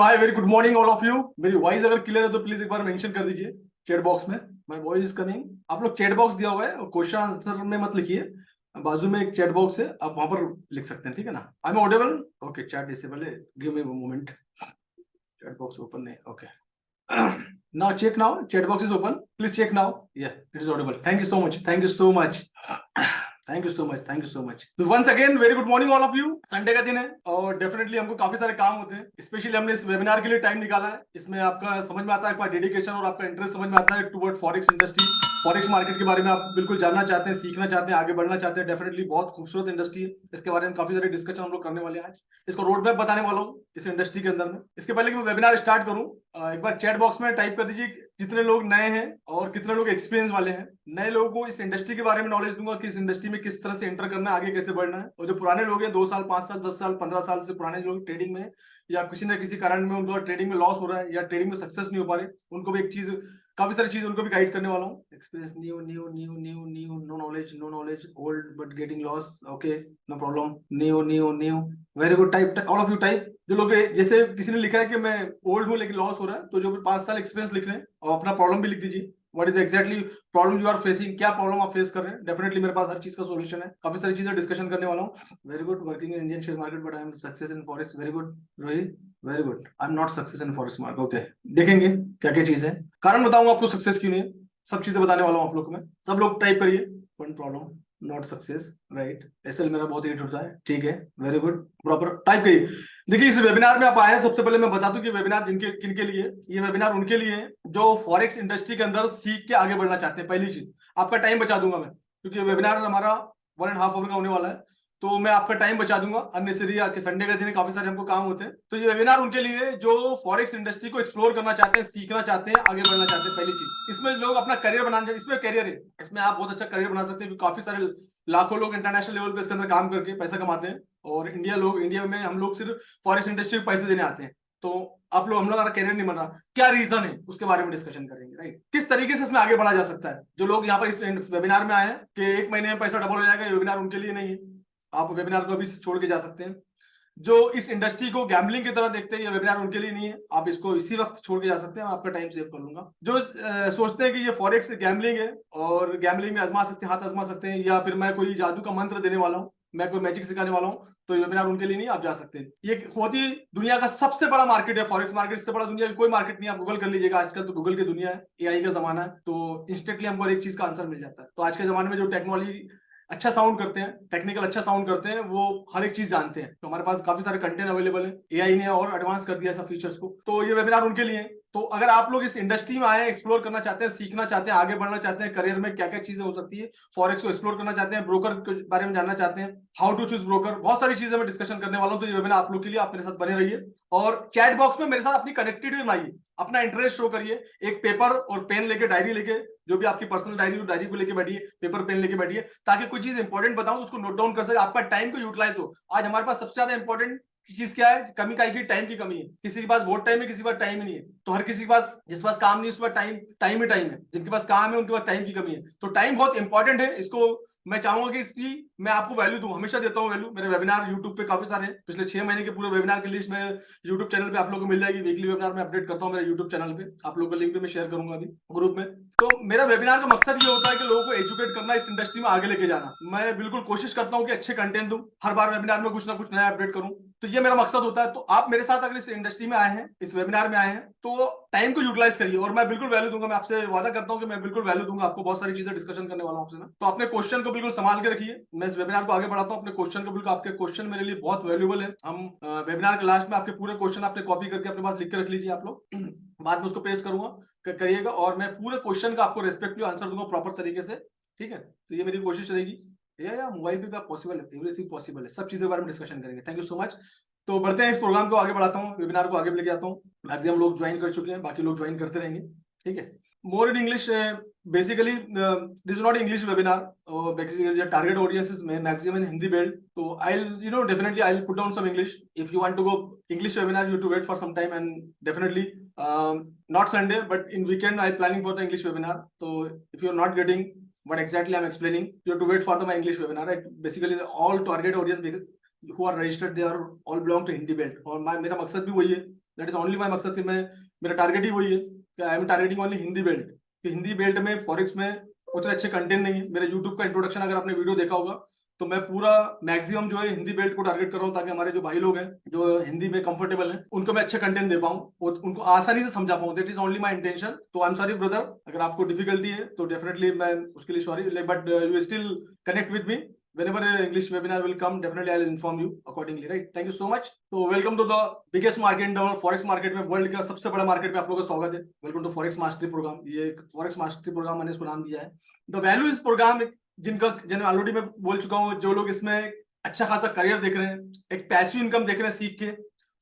Hi, very good morning all of you. मेरी voice अगर clear है तो प्लीज एक बार मेंशन कर दीजिए चैट बॉक्स में। My voice is coming. आप लोग चैट बॉक्स दिया हुआ है और क्वेश्चन आंसर में मत लिखिए, बाजू में एक चैट बॉक्स है, आप वहां पर लिख सकते हैं, ठीक है ना। I am audible? Okay, chat disable है, give me moment. Chat box open नहीं, okay. Now check, now chat box is open, please check now. Yeah it is audible. Thank you so much, thank you so much, thank you so much, thank you so much. Once again very good morning all of you. Sunday का दिन है और definitely हमको काफी सारे काम होते हैं, स्पेशली हमने इस वेबिनार के लिए टाइम निकाला है। इसमें आपका समझ में आता है, आपका डेडिकेशन और आपका इंटरेस्ट समझ में आता है toward forex industry. Forex market के बारे में आप बिल्कुल जानना चाहते हैं, सीखना चाहते हैं, आगे बढ़ना चाहते हैं। डेफिनेटली बहुत खूबसूरत इंडस्ट्री है, इसके बारे में काफी सारे डिस्कशन हम लोग करने वाले हैं आज। इसको रोड मैप बताने वाला हूँ इस इंडस्ट्री के अंदर में। इसके पहले कि मैं वेबिनार स्टार्ट करूँ, एक बार चैट बॉक्स में टाइप कर दीजिए जितने लोग नए हैं और कितने लोग एक्सपीरियंस वाले हैं। नए लोगों को इस इंडस्ट्री के बारे में नॉलेज दूंगा कि इस इंडस्ट्री में किस तरह से एंटर करना है, आगे कैसे बढ़ना है। और जो पुराने लोग हैं, 2 साल 5 साल 10 साल 15 साल से पुराने लोग ट्रेडिंग में, या किसी न किसी कारण में उनको ट्रेडिंग में लॉस हो रहा है या ट्रेडिंग में सक्सेस नहीं हो पा रहे, उनको भी एक चीज, काफी सारी चीज उनको भी गाइड करने वाला हूँ। Experience, new new new new new, no knowledge, old but getting loss, okay no problem. New new new, very good. Type all of you type. जो लोग, जैसे किसी ने लिखा है कि मैं ओल्ड हूँ लेकिन लॉस हो रहा है, तो जो 5 साल एक्सपीरियंस लिख रहे हैं और अपना प्रॉब्लम भी लिख दीजिए। What is exactly problem you are facing, क्या प्रॉब्लम आप फेस कर रहे हैं। डेफिनेटली मेरे पास हर चीज का सोल्यूशन है, काफी सारी चीजें डिस्कशन करने वाला हूँ। Very good. Working in Indian share market but I am success in forex. Very good Rohit, very good. I am not success in forex market. Okay, देखेंगे क्या क्या चीज है, कारण बताऊंगा आपको सक्सेस क्यों नहीं है, सब चीजें बताने वाला हूँ आप लोग को मैं। सब लोग टाइप करिए, one problem not success, right. SL मेरा बहुत हिट होता है, ठीक है, वेरी गुड, प्रॉपर टाइप करिए। देखिए, इस वेबिनार में आप आए हैं, सबसे पहले मैं बता दूं कि वेबिनार जिनके किनके लिए, ये वेबिनार उनके लिए है जो फॉरेक्स इंडस्ट्री के अंदर सीख के आगे बढ़ना चाहते हैं। पहली चीज, आपका टाइम बचा दूंगा मैं, क्योंकि वेबिनार हमारा 1.5 आवर का होने वाला है, तो मैं आपका टाइम बचा दूंगा अननेसेसरी। आके संडे का दिन है, काफी सारे हमको काम होते हैं, तो ये वेबिनार उनके लिए जो फॉरेक्स इंडस्ट्री को एक्सप्लोर करना चाहते हैं, सीखना चाहते हैं, आगे बढ़ना चाहते हैं। पहली चीज, इसमें लोग अपना करियर बनाना चाहते हैं, इसमें करियर है, इसमें आप बहुत अच्छा करियर बना सकते हैं, क्योंकि काफी सारे लाखों लोग इंटरनेशनल लेवल पे इसके अंदर काम करके पैसा कमाते हैं, और इंडिया में हम लोग सिर्फ फॉरेक्स इंडस्ट्री को पैसे देने आते हैं। तो आप लोग, हम लोग करियर नहीं बन रहा, क्या रीजन है उसके बारे में डिस्कशन करेंगे, राइट। किस तरीके से इसमें आगे बढ़ा जा सकता है। जो लोग यहाँ पर इस वेबिनार में आए हैं कि 1 महीने में पैसा डबल हो जाएगा, ये वेबिनार उनके लिए नहीं है। आप वेबिनार को अभी छोड़ के जा सकते हैं। जो इस इंडस्ट्री को गैम्बलिंग की तरह देखते हैं, ये वेबिनार उनके लिए नहीं है, आप इसको इसी वक्त छोड़ के जा सकते हैं, आपका टाइम सेव कर लूंगा। जो सोचते हैं कि ये फॉरेक्स गैम्बलिंग है और गैम्बलिंग में आजमा सकते हैं, हाथ आजमा सकते हैं, या फिर मैं कोई जादू का मंत्र देने वाला हूँ, मैं कोई मैजिक सिखाने वाला हूँ, तो ये वेबिनार उनके लिए नहीं, आप जा सकते हैं। ये होती दुनिया का सबसे बड़ा मार्केट है फॉरेक्स मार्केट, इससे बड़ा दुनिया की कोई मार्केट नहीं। आप गूगल कर लीजिएगा, आजकल तो गूगल की दुनिया है, एआई का जमाना है, तो इंस्टेंटली हमको हर एक चीज का आंसर मिल जाता है। तो आज के जमाने में जो टेक्नोलॉजी अच्छा साउंड करते हैं, टेक्निकल अच्छा साउंड करते हैं, वो हर एक चीज जानते हैं, तो हमारे पास काफी सारे कंटेंट अवेलेबल है। एआई ने और एडवांस कर दिया सब फीचर्स को, तो ये वेबिनार उनके लिए। तो अगर आप लोग इस इंडस्ट्री में आए हैं, एक्सप्लोर करना चाहते हैं, सीखना चाहते हैं, आगे बढ़ना चाहते हैं, करियर में क्या क्या चीजें हो सकती है, फॉरेक्स को एक्सप्लोर करना चाहते हैं, ब्रोकर के बारे में जानना चाहते हैं, हाउ टू चूज ब्रोकर, बहुत सारी चीजें मैं डिस्कशन करने वाला हूं। तो ये वेबिनार आप लोग के लिए, आप मेरे साथ बने रहिए और चैट बॉक्स में मेरे साथ अपनी कनेक्टिविटी बनाइए, अपना इंटरेस्ट शो करिए। एक पेपर और पेन लेके, डायरी लेके, जो भी आपकी पर्सनल डायरी हो, डायरी को लेके बैठिए, पेपर पेन लेके बैठिए, ताकि कोई चीज इंपॉर्टेंट बताऊं उसको नोट डाउन कर सके, आपका टाइम को यूटिलाइज हो। आज हमारे पास सबसे ज्यादा इंपॉर्टेंट चीज क्या है, कमी का की टाइम की कमी है। किसी के पास बहुत टाइम है, किसी के पास टाइम ही नहीं है। तो हर किसी के पास, जिसके पास काम नहीं उसके पास टाइम टाइम ही टाइम है, जिनके पास काम है उनके पास टाइम की कमी है। तो टाइम बहुत इंपॉर्टेंट है, इसको मैं चाहूंगा कि इसकी मैं आपको वैल्यू दूं, हमेशा देता हूं वैल्यू। मेरे वेबिनार यूट्यूब पे काफी सारे हैं, पिछले 6 महीने के पूरे वेबिनार की लिस्ट में यूट्यूब चैनल पे आप लोगों को मिल जाएगी। वीकली वेबिनार में अपडेट करता हूं मेरे यूट्यूब चैनल पे, आप लोगों को लिंक भी मैं शेयर करूंगा अभी ग्रुप में। तो मेरा वेबिनार का मकसद ये होता है कि लोगों को एजुकेट करना, इस इंडस्ट्री में आगे लेके जाना। मैं बिल्कुल कोशिश करता हूं कि अच्छे कंटेंट दूं, हर बार वेबिनार में कुछ ना कुछ नया अपडेट करूं, तो ये मेरा मकसद होता है। तो आप मेरे साथ अगर इस इंडस्ट्री में आए हैं, इस वेबिनार में आए हैं, तो टाइम को यूटिलाइज करिए, और मैं बिल्कुल वैल्यू दूंगा। मैं आपसे वादा करता हूं कि मैं बिल्कुल वैल्यू दूंगा आपको, बहुत सारी चीजें डिस्कशन करने वाला हूं आपसे ना। तो अपने क्वेश्चन को बिल्कुल संभाल के रखिए, मैं इस वेबिनार को आगे बढ़ाता हूं। अपने क्वेश्चन को बिल्कुल, आपके क्वेश्चन मेरे लिए बहुत वैल्यूबल है। हम वेबिनार के लास्ट में आपके पूरे क्वेश्चन आपने कॉपी करके अपने पास लिख के रख लीजिए आप लोग, बाद में उसको पेस्ट करूंगा, करिएगा, और मैं पूरे क्वेश्चन का आपको रेस्पेक्टिव आंसर दूंगा प्रॉपर तरीके से, ठीक है। तो ये मेरी कोशिश रहेगी। या मोबाइल पे भी पॉसिबल है, एवरीथिंग पॉसिबल है, सब चीजों के बारे में डिस्कशन करेंगे। Thank you so much. तो बढ़ते हैं, इस प्रोग्राम को आगे बढ़ाता हूँ, वेबिनार को आगे लेके आता हूँ। मैक्सिमम लोग ज्वाइन कर चुके हैं, बाकी लोग ज्वाइन करते रहेंगे, ठीक है। More in English, basically this is not English webinar, basically target audiences में मैक्सिमम इन हिंदी बेल्ट, तो I definitely I put down some English. If you want to go English webinar, you have to wait for some time, and definitely not Sunday but in weekend I planning for the English webinar. So if you're not getting what exactly I'm explaining, you have to wait for my English webinar, right? Basically all target audience who are registered, they are all belong to Hindi belt, और मेरा मकसद भी वही है that is only my मकसद कि मैं, मेरा टारगेट ही वही है कि I am targeting only Hindi belt, कि हिंदी बेल्ट में फॉरेक्स में उतने अच्छे कंटेंट नहीं है। मेरे यूट्यूब का इंट्रोडक्शन अगर आपने वीडियो देखा होगा तो मैं पूरा मैक्सिमम जो है हिंदी बेल्ट को टारगेट कर रहा हूँ, ताकि हमारे जो भाई लोग हैं जो हिंदी में कंफर्टेबल हैं उनको मैं अच्छे कंटेंट दे पाऊँ और उनको आसानी से समझा पाऊँ। That is only my intention. तो आई एम सॉरी ब्रदर, अगर आपको डिफिकल्टी है तो डेफिनेटली मैं उसके लिए sorry, but you still connect with me. Whenever English webinar will come, definitely I'll inform you accordingly, right? Thank you so much. तो welcome to the biggest market in the world, forex market में, world का सबसे बड़ा market में आप लोगों का स्वागत है। Welcome to forex mastery program. ये फॉरेक्स मास्टरी प्रोग्राम मैंने इसको नाम दिया है। द वैल्यू इस प्रोग्राम, जिन्हें ऑलरेडी मैं बोल चुका हूँ, जो लोग इसमें अच्छा खासा करियर देख रहे हैं, एक पैसिव इनकम देख रहे हैं, सीख के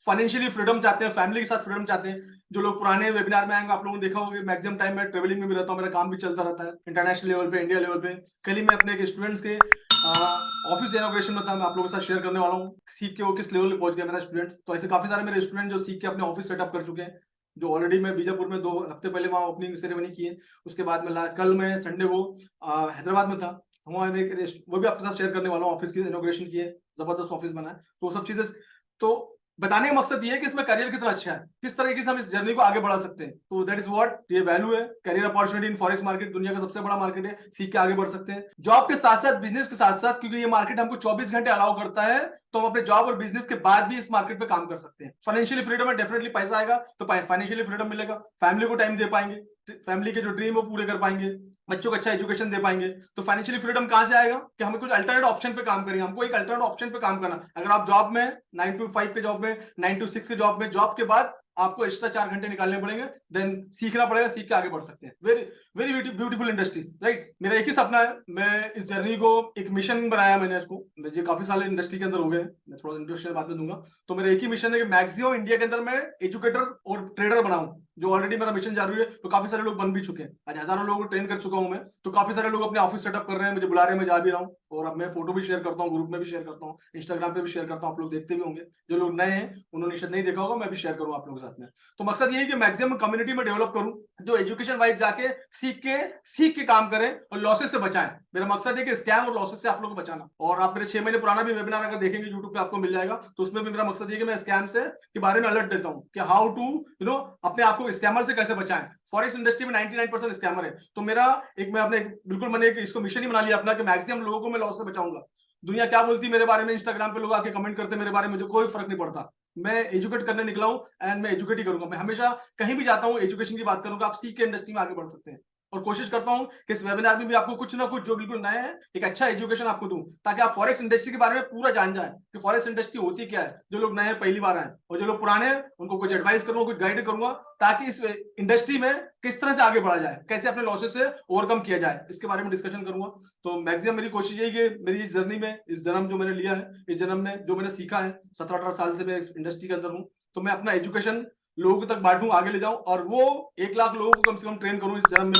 फाइनेंशियली फ्रीडम चाहते हैं, फैमिली के साथ फ्रीडम चाहते हैं। जो लोग पुराने वेबिनार में आएंगे, आप लोगों ने देखा होगा मैक्सिमम टाइम में ट्रेवलिंग में भी रहता हूँ, मेरा काम भी चलता रहता है इंटरनेशनल लेवल पे, इंडिया लेवल पे। कल ही मैं अपने एक स्टूडेंट्स के ऑफिस इनॉग्रेशन में था, मैं आप लोगों के साथ शेयर करने वाला हूँ सीख के वो किस लेवल पे पहुंच गया मेरा स्टूडेंट। तो ऐसे काफी सारे मेरे स्टूडेंट जो सीख के अपने ऑफिस सेटअप कर चुके हैं, जो ऑलरेडी मैं बीजापुर में 2 हफ्ते पहले वहाँ ओपनिंग सेरेमनी की है। उसके बाद में कल मैं संडे को हैदराबाद में था, वहाँ में वो भी आपके साथ शेयर करने वाला हूँ। ऑफिस की इनॉग्रेशन की है, जबरदस्त ऑफिस बना है। तो सब चीजें तो बताने का मकसद ये है कि इसमें करियर कितना अच्छा है, किस तरीके से हम इस जर्नी को आगे बढ़ा सकते हैं। तो दैट इज व्हाट ये वैल्यू है। Career opportunity in forex market दुनिया का सबसे बड़ा मार्केट है, सीख के आगे बढ़ सकते हैं जॉब के साथ साथ, बिजनेस के साथ साथ, क्योंकि ये मार्केट हमको 24 घंटे अलाउ करता है। तो हम अपने जॉब और बिजनेस के बाद भी इस मार्केट पे काम कर सकते हैं। फाइनेंशियली फ्रीडम है, डेफिनेटली पैसा आएगा तो फाइनेंशियली फ्रीडम मिलेगा, फैमिली को टाइम दे पाएंगे, फैमिली के जो ड्रीम वो पूरे कर पाएंगे, बच्चों को अच्छा एजुकेशन दे पाएंगे। तो फाइनेंशियली फ्रीडम कहां से आएगा कि हमें कुछ अल्टरनेट ऑप्शन पे काम करेंगे, हमको एक अल्टरनेट ऑप्शन पे काम करना। अगर आप जॉब में 9 to 5 के जॉब में, 9 to 6 के जॉब में, जॉब के बाद आपको एक्स्ट्रा 4 घंटे निकालने पड़ेंगे, देन सीखना पड़ेगा, सीख के आगे बढ़ सकते हैं। Very very beautiful industries, right. मेरा एक ही सपना है, मैं इस जर्नी को एक मिशन बनाया मैंने इसको। मुझे काफी साल इंडस्ट्री के अंदर हो गए, मैं थोड़ा इंट्रोडक्शन बाद में दूंगा। तो मेरा एक ही मिशन है कि मैक्सिमम इंडिया के अंदर मैं एजुकेटर और ट्रेडर बनाऊं, जो ऑलरेडी मेरा मिशन जारी है। तो काफी सारे लोग बन भी चुके हैं, आज हजारों लोगों को ट्रेन कर चुका हूं मैं। तो काफी सारे लोग अपने ऑफिस सेटअप कर रहे हैं, मुझे बुला रहे हैं, मैं जा भी रहा हूँ। और अब मैं फोटो भी शेयर करता हूँ, ग्रुप में भी शेयर करता हूँ, इंस्टाग्राम पे भी शेयर करता हूँ, आप लोग देखते भी होंगे। जो लोग नए हैं उन्होंने शायद नहीं देखा होगा, मैं भी शेयर करूँ आप लोगों के साथ में। तो मकसद ये है कि मैक्सिमम कम्युनिटी में डेवलप करूं, जो एजुकेशन वाइज जाके सीख के काम करें और लॉसेस से बचाएं। मेरा मकसद है कि स्कैम और लॉसेस से आप लोग को बचाना। और आप मेरे 6 महीने पुराना भी वेबिनार अगर देखेंगे यूट्यूब पे आपको मिल जाएगा, तो उसमें भी मेरा मकसद ये कि मैं स्कैम से के बारे में अलर्ट देता हूं कि हाउ टू अपने आप को स्कैमर से कैसे बचाएं। फॉरेक्स इंडस्ट्री में 99% स्कैमर है। तो मेरा बिल्कुल मैंने इसको मिशन ही बना लिया अपना कि मैक्सिमम लोगों को मैं लॉस से बचाऊंगा। दुनिया क्या बोलती है मेरे बारे में, इंस्टाग्राम पे लोग आके कमेंट करते मेरे बारे में, मुझे कोई फर्क नहीं पड़ता। मैं एजुकेट करने निकला हूं एंड मैं एजुकेट ही करूंगा। मैं हमेशा कहीं भी जाता हूं एजुकेशन की बात करूंगा। आप सीख के इंडस्ट्री में आगे बढ़ सकते हैं। और कोशिश करता हूं कि इस वेबिनार में भी आपको कुछ ना कुछ जो बिल्कुल नया है, एक अच्छा एजुकेशन आपको दूं, ताकि आप फॉरेक्स इंडस्ट्री के बारे में पूरा जान जाए कि फॉरेक्स इंडस्ट्री होती क्या है। जो लोग नए हैं, पहली बार आए, और जो लोग पुराने हैं, उनको कुछ एडवाइस करूंगा, कुछ गाइड करूंगा, ताकि इस इंडस्ट्री में किस तरह से आगे बढ़ा जाए, कैसे अपने लॉसेस से ओवरकम किया जाए, इसके बारे में डिस्कशन करूंगा। तो मैक्सिमम मेरी कोशिश यही कि मेरी इस जर्नी में, इस जन्म जो मैंने लिया है, इस जन्म में जो मैंने सीखा है, 17-18 साल से मैं इस इंडस्ट्री के अंदर हूं, तो मैं अपना एजुकेशन लोगों तक बांटूं, आगे ले जाऊं, और वो 1 लाख लोगों को कम से कम ट्रेन करूं इस जन्म में।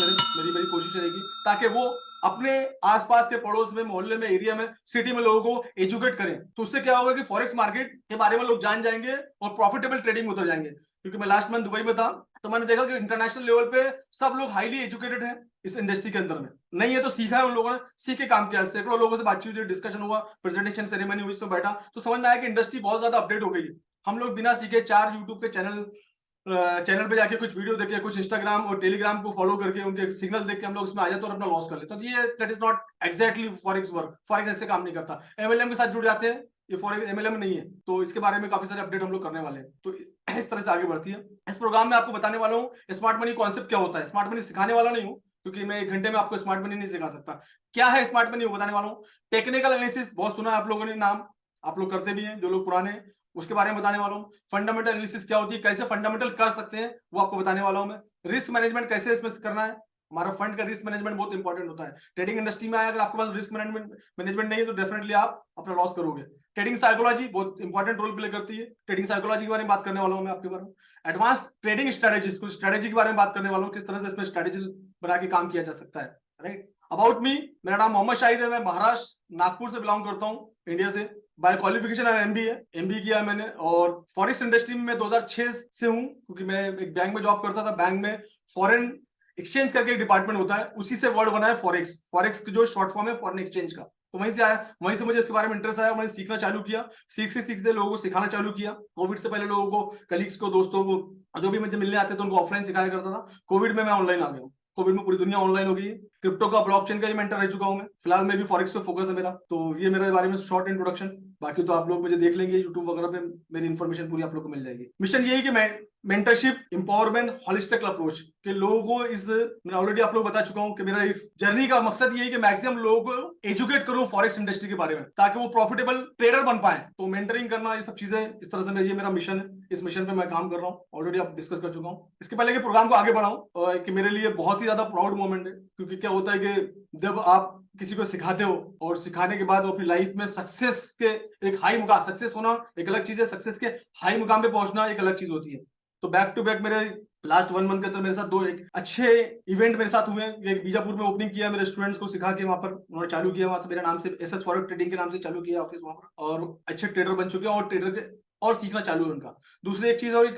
मेरी कोशिश रहेगी ताकि वो अपने आसपास के पड़ोस में, मोहल्ले में, एरिया में, सिटी में लोगों को एजुकेट करें। तो उससे क्या होगा कि फॉरेक्स मार्केट के बारे में लोग जान जाएंगे और प्रॉफिटेबल ट्रेडिंग में उतर जाएंगे। क्योंकि मैं लास्ट मंथ दुबई में था, तो मैंने देखा कि इंटरनेशनल लेवल पे सब लोग हाईली एजुकेटेड हैं इस इंडस्ट्री के अंदर में। नहीं है तो सीखा है, उन लोगों ने सीख के काम किया। सैकड़ों लोगों से बातचीत हुई, डिस्कशन हुआ, प्रेजेंटेशन सेरेमनी हुई, इसमें बैठा तो समझ में आया कि इंडस्ट्री बहुत ज्यादा अपडेट हो गई है। हम लोग बिना सीखे 4 यूट्यूब के चैनल पे जाके कुछ वीडियो देखे, कुछ इंस्टाग्राम और टेलीग्राम को फॉलो करके उनके सिग्नल देख के हम लोग इसमें आ जाते और अपना लॉस कर लेते हैं। तो ये that is not exactly forex work. Forex ऐसे काम नहीं करता। एमएलएम के साथ जुड़ जाते हैं, ये फॉरेक्स एमएलएम नहीं है। तो इसके बारे में काफी सारे अपडेट हम लोग करने वाले हैं। तो इस तरह से आगे बढ़ती है। इस प्रोग्राम में आपको बताने वाला हूँ स्मार्ट मनी कॉन्सेप्ट क्या होता है। स्मार्ट मनी सिखाने वाला नहीं हूँ, क्योंकि मैं 1 घंटे में आपको स्मार्ट मनी नहीं सिखा सकता। क्या है स्मार्ट मनी वो बताने वाला हूँ। टेक्निकल एनालिसिस बहुत सुना है आप लोगों ने, नाम आप लोग करते भी हैं, जो लोग पुराने हैं, उसके बारे में बताने वाला हूँ। फंडामेंटल एनालिसिस क्या होती है, कैसे फंडामेंटल कर सकते हैं, वो आपको बताने वाला हूँ मैं। रिस्क मैनेजमेंट कैसे इसमें करना है, हमारा फंड का रिस्क मैनेजमेंट बहुत इंपॉर्टेंट होता है। ट्रेडिंग इंडस्ट्री में आया, अगर आपके पास रिस्क मैनेजमेंट नहीं है तो डेफिनेटली आप अपना लॉस करोगे। ट्रेडिंग साइकोलॉजी बहुत इंपॉर्टेंट रोल प्ले करती है। ट्रेडिंग साइकोलॉजी के बारे में बात करने वाला हूँ मैं आपके बारे में। एडवांस ट्रेडिंग स्ट्रेटेजी, कुछ स्ट्रेटेजी के बारे में बात करने वाला हूँ, किस तरह से इसमें स्ट्रेटेजी बना के काम किया जा सकता है, राइट। अबाउट मी, मेरा नाम मोहम्मद शाहिद है, मैं महाराष्ट्र नागपुर से बिलोंग करता हूँ, इंडिया से। बाय क्वालिफिकेशन है एमबीए किया है मैंने। और फॉरेक्स इंडस्ट्री में मैं 2006 से हूँ, क्योंकि मैं एक बैंक में जॉब करता था। बैंक में फॉरेन एक्सचेंज करके एक डिपार्टमेंट होता है, उसी से वर्ड बना है फॉरेक्स। फॉरेक्स की जो शॉर्ट फॉर्म है फॉरेन एक्सचेंज का। तो वहीं से आया, वहीं से मुझे इसके बारे में इंटरेस्ट आया, मैंने सीखना चालू किया, सीखते सीखते लोगों को सिखाना चालू किया। कोविड से पहले लोगों को, कलीग्स को, दोस्तों को जो भी मुझे मिलने आते थे उनको ऑफलाइन सिखाया करता था। कोविड में मैं ऑनलाइन आ गया हूँ। कोविड में पूरी दुनिया ऑनलाइन हो गई है। क्रिप्टो का, ब्लॉकचेन का ही मेंटर रह चुका हूं मैं। फिलहाल मैं भी फॉरेक्स पे फोकस है मेरा। तो ये मेरे बारे में शॉर्ट इंट्रोडक्शन। बाकी तो आप लोग मुझे देख लेंगे यूट्यूब वगैरह पे, मेरी इन्फॉर्मेशन पूरी आप लोग को मिल जाएगी। मिशन यही कि मैं मेंटरशिप, एम्पावरमेंट, होलिस्टिक अप्रोच के लोगों को इस, मैं ऑलरेडी आप लोग बता चुका हूं कि मेरा इस जर्नी का मकसद ये है कि मैक्सिमम लोगों को एजुकेट करूं फॉरेक्स इंडस्ट्री के बारे में, ताकि वो प्रॉफिटेबल ट्रेडर बन पाए। तो मेंटरिंग करना, ये सब चीजें इस तरह से, ये मेरा मिशन है। इस मिशन पे मैं काम कर रहा हूँ, ऑलरेडी आप डिस्कस कर चुका हूँ। इसके पहले के प्रोग्राम को आगे बढ़ाऊं, कि मेरे लिए बहुत ही ज्यादा प्राउड मोमेंट है, क्योंकि क्या होता है कि जब आप किसी को सिखाते हो और सिखाने के बाद वो अपनी लाइफ में सक्सेस के एक हाई मुकाम, सक्सेस होना एक अलग चीज है, सक्सेस के हाई मुकाम पे पहुंचना एक अलग चीज होती है। तो बैक टू बैक मेरे लास्ट 1 मंथ के अंदर मेरे साथ दो एक अच्छे इवेंट मेरे साथ हुए। एक बीजापुर में ओपनिंग किया, मेरे स्टूडेंट्स को सिखा के वहां पर उन्होंने चालू किया, वहां से मेरे नाम से एसएस फॉरेक्स ट्रेडिंग के नाम से चालू किया ऑफिस वहां पर, और अच्छे ट्रेडर बन चुके हैं और ट्रेडर के और सीखना चालू है उनका। दूसरी एक चीज और,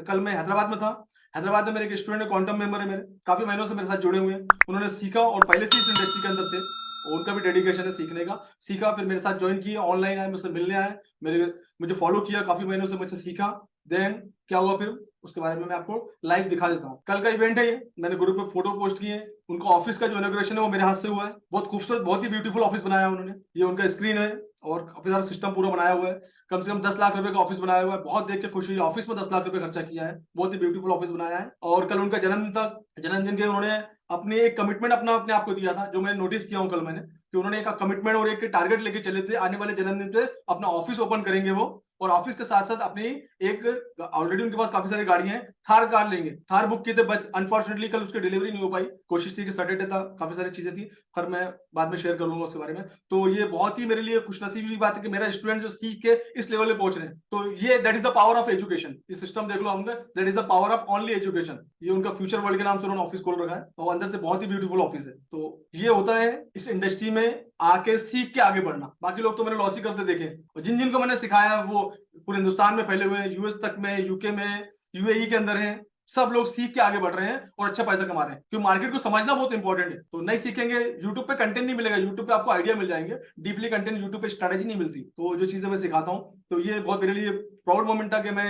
कल मैं हैदराबाद में था। हैदराबाद में मेरे एक स्टूडेंट है, क्वांटम मेंबर है मेरे, काफी महीनों से मेरे साथ जुड़े हुए हैं। उन्होंने सीखा और पहले से इस इंडस्ट्री के अंदर थे, और उनका भी डेडिकेशन है सीखने का। सीखा, फिर मेरे साथ ज्वाइन किया, ऑनलाइन आए, मुझसे मिलने आए, मेरे मुझे फॉलो किया, काफी महीनों से मुझसे सीखा। देन क्या हुआ फिर, उसके बारे में मैं आपको लाइव दिखा देता हूँ। कल का इवेंट है ये, मैंने ग्रुप में फोटो पोस्ट किए हैं। उनका ऑफिस का जो इनॉग्रेशन है वो मेरे हाथ से हुआ है। बहुत खूबसूरत, बहुत ही ब्यूटीफुल ऑफिस बनाया है उन्होंने। ये उनका स्क्रीन है और काफी सारा सिस्टम पूरा बनाया हुआ है। कम से कम 10 लाख रुपए का ऑफिस बनाया हुआ है। बहुत देख के खुशी हुई, ऑफिस में 10 लाख रुपए खर्चा किया है। बहुत ही ब्यूटीफुल ऑफिस बनाया है। और कल उनका जन्मदिन था। जन्मदिन के उन्होंने अपने एक कमिटमेंट अपने आप को दिया था, जो मैंने नोटिस किया हूँ कल मैंने, कि उन्होंने एक कमिटमेंट और एक टारगेट लेके चले थे। आने वाले जन्मदिन पे अपना ऑफिस ओपन करेंगे वो, और ऑफिस के साथ साथ अपनी एक, ऑलरेडी उनके पास काफी सारी गाड़ियां हैं, थार कार लेंगे। थार बुक की थे, बट अनफॉर्चुनेटली कल उसकी डिलीवरी नहीं हो पाई। कोशिश थी कि सैटरडे था, काफी सारी चीजें थी, पर मैं बाद में शेयर करूंगा उसके बारे में। तो ये बहुत ही मेरे लिए खुशनसीबी की बात है कि मेरा स्टूडेंट जो सीख के इस लेवल पे पहुंच रहे हैं। तो ये that is the power of education. ये सिस्टम देख लो हमने, that is the power of only education. ये उनका फ्यूचर वर्ल्ड के नाम से उन्होंने ऑफिस खोल रखा है, और अंदर से बहुत ही ब्यूटीफुल ऑफिस है। तो ये होता है इस इंडस्ट्री में आके सीख के आगे बढ़ना। बाकी लोग तो मैंने लॉस ही करते देखे, और जिन जिनको मैंने सिखाया वो पूरे हिंदुस्तान में फैले हुए हैं, यूएस तक में, यूके में, यूएई के अंदर हैं। सब लोग सीख के आगे बढ़ रहे हैं और अच्छा पैसा कमा रहे हैं, क्योंकि मार्केट को समझना बहुत इंपॉर्टेंट है। तो नहीं सीखेंगे, यूट्यूब पे कंटेंट नहीं मिलेगा, यूट्यूब पे आपको आइडिया मिल जाएंगे, डीपली कंटेंट यूट्यूब पे स्ट्रेटेजी नहीं मिलती। तो जो चीजें मैं सिखाता हूँ, तो ये बहुत मेरे लिए प्राउड मोमेंट था कि मैं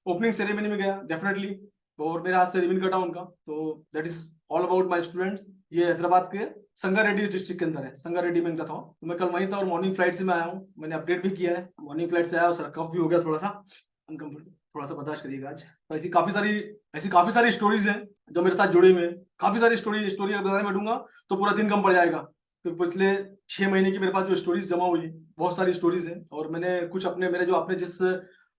ओपनिंग सेरेमनी में गया डेफिनेटली, और मेरे हाथ से रिबन कटा उनका। तो that is all about my students. ये हैदराबाद के संगारेड्डी डिस्ट्रिक्ट के अंदर है, संगारेड्डी में इनका था। तो मैं कल वहीं था और मॉर्निंग फ्लाइट से मैं आया हूँ। मैंने अपडेट भी किया है, मॉर्निंग फ्लाइट से आया और सर कफ भी हो गया थोड़ा सा, अनकंफर्टेबल, थोड़ा सा बर्दाश्त करिएगा आज। तो ऐसी काफी सारी स्टोरीज हैं जो मेरे साथ जुड़ी हुई हैं। काफी सारी स्टोरी अगर बताने बैठूंगा तो पूरा दिन कम पड़ जाएगा, क्योंकि पिछले 6 महीने की मेरे पास जो स्टोरीज जमा हुई, बहुत सारी स्टोरीज हैं। और मैंने कुछ अपने, मेरे जो आपने जिस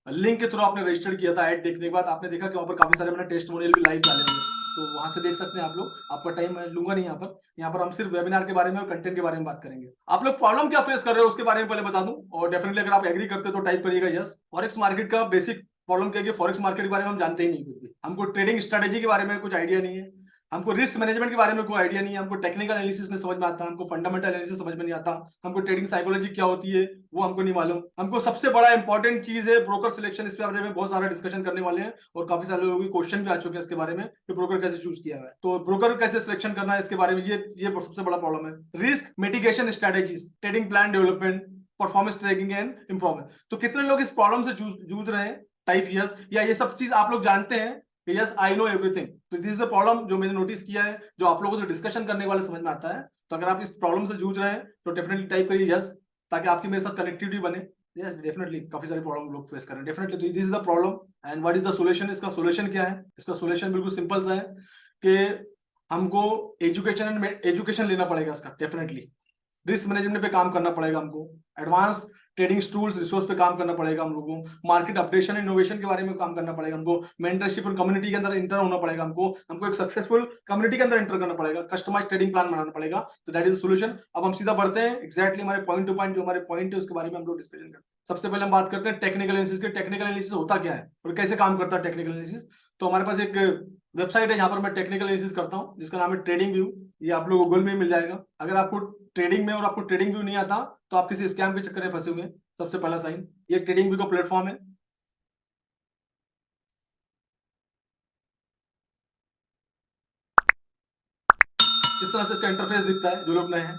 लिंक के थ्रू आपने रजिस्टर किया था, ऐड देखने के बाद आपने देखा कि वहाँ पर काफी सारे मैंने टेस्टिमोनियल भी लाइव डाले हुए हैं। तो वहां से देख सकते हैं आप लोग। आपका टाइम मैं लूंगा नहीं यहाँ पर। यहाँ पर हम सिर्फ वेबिनार के बारे में और कंटेंट के बारे में बात करेंगे। आप लोग प्रॉब्लम क्या फेस कर रहे हो उसके बारे में पहले बता दूं, और डेफिनेटली अगर आप एग्री करते हो तो टाइप करिएगा यस। फॉरेक्स मार्केट का बेसिक प्रॉब्लम क्या है कि फॉरेक्स मार्केट के बारे में हम जानते ही नहीं कुछ भी। हमको ट्रेडिंग स्ट्रेटेजी के बारे में कुछ आइडिया नहीं है, हमको रिस्क मैनेजमेंट के बारे में कोई आइडिया नहीं है, हमको टेक्निकल एनालिसिस नहीं समझ में आता, हमको फंडामेंटल एनालिसिस समझ में नहीं आता, हमको ट्रेडिंग साइकोलॉजी क्या होती है वो हमको नहीं मालूम। हमको सबसे बड़ा इंपॉर्टेंट चीज है ब्रोकर सिलेक्शन। इस बारे में बहुत सारा डिस्कशन करने वाले हैं, और काफी सारे लोगों के क्वेश्चन भी आ चुके हैं इसके बारे में कि ब्रोकर कैसे चूज किया है। तो ब्रोकर कैसे सिलेक्शन करना है इसके बारे में, ये सबसे बड़ा प्रॉब्लम है। Risk mitigation strategies, trading plan development, performance tracking and improvement. तो कितने लोग इस प्रॉब्लम से जूझ रहे हैं, टाइप यस, या ये सब चीज आप लोग जानते हैं यस आई नो एवरीथिंग। तो दिस इज द प्रॉब्लम जो मैंने नोटिस किया है, जो आप लोगों से डिस्कशन करने वाले समझ में आता है। तो अगर आप इस प्रॉब्लम से जूझ रहे हैं तो डेफिनेटली टाइप करिए यस, ताकि आपकी मेरे साथ कनेक्टिविटी बने। यस डेफिनेटली काफी सारे प्रॉब्लम लोग फेस कर रहे हैं डेफिनेटली। तो this is the problem and what is the solution. इसका सॉल्यूशन क्या है? इसका सॉल्यूशन बिल्कुल सिंपल सा है कि हमको एजुकेशन लेना पड़ेगा इसका डेफिनेटली। रिस्क मैनेजमेंट पे काम करना पड़ेगा हमको, एडवांस ट्रेडिंग टूल्स रिसोर्स पे काम करना पड़ेगा हम लोगों को, मार्केट अपडेशन इनोवेशन के बारे में काम करना पड़ेगा हमको, मेंटरशिप और कम्युनिटी के अंदर इंटर होना पड़ेगा हमको एक सक्सेसफुल कम्युनिटी के अंदर इंटर करना पड़ेगा, कस्टमाइज ट्रेडिंग प्लान बनाना पड़ेगा। तो दैट इज सोल्यूशन। अब हम सीधा बढ़ते हैं एग्जैक्टली हमारे पॉइंट टू पॉइंट, जो हमारे पॉइंट है उसके बारे में हम लोग डिस्कशन करते हैं। सबसे पहले हम बात करते हैं टेक्निकल एनालिसिस के। टेक्निकल एनालिसिस होता क्या है और कैसे काम करता है टेक्निकल एनालिसिस। तो हमारे पास एक वेबसाइट है जहां पर मैं टेक्निकल एनालिसिस करता हूं, जिसका नाम है ट्रेडिंग व्यू। ये आप लोग गूगल में मिल जाएगा। अगर आपको ट्रेडिंग में और आपको ट्रेडिंग व्यू नहीं आता तो आप किसी स्कैम के चक्कर में फंसे हुए हैं। सबसे पहला साइन, ये ट्रेडिंग व्यू का प्लेटफॉर्म है। इस तरह से इसका इंटरफेस दिखता है जो लोग नए हैं।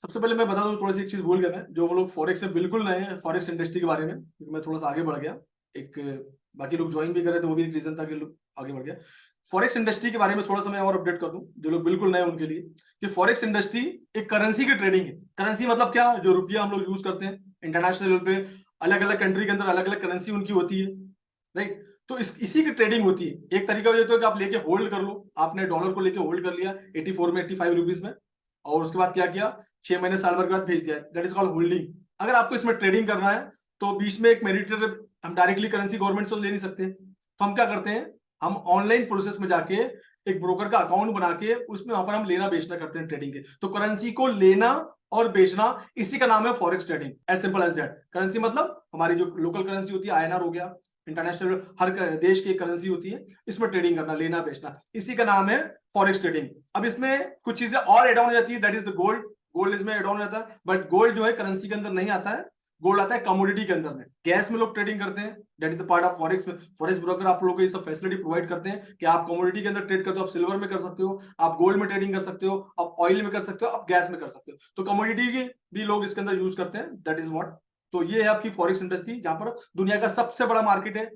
सबसे पहले मैं बता दूं, थोड़ी सी एक चीज भूल गया मैं, जो वो लोग फॉरेक्स में बिल्कुल नए हैं फॉरेक्स इंडस्ट्री के बारे में, क्योंकि मैं थोड़ा सा आगे बढ़ गया, एक बाकी लोग ज्वाइन भी करे तो वो भी एक रीजन था कि लोग आगे बढ़ गया। फॉरेक्स इंडस्ट्री के बारे में थोड़ा सा मैं और अपडेट कर दूं, जो लोग बिल्कुल नए उनके लिए, कि फॉरेक्स इंडस्ट्री एक करेंसी की ट्रेडिंग है। करेंसी मतलब क्या, जो रुपया हम लोग यूज करते हैं इंटरनेशनल लेवल पे, अलग अलग कंट्री के अंदर अलग अलग करेंसी उनकी होती है, राइट। तो इसी की ट्रेडिंग होती है। एक तरीका ये तो है कि आप लेके होल्ड कर लो, आपने डॉलर को लेके होल्ड कर लिया 84 में 85 रुपीज में, और उसके बाद क्या किया, 6 महीने साल भर के बाद भेज दिया, दैट इज कॉल्ड होल्डिंग। अगर आपको इसमें ट्रेडिंग करना है तो बीच में एक मेडिटेटर, हम डायरेक्टली करेंसी गवर्नमेंट से ले नहीं सकते, तो हम क्या करते हैं, हम ऑनलाइन प्रोसेस में जाके एक ब्रोकर का अकाउंट बना के उसमें वहां पर हम लेना बेचना करते हैं ट्रेडिंग के। तो करेंसी को लेना और बेचना, इसी का नाम है forex trading, as simple as that. Currency मतलब हमारी जो लोकल करेंसी होती है, आईएनआर हो गया, इंटरनेशनल हर देश की करेंसी होती है, इसमें ट्रेडिंग करना, लेना बेचना, इसी का नाम है फॉरेक्स ट्रेडिंग। अब इसमें कुछ चीजें और एड ऑन हो जाती है, that is the gold. Gold इसमें एड ऑन हो जाता है, बट गोल्ड जो है करेंसी के अंदर नहीं आता है, गोल्ड आता है कमोडिटी के अंदर में। गैस में लोग ट्रेडिंग करते हैं, that is a part of forex में। फॉरेक्स ब्रोकर आप लोगों को ये सब फैसिलिटी प्रोवाइड करते हैं कि आप कमोडिटी के अंदर ट्रेड करते हो, आप सिल्वर में कर सकते हो, आप गोल्ड में ट्रेडिंग कर सकते हो, आप ऑयल में कर सकते हो, आप गैस में कर सकते हो। तो कमोडिटी की भी लोग इसके अंदर यूज करते हैं, दैट इज व्हाट। तो ये है आपकी फॉरेक्स इंडस्ट्री, जहां पर दुनिया का सबसे बड़ा मार्केट है,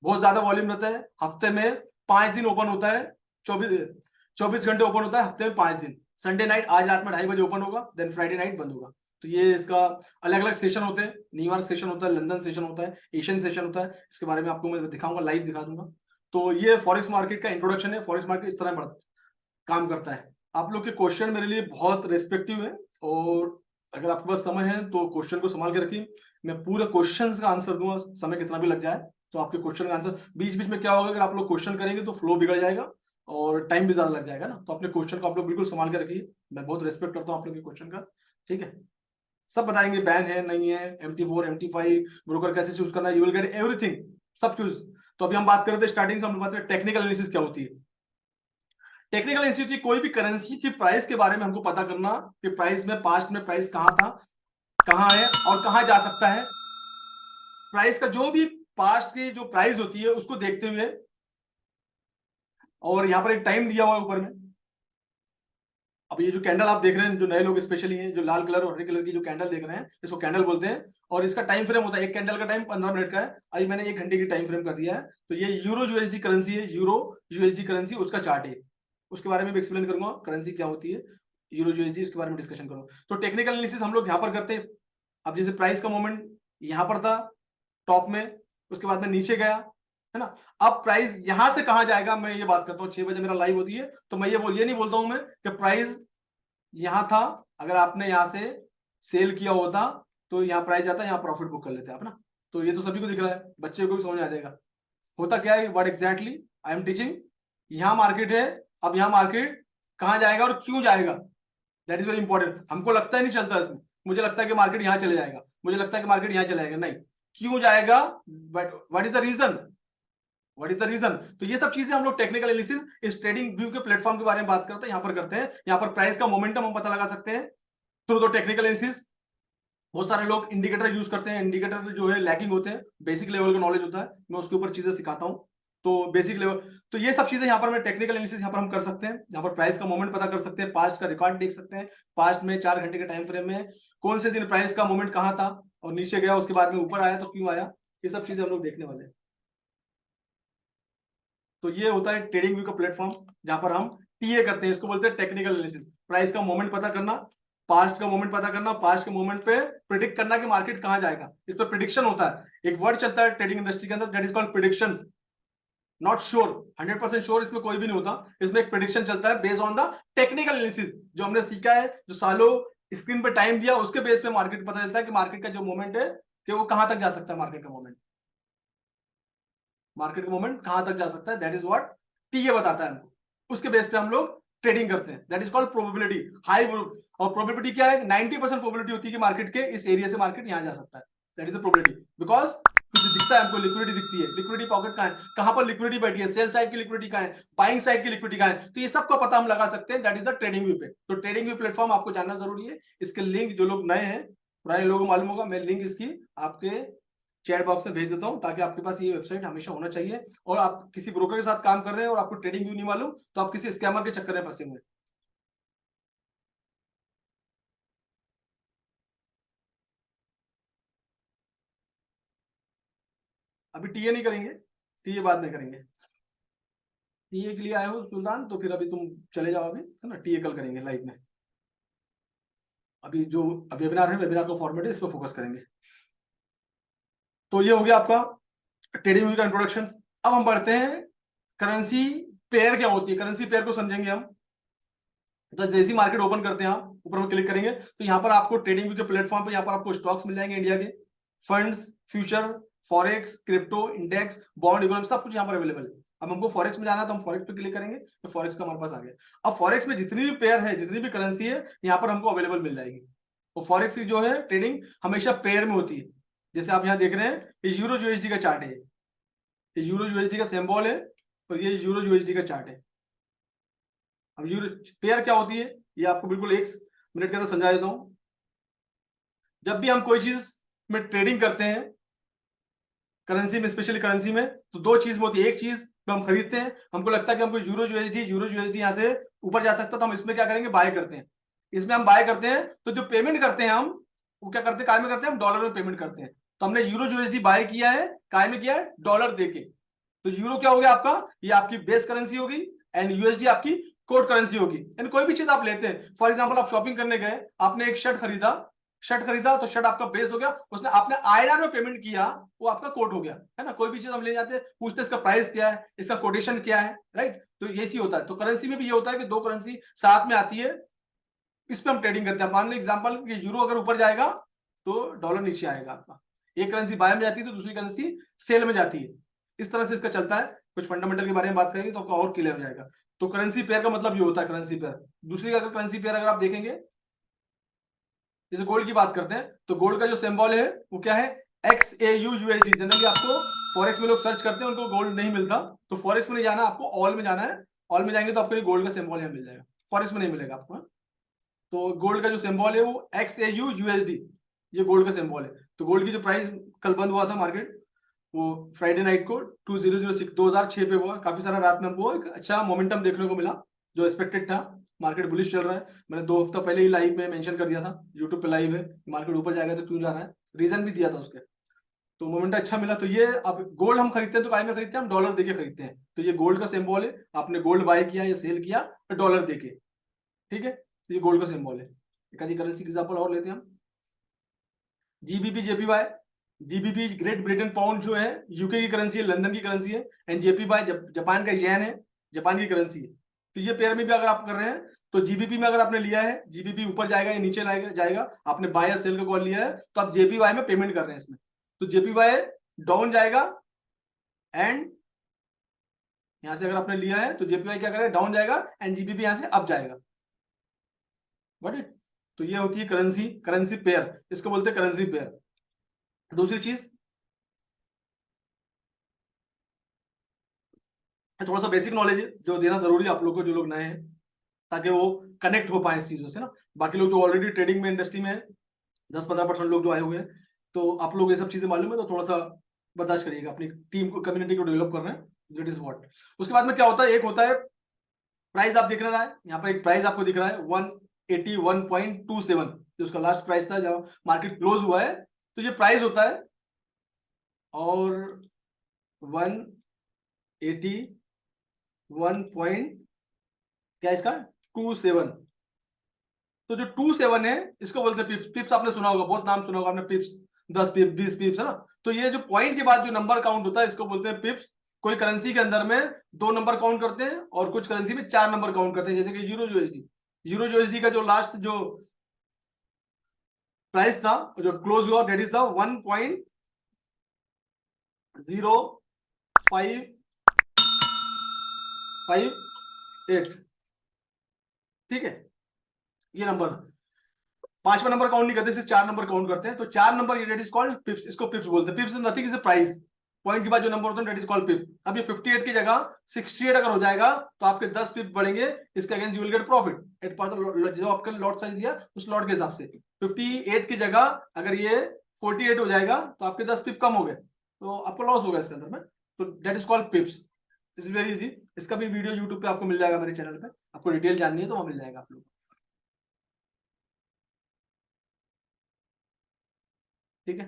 बहुत ज्यादा वॉल्यूम रहता है, हफ्ते में 5 दिन ओपन होता है, 24 घंटे ओपन होता है, हफ्ते में 5 दिन। संडे नाइट आज रात में 2:30 बजे ओपन होगा, देन फ्राइडे नाइट बंद होगा। तो ये इसका अलग अलग सेशन होते हैं, न्यूयॉर्क सेशन होता है, लंदन सेशन होता है, एशियन सेशन होता है, इसके बारे में आपको मैं दिखाऊंगा, लाइव दिखा दूंगा। तो ये फॉरेक्स मार्केट का इंट्रोडक्शन है। फॉरेक्स मार्केट इस तरह काम करता है। आप लोग के क्वेश्चन मेरे लिए बहुत रेस्पेक्टिव है, और अगर आपके पास समय है तो क्वेश्चन को संभाल के रखिए, मैं पूरे क्वेश्चन का आंसर दूंगा, समय कितना भी लग जाए। तो आपके क्वेश्चन का आंसर बीच बीच में क्या होगा, अगर आप लोग क्वेश्चन करेंगे तो फ्लो बिगड़ जाएगा और टाइम भी ज्यादा लग जाएगा ना। तो अपने क्वेश्चन को आप लोग बिल्कुल संभाल के रखिए, मैं बहुत रेस्पेक्ट करता हूँ आप लोग के क्वेश्चन का, ठीक है। सब बताएंगे, बैन है नहीं है, MT4 MT5, ब्रोकर कैसे चूज करना है, यू विल गेट एवरीथिंग, सब चूज। तो अभी हम बात कर रहे थे स्टार्टिंग से, हम बात करें टेक्निकल एनालिसिस क्या होती है। टेक्निकल एनालिसिस होती है कोई भी करेंसी की प्राइस के बारे में हमको पता करना, कि प्राइस में पास्ट में प्राइस कहां था, कहां है और कहां जा सकता है। प्राइस का जो भी पास्ट की जो प्राइस होती है उसको देखते हुए, और यहां पर एक टाइम दिया हुआ है ऊपर में। अब ये जो कैंडल आप देख रहे हैं, जो नए लोग स्पेशली हैं, जो लाल कलर और हरे कलर की जो कैंडल देख रहे हैं, इसको कैंडल बोलते हैं, और इसका टाइम फ्रेम होता है, एक कैंडल का टाइम 15 मिनट का है, अभी मैंने 1 घंटे की टाइम फ्रेम कर दिया है। तो ये यूरो यूएसडी करेंसी है, यूरो यूएसडी करेंसी, उसका चार्ट है, उसके बारे में भी एक्सप्लेन करूंगा, करेंसी क्या होती है, यूरो यूएसडी, इसके बारे में डिस्कशन करूंगा। तो टेक्निकल एनालिसिस हम लोग यहाँ पर करते हैं। अब जैसे प्राइस का मोमेंट यहाँ पर था टॉप में, उसके बाद में नीचे गया, है ना। अब प्राइस यहां से कहां जाएगा, मैं ये बात करता हूँ, 6 बजे मेरा लाइव होती है, तो मैं ये नहीं बोलता हूं मैं कि प्राइस यहां था, अगर आपने यहां से सेल किया होता तो यहाँ प्राइस जाता, यहाँ प्रॉफिट बुक कर लेते आप ना। तो ये तो सभी को दिख रहा है, बच्चे को भी समझ आ जाएगा होता क्या है, what exactly I am teaching. यहाँ मार्केट है, अब यहाँ मार्केट कहां जाएगा और क्यों जाएगा, दैट इज वेरी इंपॉर्टेंट। हमको लगता ही नहीं चलता इसमें, मुझे लगता है कि मार्केट यहाँ चले जाएगा, मुझे लगता है कि मार्केट यहाँ चले जाएगा, नहीं, क्यों जाएगा, what is the reason, what is the reason. तो ये सब चीजें हम लोग टेक्निकल एनालिसिस इस ट्रेडिंग व्यू के प्लेटफॉर्म के बारे में बात करते हैं, यहाँ पर करते हैं। यहाँ पर प्राइस का मोमेंटम हम पता लगा सकते हैं थ्रू द टेक्निकल एनालिसिस। बहुत सारे लोग इंडिकेटर यूज करते हैं, इंडिकेटर जो है लैगिंग होते हैं, बेसिक लेवल का नॉलेज होता है, मैं उसके ऊपर चीजें सिखाता हूँ। तो बेसिक लेवल, तो ये सब चीजें यहाँ पर मैं टेक्निकल एनालिसिस यहाँ पर हम कर सकते हैं। यहाँ पर प्राइस का मोमेंट पता कर सकते हैं, पास्ट का रिकॉर्ड देख सकते हैं, पास्ट में 4 घंटे के टाइम फ्रेम में कौन से दिन प्राइस का मोमेंट कहाँ था और नीचे गया, उसके बाद में ऊपर आया तो क्यों आया, ये सब चीजें हम लोग देखने वाले हैं। तो ये होता है ट्रेडिंग व्यू का प्लेटफॉर्म, जहां पर हम टीए करते हैं, इसको बोलते हैं टेक्निकल एनालिसिस। प्राइस का मोमेंट पता करना, पास्ट का मोमेंट पता करना, पास्ट के मोमेंट पे प्रिडिक्ट करना कि मार्केट कहां जाएगा, इस पर प्रिडिक्शन होता है। एक वर्ड चलता है ट्रेडिंग इंडस्ट्री के अंदर, that is called prediction. Not sure, 100% sure इसमें कोई भी नहीं होता, इसमें एक प्रिडिक्शन चलता है based on the technical analysis, जो हमने सीखा है, जो सालों स्क्रीन पे टाइम दिया, उसके बेस पे मार्केट पता चलता है कि मार्केट का जो मोमेंट है कि वो कहां तक जा सकता है, मार्केट का मोमेंट, मार्केट का मोमेंट कहां तक जा सकता है, दैट इज व्हाट टीए बताता है हमको। उसके बेस पे हम लोग ट्रेडिंग करते हैं, that is called probability high. और प्रोबेबिलिटी क्या है, 90% प्रोबेबिलिटी होती है कि मार्केट के इस एरिया से मार्केट यहां जा सकता है, that is the probability. Because कुछ दिखता है हमको, लिक्विडिटी दिखती है, लिक्विडिटी पॉकेट कहां है, कहां पर लिक्विडिटी बैठी है, सेल साइड की लिक्विडिटी कहां है, बाइंग साइड की लिक्विडिटी कहां है, तो ये सबका पता हम लगा सकते हैं, that is the trading view पे। तो ट्रेडिंग व्यू प्लेटफॉर्म आपको जानना जरूरी है। इसके लिंक जो लोग नए हैं, पुराने लोगों को मालूम होगा, मैं लिंक इसकी आपके चैट बॉक्स में भेज देता हूं, ताकि आपके पास ये वेबसाइट हमेशा होना चाहिए। और आप किसी ब्रोकर के साथ काम कर रहे हैं और आपको ट्रेडिंग व्यू नहीं मालूम, तो आप किसी स्कैमर के चक्कर में फंसे हुए हैं। अभी टीए नहीं करेंगे, टीए बाद में करेंगे। टीए के लिए आए हो सुल्तान, तो फिर अभी तुम चले जाओ अभी, है ना, टीए कल करेंगे लाइव में। अभी जो वेबिनार है, वेबिनार का फॉर्मेट है, इस पर फोकस करेंगे। तो ये हो गया आपका ट्रेडिंग व्यू का इंट्रोडक्शन। अब हम बढ़ते हैं करेंसी पेयर क्या होती है, करेंसी पेयर को समझेंगे हम। तो जैसे ही मार्केट ओपन करते हैं, आप ऊपर में क्लिक करेंगे तो यहाँ पर आपको ट्रेडिंग व्यू के प्लेटफॉर्म पर यहाँ पर आपको स्टॉक्स मिल जाएंगे इंडिया के, funds, future, forex, crypto, index, bond, economy, सब कुछ यहाँ पर अवेलेबल है। अब हमको फॉरेक्स में जाना है तो हम फॉरेक्स पे क्लिक करेंगे तो फॉरेक्स का हमारे पास आ गया। अब फॉरेक्स में जितनी भी पेयर है, जितनी भी करेंसी है, यहाँ पर हमको अवेलेबल मिल जाएगी। तो फॉरेक्स की जो है ट्रेडिंग हमेशा पेयर में होती है। जैसे आप यहाँ देख रहे हैं, ये यूरो यूएसडी का चार्ट है, ये यूरो यूएसडी का सिंबल है और ये यूरो यूएसडी का चार्ट है। अब यूरो पेयर क्या होती है ये आपको बिल्कुल 1 मिनट के अंदर समझा देता हूं। जब भी हम कोई चीज में ट्रेडिंग करते हैं, करेंसी में, स्पेशली करेंसी में, तो दो चीज में होती है। एक चीज हम खरीदते हैं, हमको लगता है कि हमको यूरो यूएसडी यहाँ से ऊपर जा सकता, तो हम इसमें क्या करेंगे, बाय करते हैं। इसमें हम बाय करते हैं तो जो पेमेंट करते हैं हम, वो क्या करते हैं, काय में करते हैं, हम डॉलर में पेमेंट करते हैं। तो हमने यूरो यूएसडी बाय किया है, काय में किया है, डॉलर देके। तो यूरो क्या हो गया आपका, ये आपकी बेस करेंसी होगी, एंड यूएसडी आपकी कोड करेंसी होगी। यानी कोई भी चीज आप लेते हैं, फॉर एग्जांपल आप शॉपिंग करने गए, आपने एक शर्ट खरीदा तो शर्ट आपका बेस हो गया, उसने आपने आईएनआर में पेमेंट किया, वो आपका कोट हो गया, है ना। कोई भी चीज हम ले जाते हैं, पूछते हैं इसका प्राइस क्या है, इसका कोटेशन क्या है, राइट। तो ये सी होता है। तो करेंसी में भी ये होता है कि दो करेंसी साथ में आती है, इस पे हम ट्रेडिंग करते हैं। मान लो एग्जांपल कि यूरो अगर ऊपर जाएगा तो डॉलर नीचे आएगा आपका। एक करेंसी बाय में जाती है तो दूसरी करेंसी सेल में जाती है। इस तरह से इसका चलता है। कुछ फंडामेंटल के बारे में बात करेंगे तो आपका और क्लियर हो जाएगा। तो करेंसी पेयर का मतलब ये होता है, करेंसी पेयर। दूसरी अगर करेंसी पेयर अगर आप देखेंगे, जैसे गोल्ड की बात करते हैं, तो गोल्ड का जो सिंबल है वो क्या है, XAUUSD। जनरली आपको फॉरेक्स में लोग सर्च करते हैं, उनको गोल्ड नहीं मिलता, तो फॉरेक्स में नहीं जाना, आपको ऑल में जाना है। ऑल में जाएंगे तो आपको ये गोल्ड का सिंबल यहाँ मिल जाएगा, फॉरेक्स में नहीं मिलेगा आपको। तो गोल्ड का जो सिंबल है वो XAUUSD, ये गोल्ड का सिंबल है। तो गोल्ड की जो प्राइस कल बंद हुआ था मार्केट, वो फ्राइडे नाइट को 2006 पे हुआ। काफी सारा रात में हमको एक अच्छा मोमेंटम देखने को मिला, जो एक्सपेक्टेड था। मार्केट बुलिश चल रहा है, मैंने 2 हफ्ता पहले ही लाइव में मेंशन कर दिया था, यूट्यूब पे लाइव है, मार्केट ऊपर जाएगा तो क्यों जा रहा है, रीजन भी दिया था उसके। तो मोमेंट अच्छा मिला। तो ये अब गोल्ड हम खरीदते हैं तो काय में खरीदते हैं, हम डॉलर देके खरीदते हैं। तो ये गोल्ड का सिंबल है, आपने गोल्ड बाय किया या सेल किया डॉलर देके, ठीक है। तो ये गोल्ड का सिंबल है। एक आधी करेंसी एग्जांपल और लेते हैं हम, GBP JPY. GBP great Britain pound जो है यूके की करेंसी है, लंदन की करेंसी है। एंड जेपीवाई जापान का येन है, जापान की करेंसी है। तो ये पेयर में भी अगर आप कर रहे हैं तो जीबीपी में अगर आपने लिया है, जीबीपी ऊपर जाएगा या नीचे जाएगा, आपने बाय या सेल का कॉल लिया है, तो आप जेपीवाई में पेमेंट कर रहे हैं इसमें। तो जेपीवाई डाउन जाएगा, एंड यहां से अगर आपने लिया है तो जेपीवाई क्या करेगा, डाउन जाएगा, एंड जीबीपी यहां से अप जाएगा। Got it. तो ये होती है करेंसी, करेंसी पेयर, इसको बोलते हैं करेंसी पेयर। दूसरी चीज, थोड़ा सा बेसिक नॉलेज है जो देना जरूरी है आप लोग को, जो लोग नए हैं, ताकि वो कनेक्ट हो पाए इस चीजों से ना। बाकी लोग जो ऑलरेडी ट्रेडिंग में इंडस्ट्री में है, 10-15% लोग जो आए हुए हैं, तो आप लोग ये सब चीजें मालूम है, तो थोड़ा सा बर्दाश्त करिएगा। अपनी टीम को, कम्युनिटी को डेवलप कर रहे हैं, दैट इज व्हाट। उसके बाद में क्या होता है, एक होता है प्राइस, आप देख रहा है यहाँ पर एक प्राइस आपको दिख रहा है 181.27, जो उसका लास्ट प्राइस था जब मार्केट क्लोज हुआ है। तो ये प्राइस होता है, और 181 पॉइंट क्या इसका 27। तो जो 27 है इसको बोलते हैं पिप्स। पिप्स आपने सुना होगा, बहुत नाम सुना होगा आपने, पिप्स 10 पिप 20 पिप्स, है ना। तो ये जो पॉइंट के बाद जो नंबर काउंट होता है इसको बोलते हैं पिप्स। कोई करेंसी के अंदर में 2 नंबर काउंट करते हैं और कुछ करेंसी में 4 नंबर काउंट करते हैं, जैसे कि यूरो यूएसडी का जो लास्ट जो प्राइस था, जो क्लोज हुआ, डेट इज द 1.0558, ठीक है। ये नंबर 5वां नंबर काउंट नहीं करते, सिर्फ 4 नंबर काउंट करते हैं। तो 4 नंबर, ये डेट इज कॉल्ड पिप्स, इसको पिप्स बोलते हैं। पिप्स नथिंग इज प्राइस, पॉइंट के बाद जो नंबर होता है डेट इज कॉल्ड पिप। अब ये 58 की जगह 68 अगर हो जाएगा तो आपके 10 पिप बढ़ेंगे, इसके against you will get profit at पर जो आपका लॉट साइज दिया उस लॉट के हिसाब से। 58 की जगह अगर ये 48 हो जाएगा तो आपके 10 पिप कम हो गए, तो आपको लॉस होगा इसके अंदर में। तो that is called pips. It is very easy. इसका भी वीडियो यूट्यूब पे आपको मिल जाएगा, मेरे चैनल पे। आपको डिटेल जाननी है तो वहां मिल जाएगा आप लोग, ठीक है।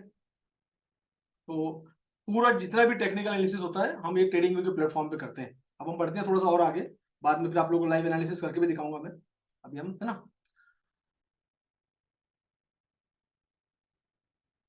तो पूरा जितना भी टेक्निकल एनालिसिस होता है हम एक ट्रेडिंग व्यू के प्लेटफॉर्म पे करते हैं। अब हम बढ़ते हैं थोड़ा सा और आगे, बाद में फिर आप लोगों को लाइव एनालिसिस करके भी दिखाऊंगा मैं। अभी हम, है ना,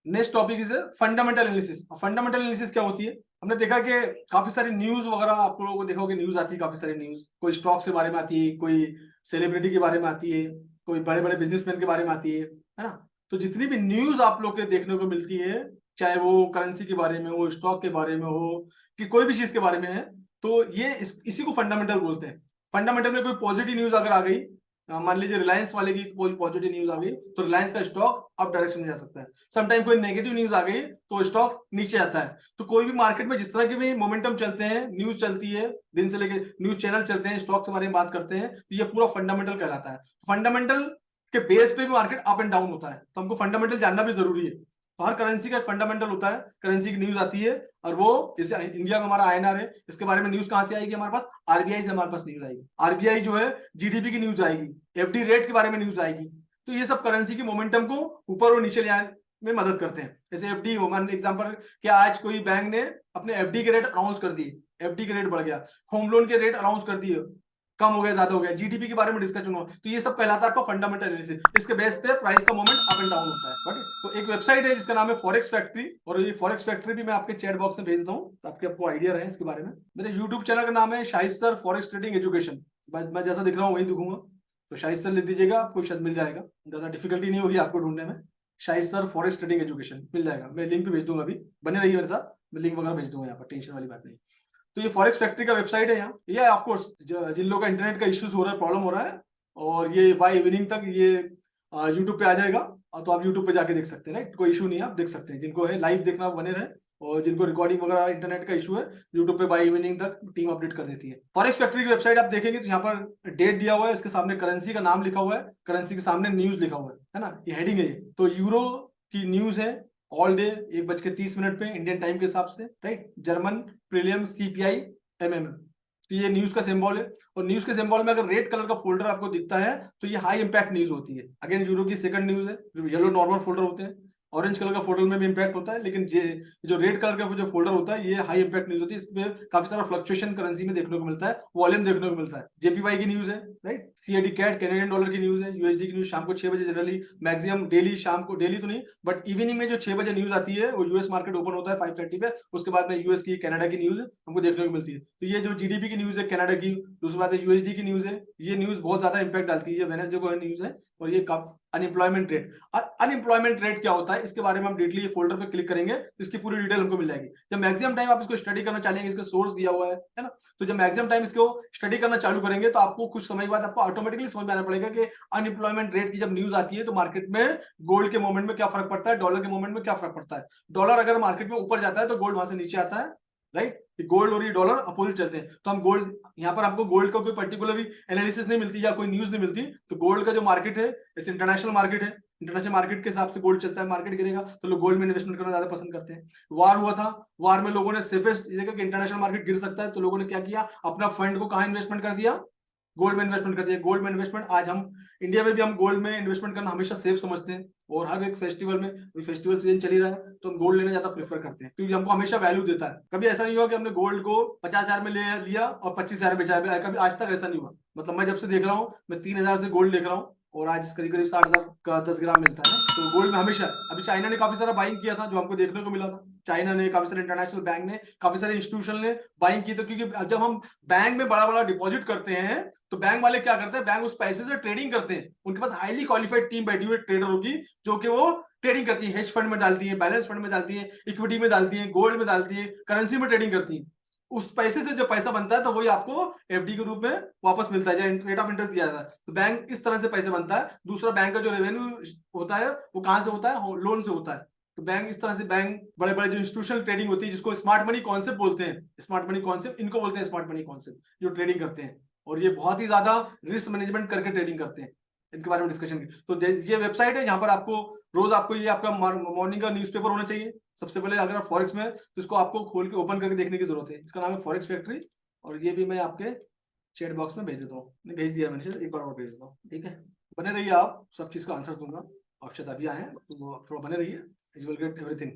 next topic is fundamental analysis. Fundamental analysis क्या होती है? हमने देखा कि काफी सारी न्यूज वगैरह आप लोगों को देखोगे, न्यूज आती है काफी सारी न्यूज, कोई स्टॉक्स के बारे में आती है, कोई सेलिब्रिटी के बारे में आती है, कोई बड़े बड़े बिजनेसमैन के बारे में आती है ना। तो जितनी भी न्यूज आप लोग के देखने को मिलती है, चाहे वो करेंसी के बारे में हो, स्टॉक के बारे में हो, कि कोई भी चीज के बारे में है, तो ये इसी को फंडामेंटल बोलते हैं। फंडामेंटल में कोई पॉजिटिव न्यूज अगर आ गई, मान लीजिए रिलायंस वाले की कोई पॉजिटिव न्यूज आ गई, तो रिलायंस का स्टॉक अप डायरेक्शन में जा सकता है। समटाइम कोई नेगेटिव न्यूज आ गई तो स्टॉक नीचे आता है। तो कोई भी मार्केट में जिस तरह के भी मोमेंटम चलते हैं, न्यूज चलती है, दिन से लेकर न्यूज चैनल चलते हैं, स्टॉक के बारे में बात करते हैं, तो ये पूरा फंडामेंटल कहलाता है। फंडामेंटल के बेस पे भी मार्केट अप एंड डाउन होता है, तो हमको फंडामेंटल जानना भी जरूरी है। तो हर करेंसी का एक फंडामेंटल होता है, करेंसी की न्यूज आती है, और वो जैसे इंडिया का हमारा आईएनआर है, इसके बारे में न्यूज कहां से आएगी? हमारे पास आरबीआई से हमारे पास न्यूज आएगी। आरबीआई जो है जीडीपी की न्यूज आएगी, एफडी रेट के बारे में न्यूज आएगी। तो ये सब करेंसी की मोमेंटम को ऊपर और नीचे ले आने में मदद करते हैं। जैसे एफडी, मान एग्जांपल, क्या आज कोई बैंक ने अपने एफडी के रेट अनाउंस कर दिए, एफडी के रेट बढ़ गया, होम लोन के रेट अनाउंस कर दिए, कम हो गया, ज्यादा हो गया, जीडीपी के बारे में डिस्कशन हो, तो ये सब कहलाता है आपका फंडामेंटल एनालिसिस। इसके बेस पे प्राइस का मूवमेंट अप एंड डाउन होता है। तो एक वेबसाइट है जिसका नाम है फॉरेक्स फैक्ट्री, और ये फॉरेक्स फैक्ट्री भी मैं आपके चैट बॉक्स में भेज दूं, ताकि आपको आइडिया रहे इसके बारे में। मेरे यूट्यूब चैनल का नाम है शाइस्तर फॉरेक्स ट्रेडिंग एजुकेशन। मैं जैसा दिख रहा हूँ वही दिखूंगा, तो शाइस्तर लिख दीजिएगा, आपको शायद मिल जाएगा, ज्यादा डिफिकल्टी नहीं होगी आपको ढूंढने में। शाइस्तर फॉरेक्स ट्रेडिंग एजुकेशन मिल जाएगा, मैं लिंक भी भेज दूंगा, अभी बने रहिए मेरे साथ, मैं लिंक वगैरह भेज दूंगा यहाँ पर, टेंशन वाली बात नहीं। तो ये फॉरेक्स फैक्ट्री का वेबसाइट है यहाँ। ये ऑफकोर्स जिन लोगों का इंटरनेट का इश्यूज हो रहा है, प्रॉब्लम हो रहा है, और ये बाय इवनिंग तक ये यूट्यूब पे आ जाएगा, तो आप यूट्यूब पे जाके देख सकते हैं, राइट, कोई इशू नहीं है, आप देख सकते हैं। जिनको है लाइव देखना बने रहे, और जिनको रिकॉर्डिंग वगैरह इंटरनेट का इशू है, यूट्यूब पे बाय इवनिंग तक टीम अपडेट कर देती है। फॉरेक्स फैक्ट्री की वेबसाइट आप देखेंगे तो यहाँ पर डेट दिया हुआ है, इसके सामने करेंसी का नाम लिखा हुआ है, करेंसी के सामने न्यूज लिखा हुआ है ना, ये हेडिंग है। तो यूरो की न्यूज है, ऑल डे 1:30 पे इंडियन टाइम के हिसाब से, right. German prelim CPI MM, तो ये न्यूज का सिंबल है। और न्यूज के सिंबल में अगर रेड कलर का फोल्डर आपको दिखता है तो ये हाई इंपैक्ट न्यूज होती है। अगेन यूरो की सेकंड न्यूज है, येलो नॉर्मल फोल्डर होते हैं, ऑरेंज कलर का फोल्डर में भी इंपैक्ट होता है, लेकिन जो रेड कलर का जो फोल्डर होता है, ये हाई इंपैक्ट न्यूज होती है। इसमें काफी सारा फ्लक्चुएशन करेंसी में देखने को मिलता है, वॉल्यूम देखने को मिलता है। जेपीवाई की न्यूज है, right. CAD cat Canadian dollar की न्यूज है, यूएसडी की न्यूज शाम को 6 बजे जनरली, मैक्सिमम डेली शाम को, डेली तो नहीं बट इवनिंग में जो 6 बजे न्यूज आती है, वो यूएस मार्केट ओपन होता है 5:30 पे, उसके बाद में यूएस की, कनाडा की न्यूज हमको देखने को मिलती है। तो ये जो जीडीपी की न्यूज है कनाडा की, दूसरी बात है यूएसडी की न्यूज है, ये न्यूज बहुत ज्यादा इंपैक्ट डालती है। वेडनेसडे को न्यूज है। और ये अनएम्प्लॉयमेंट रेट, और अनएम्प्लॉयमेंट रेट क्या होता है इसके बारे में हम डिटेल ये फोल्डर पे क्लिक करेंगे तो इसकी पूरी डिटेल हमको मिल जाएगी। जब मैक्सिमम टाइम आप इसको स्टडी करना चाहेंगे, इसका सोर्स दिया हुआ है ना, तो जब मैक्सिमम टाइम इसको स्टडी करना चालू करेंगे तो आपको कुछ समय बाद आपको ऑटोमेटिकली समझ में आना पड़ेगा कि अनएम्प्लॉयमेंट रेट की जब न्यूज आती है तो मार्केट में गोल्ड के मूवमेंट में क्या फर्क पड़ता है, डॉलर के मूवमेंट में क्या फर्क पड़ता है। डॉलर अगर मार्केट में ऊपर जाता है तो गोल्ड वहां से नीचे आता है, राइट। गोल्ड और ये डॉलर अपोजिट चलते हैं, तो हम गोल्ड, यहाँ पर आपको गोल्ड का कोई पर्टिकुलर एनालिसिस नहीं मिलती या कोई न्यूज नहीं मिलती। तो गोल्ड का जो मार्केट है, जैसे इंटरनेशनल मार्केट है, इंटरनेशनल मार्केट के हिसाब से गोल्ड चलता है, मार्केट गिरेगा तो लोग गोल्ड में इन्वेस्टमेंट करना ज्यादा पसंद करते हैं। वार हुआ था, वार में लोगों ने सेफेस्ट देखा कि इंटरनेशनल मार्केट गिर सकता है, तो लोगों ने क्या किया, अपना फंड को कहां इन्वेस्टमेंट कर दिया, गोल्ड में इन्वेस्टमेंट कर दिया। गोल्ड में इन्वेस्टमेंट, आज हम इंडिया में भी हम गोल्ड में इन्वेस्टमेंट करना हमेशा सेफ समझते हैं, और हर एक फेस्टिवल में, फेस्टिवल सीजन चल ही रहा है तो हम गोल्ड लेना ज्यादा प्रेफर करते हैं, क्योंकि हमको हमेशा वैल्यू देता है। कभी ऐसा नहीं हुआ कि हमने गोल्ड को 50,000 में ले लिया और 25,000 बेचा है, कभी आज तक ऐसा नहीं हुआ। मतलब मैं जब से देख रहा हूँ, मैं 3,000 से गोल्ड देख रहा हूँ, और आज करीब करीब 60,000 का 10 ग्राम मिलता है। तो गोल्ड में हमेशा, अभी चाइना ने काफी सारा बाइंग किया था जो हमको देखने को मिला था, चाइना ने, काफी सारे इंटरनेशनल बैंक ने, काफी सारे इंस्टीट्यूशन ने बाइंग की थी, क्योंकि जब हम बैंक में बड़ा बड़ा डिपॉजिट करते हैं तो बैंक वाले क्या करते हैं, बैंक उस पैसे से ट्रेडिंग करते हैं। उनके पास हाईली क्वालिफाइड टीम बैठी हुई ट्रेडरों की, जो कि वो ट्रेडिंग करती है, हेज फंड में डालती है, बैलेंस फंड में डालती है, इक्विटी में डालती है, गोल्ड में डालती है, करेंसी में ट्रेडिंग करती है। उस पैसे से जो पैसा बनता है तो वही आपको एफडी के रूप में वापस मिलता है, रेट ऑफ इंटरेस्ट दिया जाता है। तो बैंक इस तरह से पैसे बनता है। दूसरा, बैंक का जो रेवेन्यू होता है वो कहां से होता है, लोन से होता है। तो बैंक इस तरह से, बैंक बड़े बड़े जो इंस्टीट्यूशनल ट्रेडिंग होती है, जिसको स्मार्ट मनी कॉन्सेप्ट बोलते हैं, स्मार्ट मनी कॉन्सेप्ट इनको बोलते हैं, स्मार्ट मनी कॉन्सेप्ट, जो ट्रेडिंग करते हैं, और ये बहुत ही ज्यादा रिस्क मैनेजमेंट करके ट्रेडिंग करते हैं। इनके बारे में डिस्कशन की तो ये वेबसाइट है जहां पर आपको रोज, आपको ये आपका मॉर्निंग का न्यूज़पेपर होना चाहिए सबसे पहले। अगर आप फॉरेक्स में, तो इसको आपको खोल के ओपन करके देखने की जरूरत है। इसका नाम है फॉरेक्स फैक्ट्री, और ये भी मैं आपके चैट बॉक्स में भेज देता हूँ, भेज दिया मैंने, एक बार और भेज देता हूँ, ठीक है। बने रहिए, आप सब चीज का आंसर दूंगा, आप शायद अभी आए हैं तो थोड़ा बने रहिए, यू विल गेट एवरीथिंग।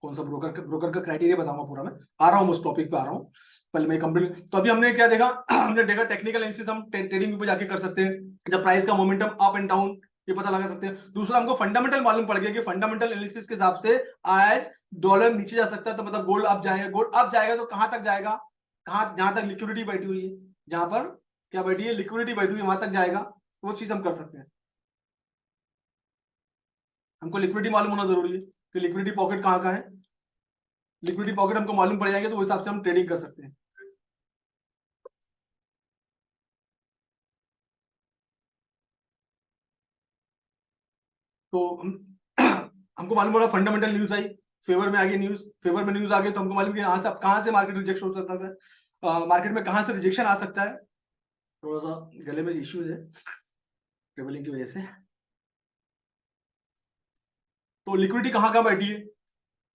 कौन सा ब्रोकर का क्राइटेरिया बताऊंगा पूरा। मैं आ रहा हूँ उस टॉपिक पे आ रहा हूँ, पहले मैं कंप्लीट। तो अभी हमने क्या देखा हमने देखा टेक्निकल एनालिसिस हम ट्रेडिंग पे जाके कर सकते हैं, जब प्राइस का मोमेंटम अप एंड डाउन ये पता लगा सकते हैं। दूसरा हमको फंडामेंटल मालूम पड़ गया कि फंडामेंटल एनालिसिस के हिसाब से आज डॉलर नीचे जा सकता है, तो मतलब गोल्ड अप जाएगा। गोल्ड अप जाएगा तो कहां तक जाएगा, कहां, जहां तक लिक्विडिटी बैठी हुई है, जहां पर क्या बैठी है, लिक्विडिटी बैठी हुई है, वहां तक जाएगा। वो चीज हम कर सकते हैं। हमको लिक्विडिटी मालूम होना जरूरी है कि लिक्विडिटी पॉकेट कहां का है। लिक्विडिटी पॉकेट हमको मालूम पड़ जाएंगे तो उस हिसाब से हम ट्रेडिंग कर सकते हैं। तो हमको मालूम पड़ा फंडामेंटल न्यूज आई, फेवर में आ गई न्यूज, फेवर में न्यूज आ गई तो हमको मालूम कि यहाँ से कहां से मार्केट रिजेक्ट हो सकता है, मार्केट में कहां से रिजेक्शन आ सकता है। थोड़ा सा गले में इश्यूज है ट्रेवलिंग की वजह से। तो लिक्विडिटी कहां कहां बैठी है,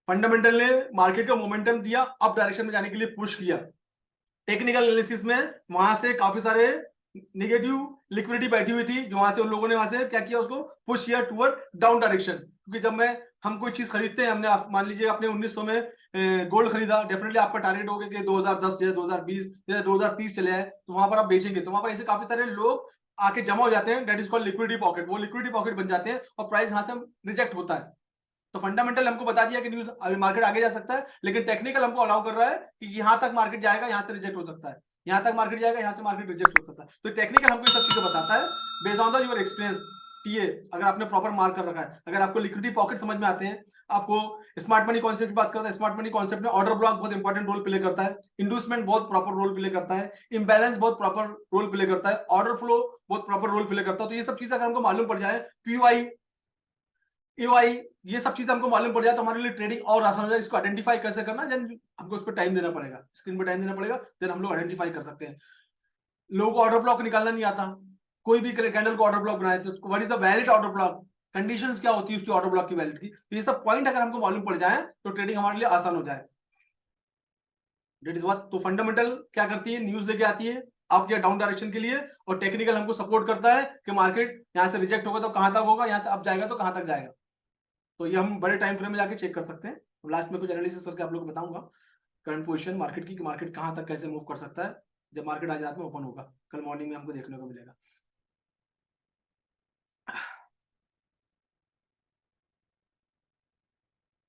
फंडामेंटल ने मार्केट को मोमेंटम दिया, अप डायरेक्शन में जाने के लिए पुश किया। टेक्निकल एनालिसिस में वहां से काफी सारे नेगेटिव लिक्विडिटी बैठी हुई थी, जो वहां से उन लोगों ने वहां से क्या किया, उसको पुश किया टूवर्ड डाउन डायरेक्शन। क्योंकि जब हम कोई चीज खरीदते हैं, हमने मान लीजिए आपने 1900 में गोल्ड खरीदा, डेफिनेटली आपका टारगेट होगा कि 2010 या 2020 या 2030 चले आए, तो वहां पर आप बेचेंगे। तो वहां पर ऐसे काफी सारे लोग आके जमा हो जाते हैं, that is called liquidity pocket. वो लिक्विडिटी पॉकेट बन जाते हैं और प्राइस यहां से रिजेक्ट होता है। तो फंडामेंटल हमको बता दिया कि न्यूज अभी मार्केट आगे जा सकता है, लेकिन टेक्निकल हमको अलाउ कर रहा है कि यहां तक मार्केट जाएगा, यहां से रिजेक्ट हो सकता है, यहां तक मार्केट जाएगा, यहां से मार्केट रिजेक्ट हो सकता है। तो टेक्निकल हमको ये सब चीजें बताता है based on the your experience. TA अगर आपने प्रॉपर मार्क कर रखा है, अगर आपको लिक्विडिटी पॉकेट समझ में आते हैं, आपको स्मार्ट मनी कॉन्सेप्ट की बात करता है, स्मार्ट मनी कॉन्सेप्ट में ऑर्डर ब्लॉक बहुत इंपॉर्टेंट रोल प्ले करता है, इंड्यूसमेंट बहुत प्रॉपर रोल प्ले करता है, इम्बैलेंस बहुत प्रॉपर रोल प्ले करता है, ऑर्डर फ्लो बहुत प्रॉपर रोल प्ले करता है। तो ये सब चीजें अगर हमको मालूम पड़ जाए, पीयूआई एओआई, ये सब चीजें हमको मालूम पड़ जाए तो हमारे लिए ट्रेडिंग और आसान हो जाए। इसको आइडेंटिफाई कैसे करना, देन हमको उस पर टाइम देना पड़ेगा, स्क्रीन पर टाइम देना पड़ेगा, देन हम लोग आइडेंटिफाई कर सकते हैं। लोगों को ऑर्डर ब्लॉक निकालना नहीं आता, कोई भी कैंडल को ऑर्डर ब्लॉक बनाए तो what is the valid order block, conditions क्या होती है उसकी ऑर्डर ब्लॉक की वैलिड की। तो ये सब पॉइंट अगर हमको मालूम पड़ जाए तो ट्रेडिंग हमारे लिए आसान हो जाए। That is what. तो फंडामेंटल क्या करती है, न्यूज लेके आती है अप या डाउन डायरेक्शन के लिए, और टेक्निकल हमको सपोर्ट करता है कि मार्केट यहां से रिजेक्ट होगा तो कहां तक होगा, यहां से अप जाएगा तो कहां तक जाएगा। तो ये हम बड़े टाइम फ्रेम में जाके चेक कर सकते हैं। लास्ट में कुछ एनालिसिस करके आप लोग को बताऊंगा करंट पोजीशन मार्केट की, कि मार्केट कहां तक कैसे मूव कर सकता है जब मार्केट आज रात में ओपन होगा, कल मॉर्निंग में हमको देखने को मिलेगा।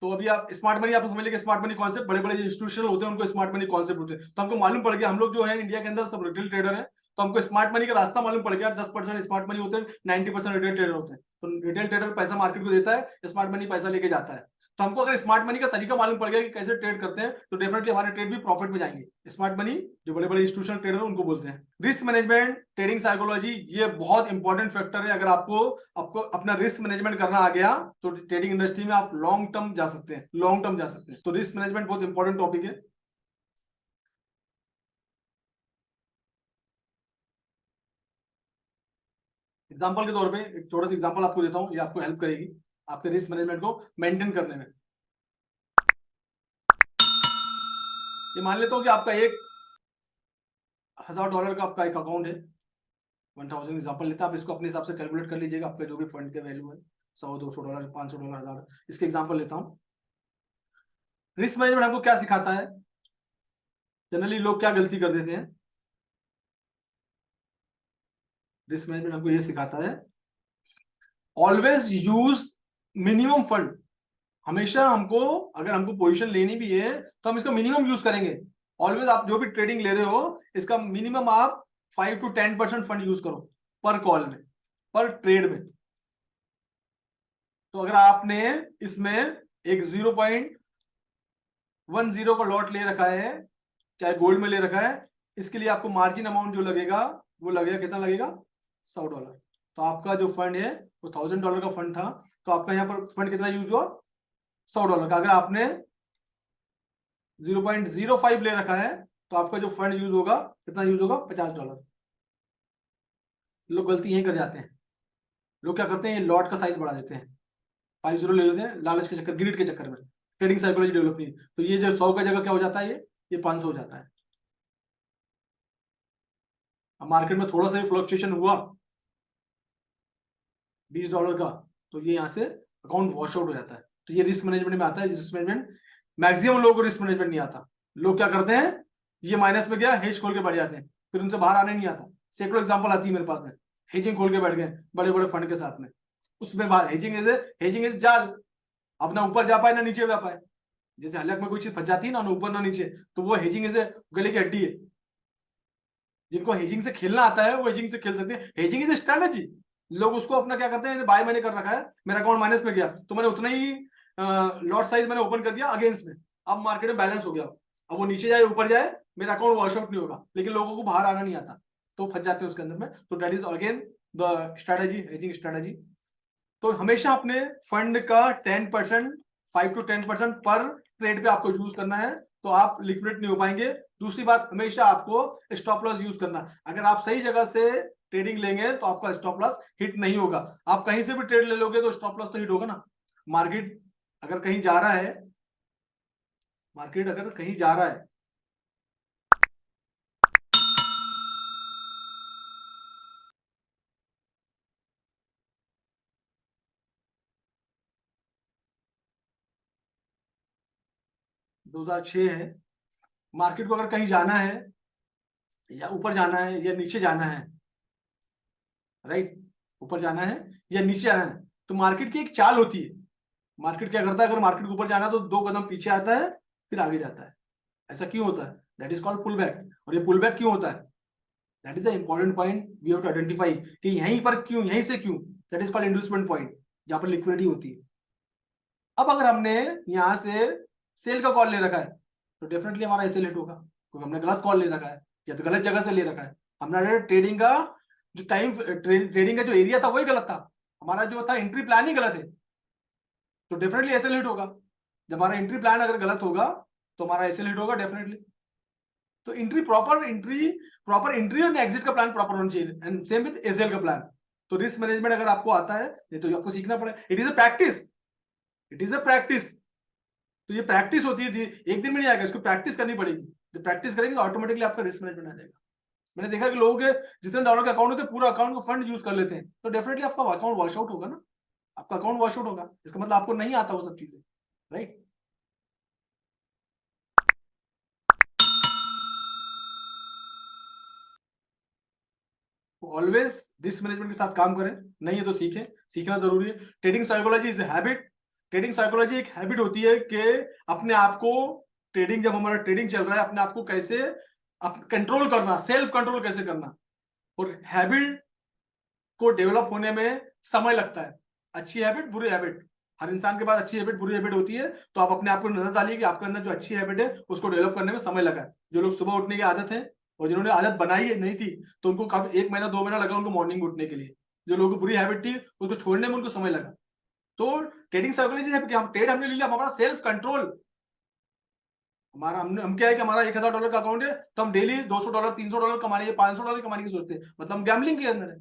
तो अभी आप स्मार्ट मनी, आप समझ लीजिए स्मार्ट मनी कॉन्सेप्ट, बड़े बड़े इंस्टीट्यूशन होते हैं उनको स्मार्ट मनी कॉन्सेप्ट होते हैं। तो हमको मालूम पड़ गया, हम लोग जो है इंडिया के अंदर सब रिटेल ट्रेडर है, तो हमको स्मार्ट मनी का रास्ता मालूम पड़ गया। 10% स्मार्ट मनी होते हैं, 90% रिटेल ट्रेडर होते हैं। तो रिटेल ट्रेडर पैसा मार्केट को देता है, स्मार्ट मनी पैसा लेके जाता है। तो हमको अगर स्मार्ट मनी का तरीका मालूम पड़ गया कि कैसे ट्रेड करते हैं, तो डेफिनेटली हमारे ट्रेड भी प्रॉफिट में जाएंगे। स्मार्ट मनी जो बड़े बड़े इंस्टीट्यूशनल ट्रेडर उनको बोलते हैं। रिस्क मैनेजमेंट, ट्रेडिंग साइकोलॉजी, ये बहुत इंपॉर्टेंट फैक्टर है। अगर आपको आपको अपना रिस्क मैनेजमेंट करना आ गया तो ट्रेडिंग इंडस्ट्री में आप लॉन्ग टर्म जा सकते हैं, लॉन्ग टर्म जा सकते हैं। तो रिस्क मैनेजमेंट बहुत इंपॉर्टेंट टॉपिक है। एग्जाम्पल के तौर पे एक छोटा सा एग्जाम्पल आपको देता हूँ, ये आपको हेल्प करेगी आपके रिस्क मैनेजमेंट को मेंटेन करने में। ये मान लेता हूँ कि आपका $1000 का आपका एक अकाउंट है, 1000 एग्जाम्पल लेता है। आप इसको अपने हिसाब से कैलकुलेट कर लीजिएगा, आपका जो भी फंड के वैल्यू है, $100, $200, $500, 1000, इसके एग्जाम्पल लेता हूँ। रिस्क मैनेजमेंट आपको क्या सिखाता है, जनरली लोग क्या गलती कर देते हैं, रिस्क मैनेजमेंट हमको ये सिखाता है ऑलवेज यूज मिनिमम फंड। हमेशा हमको, अगर हमको पोजीशन लेनी भी है तो हम इसका मिनिमम यूज करेंगे। ऑलवेज आप जो भी ट्रेडिंग ले रहे हो, इसका मिनिमम आप 5 to 10% फंड यूज करो पर कॉल में, पर ट्रेड में। तो अगर आपने इसमें एक 0.10 का लॉट ले रखा है, चाहे गोल्ड में ले रखा है, इसके लिए आपको मार्जिन अमाउंट जो लगेगा वो लगेगा, कितना लगेगा, $100। तो आपका जो फंड है वो $1000 का फंड था, तो आपका यहाँ पर फंड कितना यूज हुआ, $100 का। अगर आपने 0.05 ले रखा है तो आपका जो फंड यूज होगा कितना यूज होगा, $50। लोग गलती यही कर जाते हैं, लोग क्या करते हैं, ये लॉट का साइज बढ़ा देते हैं, 50 ले लेते हैं लालच के चक्कर, ग्रिड के चक्कर में, ट्रेडिंग साइकोलॉजी डेवलप नहीं। तो ये जो 100 का जगह क्या हो जाता है, ये 500 हो जाता है। अब मार्केट में थोड़ा सा ही फ्लक्चुएशन हुआ $20 का, तो ये यहाँ से अकाउंट वॉश आउट हो जाता है। तो ये रिस्क मैनेजमेंट में आता है। रिस्क मैनेजमेंट मैक्सिमम लोगों को रिस्क मैनेजमेंट नहीं आता। लोग क्या करते हैं, ये माइनस में गया, हेज खोल के बैठ जाते हैं, फिर उनसे बाहर आने नहीं आता। सैकड़ों एग्जांपल आती है मेरे पास में, हेजिंग खोल के बैठ गए बड़े बड़े फंड के साथ में, उसमें बाहर हेजिंग इज जाल, अब ना ऊपर जा पाए ना नीचे जा पाए। जैसे हलक में कोई चीज फंस जाती है ना ऊपर ना नीचे, तो वो हेजिंग इज गले की हड्डी है। जिनको हेजिंग से खेलना आता है वो हेजिंग से खेल सकते हैं। Hedging is strategy. लोग उसको अपना क्या करते हैं, बाय मैंने कर रखा है, मेरा अकाउंट माइनस में गया तो मैंने उतना ही लॉट साइज मैंने ओपन कर दिया अगेंस्ट में, अब मार्केट में बैलेंस हो गया। अब वो नीचे जाए ऊपर जाए मेरा अकाउंट वॉश आउट नहीं होगा, लेकिन लोगों को बाहर आना नहीं आता तो फंस जाते हैं उसके अंदर में। तो that is again the strategy, hedging strategy. तो हमेशा अपने फंड का 10%, 5 to 10% पर ट्रेड पे आपको यूज करना है, तो आप लिक्विडेट नहीं हो पाएंगे। दूसरी बात, हमेशा आपको स्टॉप लॉस यूज करना। अगर आप सही जगह से ट्रेडिंग लेंगे तो आपका स्टॉप लॉस हिट नहीं होगा। आप कहीं से भी ट्रेड ले लोगे तो स्टॉप लॉस तो हिट होगा ना। मार्केट अगर कहीं जा रहा है, मार्केट अगर कहीं जा रहा है, दो हजार छह है, मार्केट को अगर कहीं जाना है, या ऊपर जाना है या नीचे जाना है, राइट, ऊपर जाना है या नीचे जाना है, तो मार्केट की एक चाल होती है। मार्केट क्या करता है, अगर मार्केट को ऊपर जाना है तो 2 कदम पीछे आता है फिर आगे जाता है। ऐसा क्यों होता है? That is called pull back. और ये पुल बैक क्यों होता है? That is the important point we have to identify कि यहीं पर क्यों, यहीं से क्यों। That is called inducement point, जहां पर लिक्विडिटी होती है। अब अगर हमने यहां से सेल का कॉल ले रखा है तो डेफिनेटली हमारा ऐसे लेट होगा, क्योंकि हमने गलत कॉल ले रखा है या तो गलत जगह से ले रखा है। हमारा ट्रेडिंग का जो टाइम, ट्रेडिंग का जो एरिया था वही गलत था, हमारा जो था एंट्री प्लान ही गलत है, तो डेफिनेटली ऐसे लेट होगा। जब हमारा एंट्री प्लान अगर गलत होगा तो हमारा ऐसे लेट होगा डेफिनेटली। तो प्रॉपर एंट्री और एग्जिट का प्लान प्रॉपर होना चाहिए, एंड सेम विद एसएल का प्लान। तो रिस्क मैनेजमेंट अगर आपको आता है, नहीं तो आपको सीखना पड़ेगा। It is a practice, it is a practice. तो ये प्रैक्टिस होती है, एक दिन में नहीं आएगा, इसको प्रैक्टिस करनी पड़ेगी। जब प्रैक्टिस करेंगे तो ऑटोमेटिकली आपका रिस्क मैनेजमेंट आ जाएगा। मैंने देखा कि लोगों के जितने डॉलर के अकाउंट होते हैं पूरा अकाउंट को फंड यूज कर लेते हैं, तो डेफिनेटली आपका अकाउंट वॉश आउट होगा ना, आपका अकाउंट वॉश आउट होगा। इसका मतलब आपको नहीं आता वो सब चीजें, राइट। ऑलवेज रिस्क मैनेजमेंट के साथ काम करें, नहीं है तो सीखें, सीखना जरूरी है। Trading psychology is habit. Trading psychology एक हैबिट होती है कि अपने आप को, ट्रेडिंग जब हमारा ट्रेडिंग चल रहा है, अपने आप को कैसे कंट्रोल करना, सेल्फ कंट्रोल कैसे करना। और हैबिट को डेवलप होने में समय लगता है। अच्छी हैबिट, बुरी हैबिट, हर इंसान के पास अच्छी हैबिट बुरी हैबिट होती है। तो आप अपने आप को नजर डालिए कि आपके अंदर जो अच्छी हैबिट है उसको डेवलप करने में समय लगा है। जो लोग सुबह उठने की आदत है और जिन्होंने आदत बनाई है नहीं थी, तो उनको काफी 1 महीना 2 महीना लगा उनको मॉर्निंग उठने के लिए। जो लोगों को बुरी हैबिट थी उसको छोड़ने में उनको समय लगा। तो ट्रेडिंग साइकोलॉजी है कि हम ट्रेड हमने ले लिया, हमारा सेल्फ कंट्रोल, हमारा हम क्या है कि हमारा $1000 का अकाउंट है, तो हम डेली $200 $300 कमाने के, $500 कमाने की सोचते हैं, मतलब हम गैम्बलिंग के अंदर है।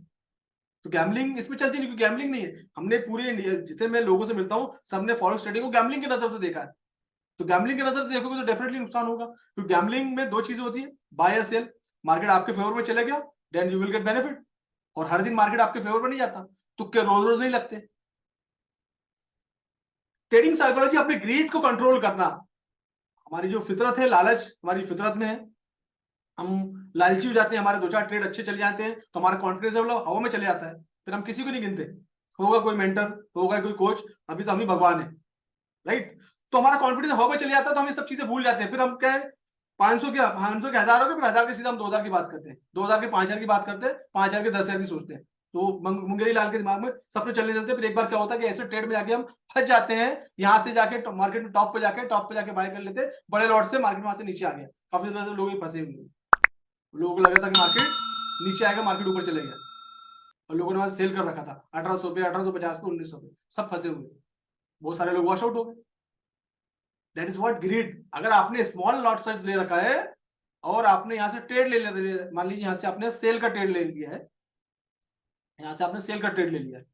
तो गैम्बलिंग इसमें चलती नहीं, क्योंकि गैम्बलिंग नहीं है। हमने पूरे इंडिया जितने मैं लोगों से मिलता हूँ सबने फॉरेक्स ट्रेडिंग को गैम्बलिंग की नजर से देखा है। तो गैम्बलिंग की नजर से देखोगे तो डेफिनेटली नुकसान होगा, क्योंकि गैम्बलिंग में 2 चीजें होती है, बाय या सेल। मार्केट आपके फेवर में चले गया, then you will get benefit. और हर दिन मार्केट आपके फेवर में नहीं जाता, तुक्के रोज रोज नहीं लगते। ट्रेडिंग साइकोलॉजी अपने ग्रीड को कंट्रोल करना। हमारी जो फितरत है, लालच हमारी फितरत में है, हम लालची हो जाते हैं, हमारे 2-4 ट्रेड अच्छे चले जाते हैं तो हमारा कॉन्फिडेंस लेवल हवा में चले जाता है, फिर हम किसी को नहीं गिनते। होगा कोई मेंटर, होगा कोई कोच, अभी तो हम ही भगवान है, राइट। तो हमारा कॉन्फिडेंस हवा में चले जाता है, तो हम ये सब चीजें भूल जाते हैं। फिर हम क्या है, 500 के 1000 के, फिर 1000 के सीधा हम 2000 की बात करते हैं, 2000 के 5000 की बात करते हैं, 5000 के 10,000 की सोचते हैं। तो मुंगेरी लाल के दिमाग में सपने चलने चलते, फिर एक बार क्या होता है कि ऐसे ट्रेड में जाके हम फंस जाते हैं, यहां से जाके मार्केट में टॉप पे जाके बाय कर लेते हैं बड़े लॉट से, मार्केट वहां से नीचे आ गया। काफी तरह से लोग फंसे हुए, लोगों को लगा था कि मार्केट नीचे आएगा, मार्केट ऊपर चले गया, और लोगों ने वहां सेल कर रखा था 1800 पे, 1850 पे, 1900 पे, सब फंसे हुए, बहुत सारे लोग वॉश आउट हो गए। That is what greed. अगर आपने स्मॉल लॉट साइज ले रखा है और आपने यहां से ट्रेड मान लीजिए यहां से आपने सेल का ट्रेड ले लिया है, यहां से आपने सेल का ट्रेड ले लिया है,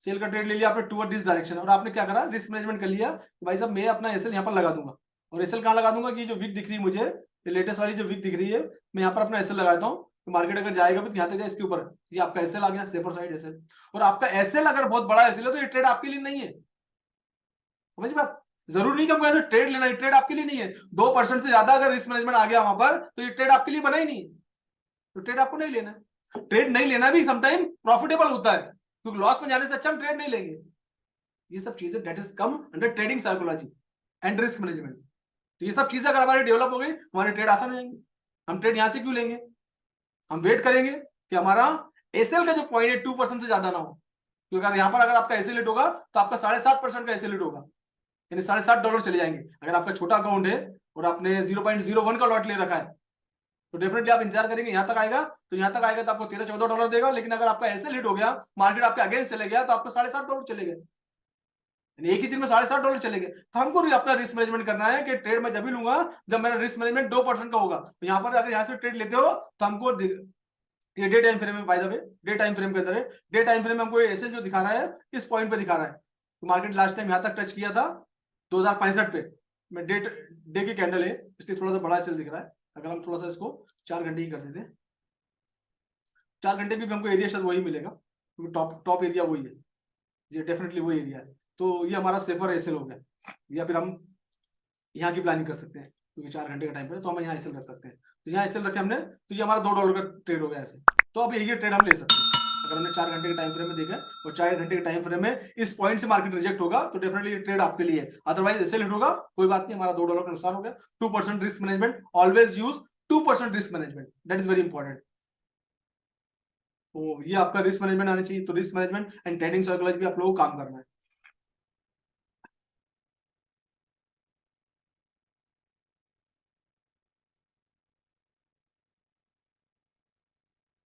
सेल का ट्रेड ले लिया आपने टूवर्ड दिस डायरेक्शन, और आपने क्या करा, रिस्क मैनेजमेंट कर लिया कि भाई साहब मैं अपना एसएल यहाँ पर लगा दूंगा। और एसएल कहाँ लगा दूंगा कि जो विक दिख रही है मुझे, लेटेस्ट वाली जो विक दिख रही है, मैं यहाँ पर अपना एसएल लगाता हूँ। तो मार्केट अगर जाएगा भी तो यहाँ तक जाए, इसके ऊपर ये आपका एसएल आ गया, सेफर साइड एसएल। और आपका एसएल अगर बहुत बड़ा एसएल है तो ये ट्रेड आपके लिए नहीं है, समझ बात। जरूरी नहीं कि हमको ऐसे ट्रेड लेना है, ट्रेड आपके लिए नहीं है। 2% से ज्यादा अगर रिस्क मैनेजमेंट आ गया वहां पर तो ये ट्रेड आपके लिए बना ही नहीं है, तो ट्रेड आपको नहीं लेना है। ट्रेड नहीं लेना भी समटाइम प्रॉफिटेबल होता है, क्योंकि लॉस में जाने से अच्छा हम ट्रेड नहीं लेंगे। ये सब चीजें that is come under trading psychology and risk management. तो ये सब चीजें अगर हमारी डेवलप हो गई, हमारे ट्रेड आसान हो जाएंगे। हम ट्रेड यहां से क्यों लेंगे, हम वेट करेंगे कि हमारा एसएल का जो पॉइंट है 2% से ज्यादा ना हो, क्योंकि अगर यहां पर अगर आपका एसएल हिट होगा तो आपका 7.5% का एसएल हिट होगा, यानी $7.5 चले जाएंगे। अगर आपका छोटा अकाउंट है और आपने 0.01 का लॉट ले रखा है तो डेफिनेटली आप इंतजार करेंगे यहां तक आएगा, तो यहां तक आएगा तो आपको $13-14 देगा। लेकिन अगर आपका एसएल हिट हो गया, मार्केट आपके अगेंस्ट चले गया, तो आपको $7.5 चले गए, एक ही दिन में $7.5 चले गए। तो हमको भी अपना रिस्क मैनेजमेंट करना है कि ट्रेड मैं जब भी लूंगा जब मेरा रिस्क मैनेजमेंट 2% का होगा। तो यहाँ पर अगर यहाँ से ट्रेड लेते हो तो हमको ये डे टाइम फ्रेम में, by the way day time frame के अंदर है, डे टाइम फ्रेम में हमको एसएल जो दिखा रहा है इस पॉइंट पे दिखा रहा है। तो मार्केट लास्ट टाइम यहाँ तक टच किया था 2065 पे, मैं डे की कैंडल है इसलिए थोड़ा सा बड़ा एसएल दिख रहा है। अगर हम थोड़ा सा इसको 4 घंटे ही कर देते हैं, 4 घंटे भी हमको एरिया शायद वही मिलेगा, क्योंकि टॉप एरिया वही है, ये डेफिनेटली वही एरिया है। तो ये हमारा सेफर एसएल हो गया, या फिर हम यहाँ की प्लानिंग कर सकते हैं, क्योंकि 4 घंटे का टाइम है तो हम यहाँ एसएल कर सकते हैं। तो यहाँ एसएल रखे हमने, तो ये हमारा $2 का ट्रेड हो गया ऐसे। तो अब ये ट्रेड हम ले सकते हैं अगर हमने 4 घंटे के टाइम फ्रेम में देखा और 4 घंटे के टाइम फ्रेम में इस पॉइंट से मार्केट रिजेक्ट होगा तो डेफिनेटली ये ट्रेड आपके लिए है। अदरवाइज एसएल हिट होगा कोई बात नहीं, हमारा $2 का नुकसान हो गया। 2% risk management, always use 2% risk management, that is very important. तो ये आपका रिस्क मैनेजमेंट आना चाहिए। तो risk management and trading psychology भी आप लोगों को काम करना है।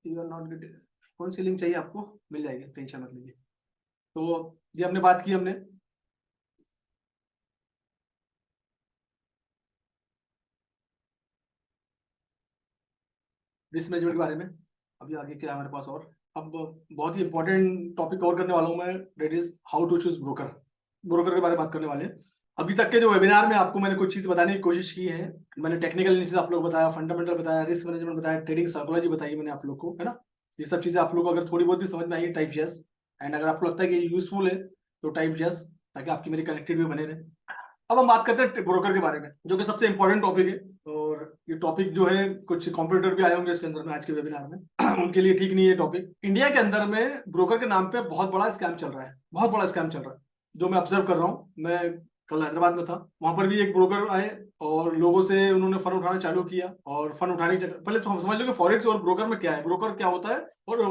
यू आर नॉट गेटिंग, कौन सी लिंक चाहिए आपको, मिल जाएगी, टेंशन मत लीजिए। तो ये हमने बात की, हमने रिस्क मैनेजमेंट के बारे में। अभी आगे क्या है हमारे पास, और अब बहुत ही इंपॉर्टेंट टॉपिक कवर करने वाला हूँ मैं, that is how to choose broker. Broker के बारे में बात करने वाले हैं। अभी तक के जो वेबिनार में आपको मैंने कुछ चीज बताने की कोशिश की है। मैंने टेक्निकल एनालिसिस आप लोग बताया, फंडामेंटल बताया, रिस्क मैनेजमेंट बताया, ट्रेडिंग साइकोलॉजी बताई मैंने आप लोग को, है ना। ये सब चीजें आप लोग को अगर थोड़ी बहुत भी समझ में आई, टाइप यस, एंड अगर आपको लगता है कि यूजफुल है तो टाइप यस, ताकि आपकी मेरी कनेक्टेड भी बने रहे। अब हम बात करते हैं ब्रोकर के बारे में, जो कि सबसे इंपॉर्टेंट टॉपिक है। और ये टॉपिक जो है कुछ कॉम्पिटिटर भी आए होंगे इसके अंदर में आज के वेबिनार में उनके लिए ठीक नहीं है टॉपिक। इंडिया के अंदर में ब्रोकर के नाम पे बहुत बड़ा स्कैम चल रहा है, बहुत बड़ा स्कैम चल रहा है, जो मैं ऑब्जर्व कर रहा हूँ। मैं कल हैदराबाद में था, वहां पर भी एक ब्रोकर आए और लोगों से उन्होंने फंड उठाना चालू किया। और फंड उठाने के पहले तो हम समझ लो कि फॉरेक्स और ब्रोकर में क्या है, ब्रोकर क्या होता है और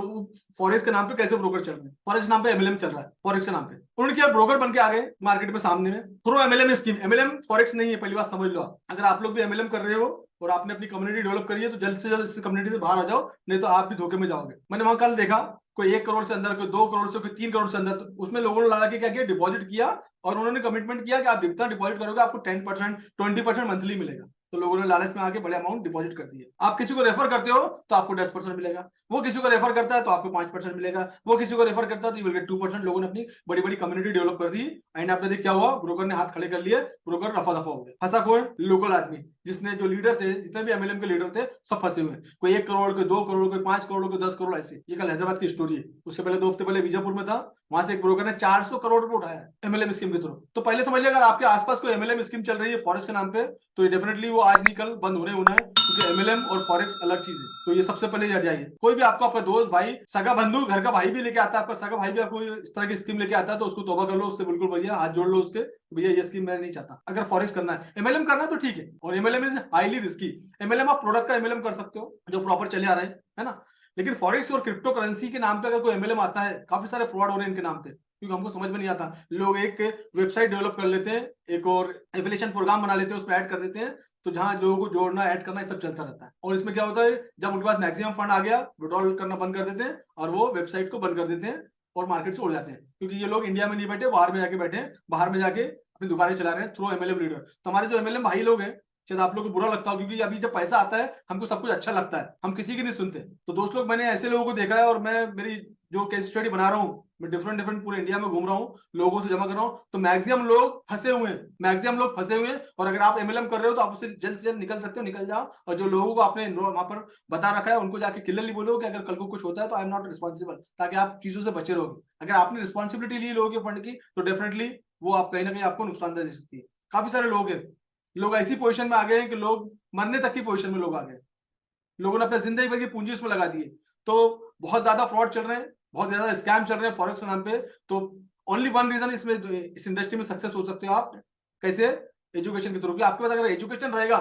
फॉरेक्स के नाम पे कैसे ब्रोकर चल रहे हैं। फॉरेक्स नाम पे एमएलएम चल रहा है, फॉरेक्स के नाम पे उन्होंने क्या ब्रोकर बन के आ गए मार्केट में सामने में through MLM scheme. MLM forex नहीं है, पहली बात समझ लो। आप अगर आप लोग भी एमएलएम कर रहे हो और आपने अपनी कम्युनिटी डेवलप करी है तो जल्द से जल्द इस कम्युनिटी से बाहर आ जाओ, नहीं तो आप भी धोखे में जाओगे। मैंने वहां कल देखा कोई 1 करोड़ से अंदर, कोई 2 करोड़ से, कोई 3 करोड़ से अंदर, तो उसमें लोगों ने लगा के क्या किया, डिपॉजिट किया और उन्होंने कमिटमेंट किया कि आप जितना डिपॉजिट करोगे आपको 10%, 20% मंथली मिलेगा। तो लोगों ने लालच में आके बड़े अमाउंट डिपॉजिट कर दिए। आप किसी को रेफर करते हो तो आपको 10% मिलेगा, वो किसी को रेफर करता है तो आपको 5% मिलेगा, वो किसी को रेफर करता है तो यू विल गेट 2%। लोगों ने अपनी बड़ी बड़ी कम्युनिटी डेवलप कर दी एंड आपने देख क्या हुआ, ब्रोकर ने हाथ खड़े कर लिए, ब्रोकर रफा दफा हो गए। फंसा कौन, लोकल आदमी, जिसने जो लीडर थे, जितने भी एमएलएम के लीडर थे, सब फंसे हुए। कोई 1 करोड़, कोई 2 करोड़, कोई 5 करोड़, कोई 10 करोड़, ऐसे। ये कल हैदराबाद की स्टोरी है। उसके पहले 2 हफ्ते पहले बीजापुर में था, वहां से एक ब्रोकर ने 400 करोड़ रुपए उठाया एमएलएम स्कीम के थ्रू। तो पहले समझ लिया अगर आपके आसपास कोई एमएलएम स्कीम चल रही है फॉरेक्स के नाम पे तो ये डेफिनेटली वो आज नहीं कल बंद होने होना है, क्योंकि एमएलएम और फॉरेक्स अलग चीज है। तो ये सबसे पहले हट जाइए। कोई भी आपको अपना दोस्त, भाई, सगा बंधु, घर का भाई भी लेके आता है, आपका सगा भाई भी आपको इस तरह की स्कीम लेके आता है तो उसको तौबा कर लो, उससे बिल्कुल भैया हाथ जोड़ लो उसके, भैया ये स्कीम मैं नहीं चाहता। अगर फॉरेक्स करना है, एमएलएम करना है तो ठीक है, और MLM is highly risky. MLM आप प्रोडक्ट का एमएलएम कर सकते हो जो प्रॉपर चले आ रहे हैं, है ना। लेकिन फॉरेक्स और क्रिप्टो करेंसी के नाम पे अगर कोई एमएलएम आता है, काफी सारे फ्रॉड हो रहे हैं इनके नाम पे, क्योंकि हमको समझ में नहीं आता। लोग एक वेबसाइट डेवलप कर लेते हैं, एक और एफिलिएशन प्रोग्राम बना लेते हैं, उस पर ऐड कर देते हैं, तो जहां लोगों को जोड़ना, ऐड करना, ये सब चलता रहता है। और इसमें क्या होता है, जब उनके पास मैक्सिमम फंड आ गया, विड्रॉल करना बंद कर देते हैं और वो वेबसाइट को बंद कर देते हैं और मार्केट से उड़ जाते हैं, क्योंकि ये लोग इंडिया में नहीं बैठे, बाहर में जाके बैठे हैं, बाहर में जाके अपनी दुकानें चला रहे हैं थ्रू एमएलएम लीडर। तो हमारे जो एमएलएम भाई लोग हैं, शायद आप लोग को बुरा लगता हो, क्योंकि अभी जब पैसा आता है हमको सब कुछ अच्छा लगता है, हम किसी की नहीं सुनते। तो दोस्त लोग, मैंने ऐसे लोगों को देखा है, और मैं मेरी जो केस स्टडी बना रहा हूँ, मैं डिफरेंट डिफरेंट पूरे इंडिया में घूम रहा हूँ, लोगों से जमा कर रहा हूँ, तो मैक्सिमम लोग फंसे हुए हैं, मैक्सिमम लोग फंसे हुए हैं। और अगर आप एमएलएम कर रहे हो तो आप उससे जल्द से जल्द निकल सकते हो, निकल जाओ। और जो लोगों को आपने वहां पर बता रखा है उनको जाके क्लियरली बोलो कि अगर कल को कुछ होता है तो आई एम नॉट रिस्पॉन्सिबल, ताकि आप चीजों से बचे रहोगे। अगर आपने रिस्पॉन्सिबिलिटी ली लोगों के फंड की तो डेफिनेटली वो आप कहीं ना कहीं आपको नुकसानदेह दे सकती है। काफी सारे लोग हैं, लोग ऐसी पोजीशन में आ गए हैं कि लोग मरने तक की पोजीशन में लोग आ गए, लोगों ने अपने जिंदगी भर की पूंजी उसमें लगा दी है। तो बहुत ज्यादा फ्रॉड चल रहे हैं, बहुत ज्यादा स्कैम चल रहे हैं फॉरेक्स के नाम पे। तो ओनली वन रीजन इसमें, इस इंडस्ट्री में सक्सेस हो सकते हो आप कैसे, एजुकेशन के थ्रू। आपके पास अगर एजुकेशन रहेगा,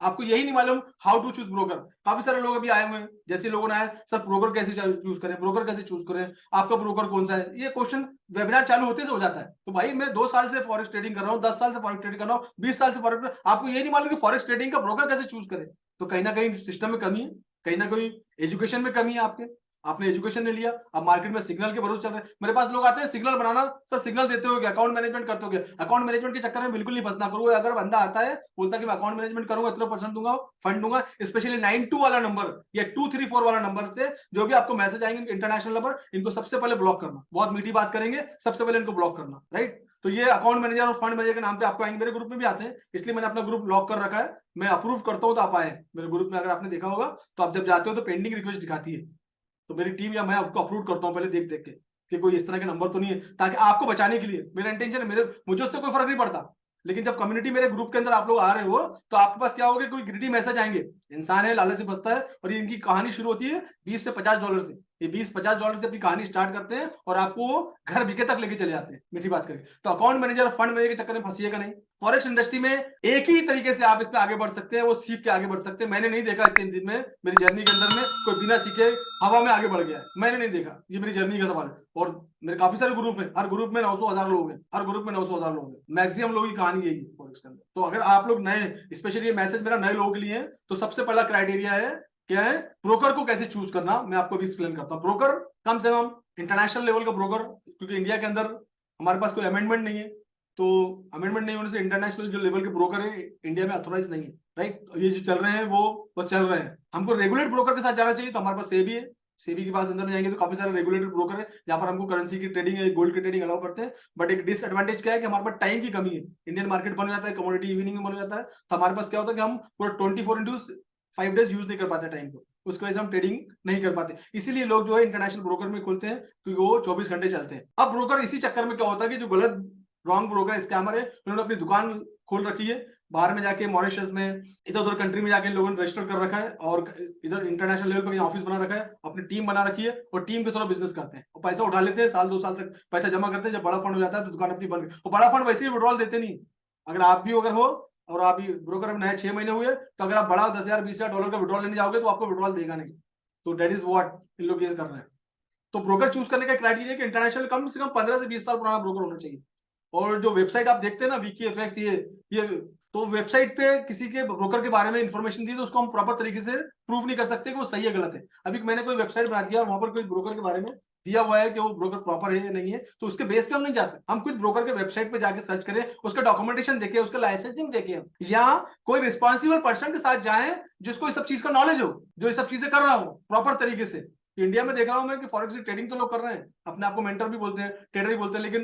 आपको यही नहीं मालूम हाउ टू चूज ब्रोकर। काफी सारे लोग अभी आए हुए हैं, जैसे लोगों ने आए सर ब्रोकर कैसे चूज करें, ब्रोकर कैसे चूज करें, आपका ब्रोकर कौन सा है, ये क्वेश्चन वेबिनार चालू होते से हो जाता है। तो भाई मैं 2 साल से फॉरेक्स ट्रेडिंग कर रहा हूँ, 10 साल से फॉरेक्स ट्रेडिंग कर रहा हूँ, 20 साल से फॉरेक्स, आपको ये नहीं मालूम कि फॉरेक्स ट्रेडिंग का ब्रोकर कैसे चूज करें। तो कहीं ना कहीं सिस्टम में कमी है, कहीं ना कहीं एजुकेशन में कमी है आपके। आपने एजुकेशन नहीं लिया, अब मार्केट में सिग्नल के भरोसे चल रहे हैं। मेरे पास लोग आते हैं सिग्नल बनाना, सर सिग्नल देते हो क्या, अकाउंट मैनेजमेंट करते हो क्या। अकाउंट मैनेजमेंट के चक्कर में बिल्कुल नहीं फंसना करो। अगर बंदा आता है बोलता है कि मैं अकाउंट मैनेजमेंट करूंगा, इतना परसेंट दूंगा, फंड दूंगा, स्पेशली 92 वाला नंबर या 234 वाला नंबर से जो भी आपको मैसेज आएंगे इंटरनेशनल नंबर, इनको सबसे पहले ब्लॉक करना। बहुत मीठी बात करेंगे, सबसे पहले इनको ब्लॉक करना, राइट। तो ये अकाउंट मैनेजर और फंड मैनेजर के नाम पे आपको आएंगे, मेरे ग्रुप में भी आते हैं, इसलिए मैंने अपना ग्रुप लॉक कर रखा है। मैं अप्रूव करता हूं तो आप आए मेरे ग्रुप में। अगर आपने देखा होगा तो आप जब जाते हो तो पेंडिंग रिक्वेस्ट दिखाती है, तो मेरी टीम या मैं आपको अप्रूव करता हूं पहले देख देख के कि कोई इस तरह के नंबर तो नहीं है, ताकि आपको बचाने के लिए। मेरा इंटेंशन है, मेरे मुझे उससे कोई फर्क नहीं पड़ता, लेकिन जब कम्युनिटी मेरे ग्रुप के अंदर आप लोग आ रहे हो तो आपके पास क्या होगा, कोई ग्रीडी मैसेज आएंगे। इंसान है, लालच से बचता है, और ये इनकी कहानी शुरू होती है 20 से 50 डॉलर से। ये 20-50 डॉलर से अपनी कहानी स्टार्ट करते हैं और आपको घर बिके तक लेके चले जाते हैं, मीठी बात करें तो। अकाउंट मैनेजर फंड मैनेजर के चक्कर में फंसिएगा नहीं। फॉरेक्स इंडस्ट्री में एक ही तरीके से आप इस पे आगे बढ़ सकते हैं, वो सीख के आगे बढ़ सकते हैं। मैंने नहीं देखा इतने दिन में, मेरी जर्नी के अंदर में कोई बिना सीखे हवा में आगे बढ़ गया है, मैंने नहीं देखा। ये मेरी जर्नी का सवाल है। और मेरे काफी सारे ग्रुप हैं, हर ग्रुप में 900,000 लोग हैं, हर ग्रुप में 900,000 लोग हैं। मैक्सिमम लोगों की कहानी यही है फॉरेक्स के अंदर। तो अगर आप लोग नए, स्पेशली ये मैसेज मेरा नए लोगों के लिए है, तो सबसे पहला क्राइटेरिया है क्या है, ब्रोकर को कैसे चूज करना, मैं आपको भी एक्सप्लेन करता हूं। ब्रोकर कम से कम इंटरनेशनल लेवल का ब्रोकर, क्योंकि इंडिया के अंदर हमारे पास कोई अमेंडमेंट नहीं है, तो अमेंडमेंट नहीं होने से इंटरनेशनल जो लेवल के ब्रोकर है इंडिया में ऑथोराइज नहीं है, राइट। ये जो चल रहे हैं वो बस चल रहे हैं। हमको रेगुलेट ब्रोकर के साथ जाना चाहिए, तो हमारे पास सेबी है। सेबी के पास अंदर में जाएंगे तो काफी सारे रेगुलेटेड ब्रोकर है, जहां पर हमको करेंसी की ट्रेडिंग या गोल्ड की ट्रेडिंग अलाउ करते हैं। बट एक डिसएडवांटेज क्या है कि हमारे पास टाइम की कमी है। इंडियन मार्केट बन जाता है, कमोडिटी इवनिंग में बन जाता है, तो हमारे पास क्या होता है कि हम पूरा 24x5 डेज यूज नहीं कर पाते टाइम को, उसकी वजह से हम ट्रेडिंग नहीं कर पाते। इसीलिए लोग जो है इंटरनेशनल ब्रोकर में खोलते हैं, क्योंकि वो 24 घंटे चलते हैं। अब ब्रोकर इसी चक्कर में क्या होता है कि जो गलत रॉन्ग ब्रोकर स्कैमर है, उन्होंने अपनी दुकान खोल रखी है बाहर में जाके, मॉरिशस में, इधर उधर कंट्री में जाके लोगों ने रजिस्टर कर रखा है, और इधर इंटरनेशनल लेवल पर ऑफिस बना रखा है, अपनी टीम बना रखी है, और टीम के थ्रू बिजनेस करते हैं और पैसा उठा लेते हैं। साल 2 साल तक पैसा जमा करते हैं, जब बड़ा फंड हो जाता है तो दुकान अपनी बन गई। और बड़ा फंड वैसे ही विड्रॉल देते नहीं। अगर आप भी अगर हो और आप ब्रोकर में नए 6 महीने हुए, तो अगर आप बड़ा 10,000 20,000 डॉलर का विड्रॉल लेने जाओगे तो आपको विड्रॉल देगा नहीं। तो डेट इज व्हाट इन लोग ये कर रहे हैं। तो ब्रोकर चूज करने का क्राइटेरिया कि इंटरनेशनल कम से कम 15 से 20 साल पुराना ब्रोकर होना चाहिए। और जो वेबसाइट आप देखते हैं ना, विकी एफएक्स, ये तो वेबसाइट पे किसी के ब्रोकर के बारे में इंफॉर्मेशन दी तो उसको हम प्रॉपर तरीके से प्रूव नहीं कर सकते कि वो सही है गलत है। अभी मैंने कोई वेबसाइट बना दिया और वहां पर कोई ब्रोकर के बारे में दिया हुआ है कि वो ब्रोकर प्रॉपर है या नहीं है, तो उसके बेस पे हम नहीं जा सकते। हम कुछ ब्रोकर के वेबसाइट पे जाके सर्च करें, उसका डॉक्यूमेंटेशन देखें, उसका लाइसेंसिंग देखें, या कोई रिस्पॉन्सिबल पर्सन के साथ जाएं जिसको इस सब चीज का नॉलेज हो, जो इस सब चीजें कर रहा हो प्रॉपर तरीके से। इंडिया में देख रहा हूं मैं कि फॉरेक्स की ट्रेडिंग तो लोग कर रहे हैं, अपने आप को मेंटर भी बोलते हैं, ट्रेडर भी बोलते हैं, लेकिन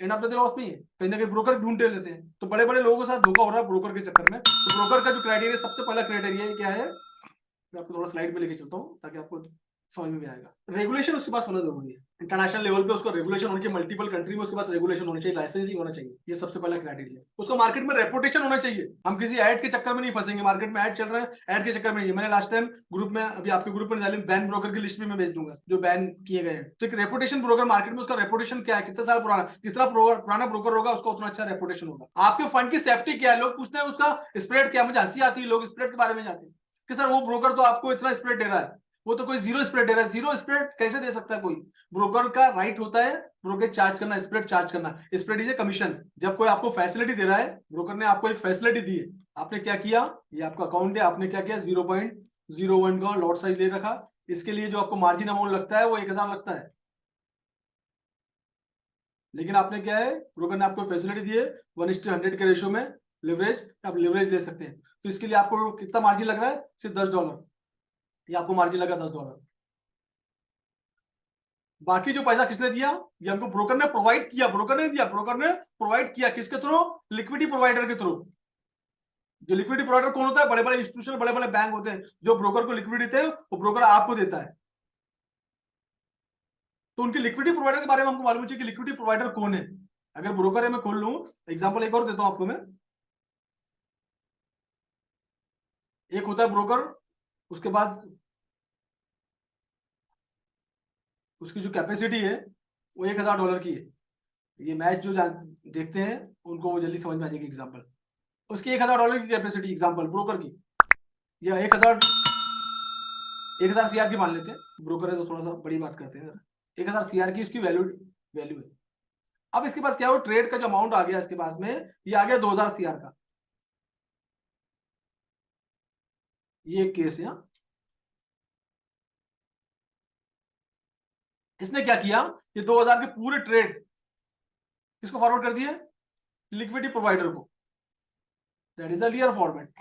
end of the day loss नहीं है, कहीं ना कहीं ब्रोकर ढूंढते लेते हैं। तो बड़े बड़े लोगों के साथ धोखा हो रहा है ब्रोकर के चक्कर में। तो ब्रोकर का जो क्राइटेरिया, सबसे पहला क्राइटेरिया क्या है, मैं आपको थोड़ा स्लाइड पे लेके चलता हूँ ताकि आपको समझ में भी आएगा। रेगुलेशन उसके पास होना जरूरी है, इंटरनेशनल लेवल पे उसको रेगुलेशन होनी चाहिए, मल्टीपल कंट्री में उसके पास रेगुलेशन होनी चाहिए, लाइसेंसिंग होना चाहिए, ये सबसे पहला क्राइटेरिया। उसको मार्केट में रेपुटेशन होना चाहिए। हम किसी ऐड के चक्कर में नहीं फंसेंगे, मार्केट में ऐड चल रहे हैं, ऐड के चक्कर में नहीं। मैंने लास्ट टाइम ग्रुप में, अभी आपके ग्रुप में डाली, बैन ब्रोकर की लिस्ट भी मैं भेज दूंगा जो बैन किए गए हैं। तो एक रेपुटेशन ब्रोकर मार्केट में, उसका रेपुटेशन क्या है, कितने साल पुराना, जितना पुराना ब्रोकर होगा उसका उतना अच्छा रेपुटेशन होगा। आपके फंड की सेफ्टी क्या है, लोग पूछते हैं उसका स्प्रेड क्या। मुझे हंसी आती है, लोग स्प्रेड के बारे में जाते हैं कि सर वो ब्रोकर तो आपको इतना स्प्रेड दे रहा है, वो तो कोई जीरो स्प्रेड दे रहा है। जीरो स्प्रेड कैसे दे सकता है कोई, ब्रोकर का राइट होता है ब्रोकर चार्ज करना, स्प्रेड चार्ज करना। Spread is a commission. जब कोई आपको फैसिलिटी दे रहा है, ब्रोकर ने आपको एक फैसिलिटी दी है, आपने क्या किया, ये आपका अकाउंट है, आपने क्या किया, 0.01 का लॉट साइज ले रखा, इसके लिए जो आपको मार्जिन अमाउंट लगता है वो 1,000 लगता है। लेकिन आपने क्या है, ब्रोकर ने आपको फैसिलिटी दी है 1:100 के रेशियो में लिवरेज, आप लिवरेज ले सकते हैं। तो इसके लिए आपको कितना मार्जिन लग रहा है, सिर्फ $10। ये आपको मार्जिन लगा $10। बाकी जो पैसा किसने दिया, ये हमको ब्रोकर ने प्रोवाइड किया। ब्रोकर ने दिया, ब्रोकर ने प्रोवाइड किया, किसके थ्रू, लिक्विडिटी प्रोवाइडर के थ्रू। जो लिक्विडिटी प्रोवाइडर कौन होता है, बड़े बड़े इंस्टीट्यूशन, बड़े बड़े बैंक होते हैं जो ब्रोकर को लिक्विडिटी देते हैं, वो ब्रोकर आपको देता है। तो उनके लिक्विडिटी प्रोवाइडर के बारे में हमको मालूम चाहिए कि लिक्विडिटी प्रोवाइडर कौन है। अगर ब्रोकर है, मैं खोल लूं, एग्जांपल एक और देता हूं आपको मैं। एक होता है ब्रोकर, उसके बाद उसकी जो कैपेसिटी है वो $1000 की है। ये मैच जो देखते हैं उनको वो जल्दी समझ में आ जाएगी एग्जाम्पल। उसकी $1000 की कैपेसिटी एग्जाम्पल ब्रोकर की, या 1000 CR की मान लेते हैं, ब्रोकर है तो थोड़ा सा बड़ी बात करते हैं। 1000 CR की उसकी वैल्यू वैल्यू है। अब इसके पास क्या हो, ट्रेड का जो अमाउंट आ गया इसके पास में, ये आ गया 2000 CR का। ये एक केस है। इसने क्या किया, ये 2000 के पूरे ट्रेड किसको फॉरवर्ड कर दिए, लिक्विडिटी प्रोवाइडर को। That is a लियर format.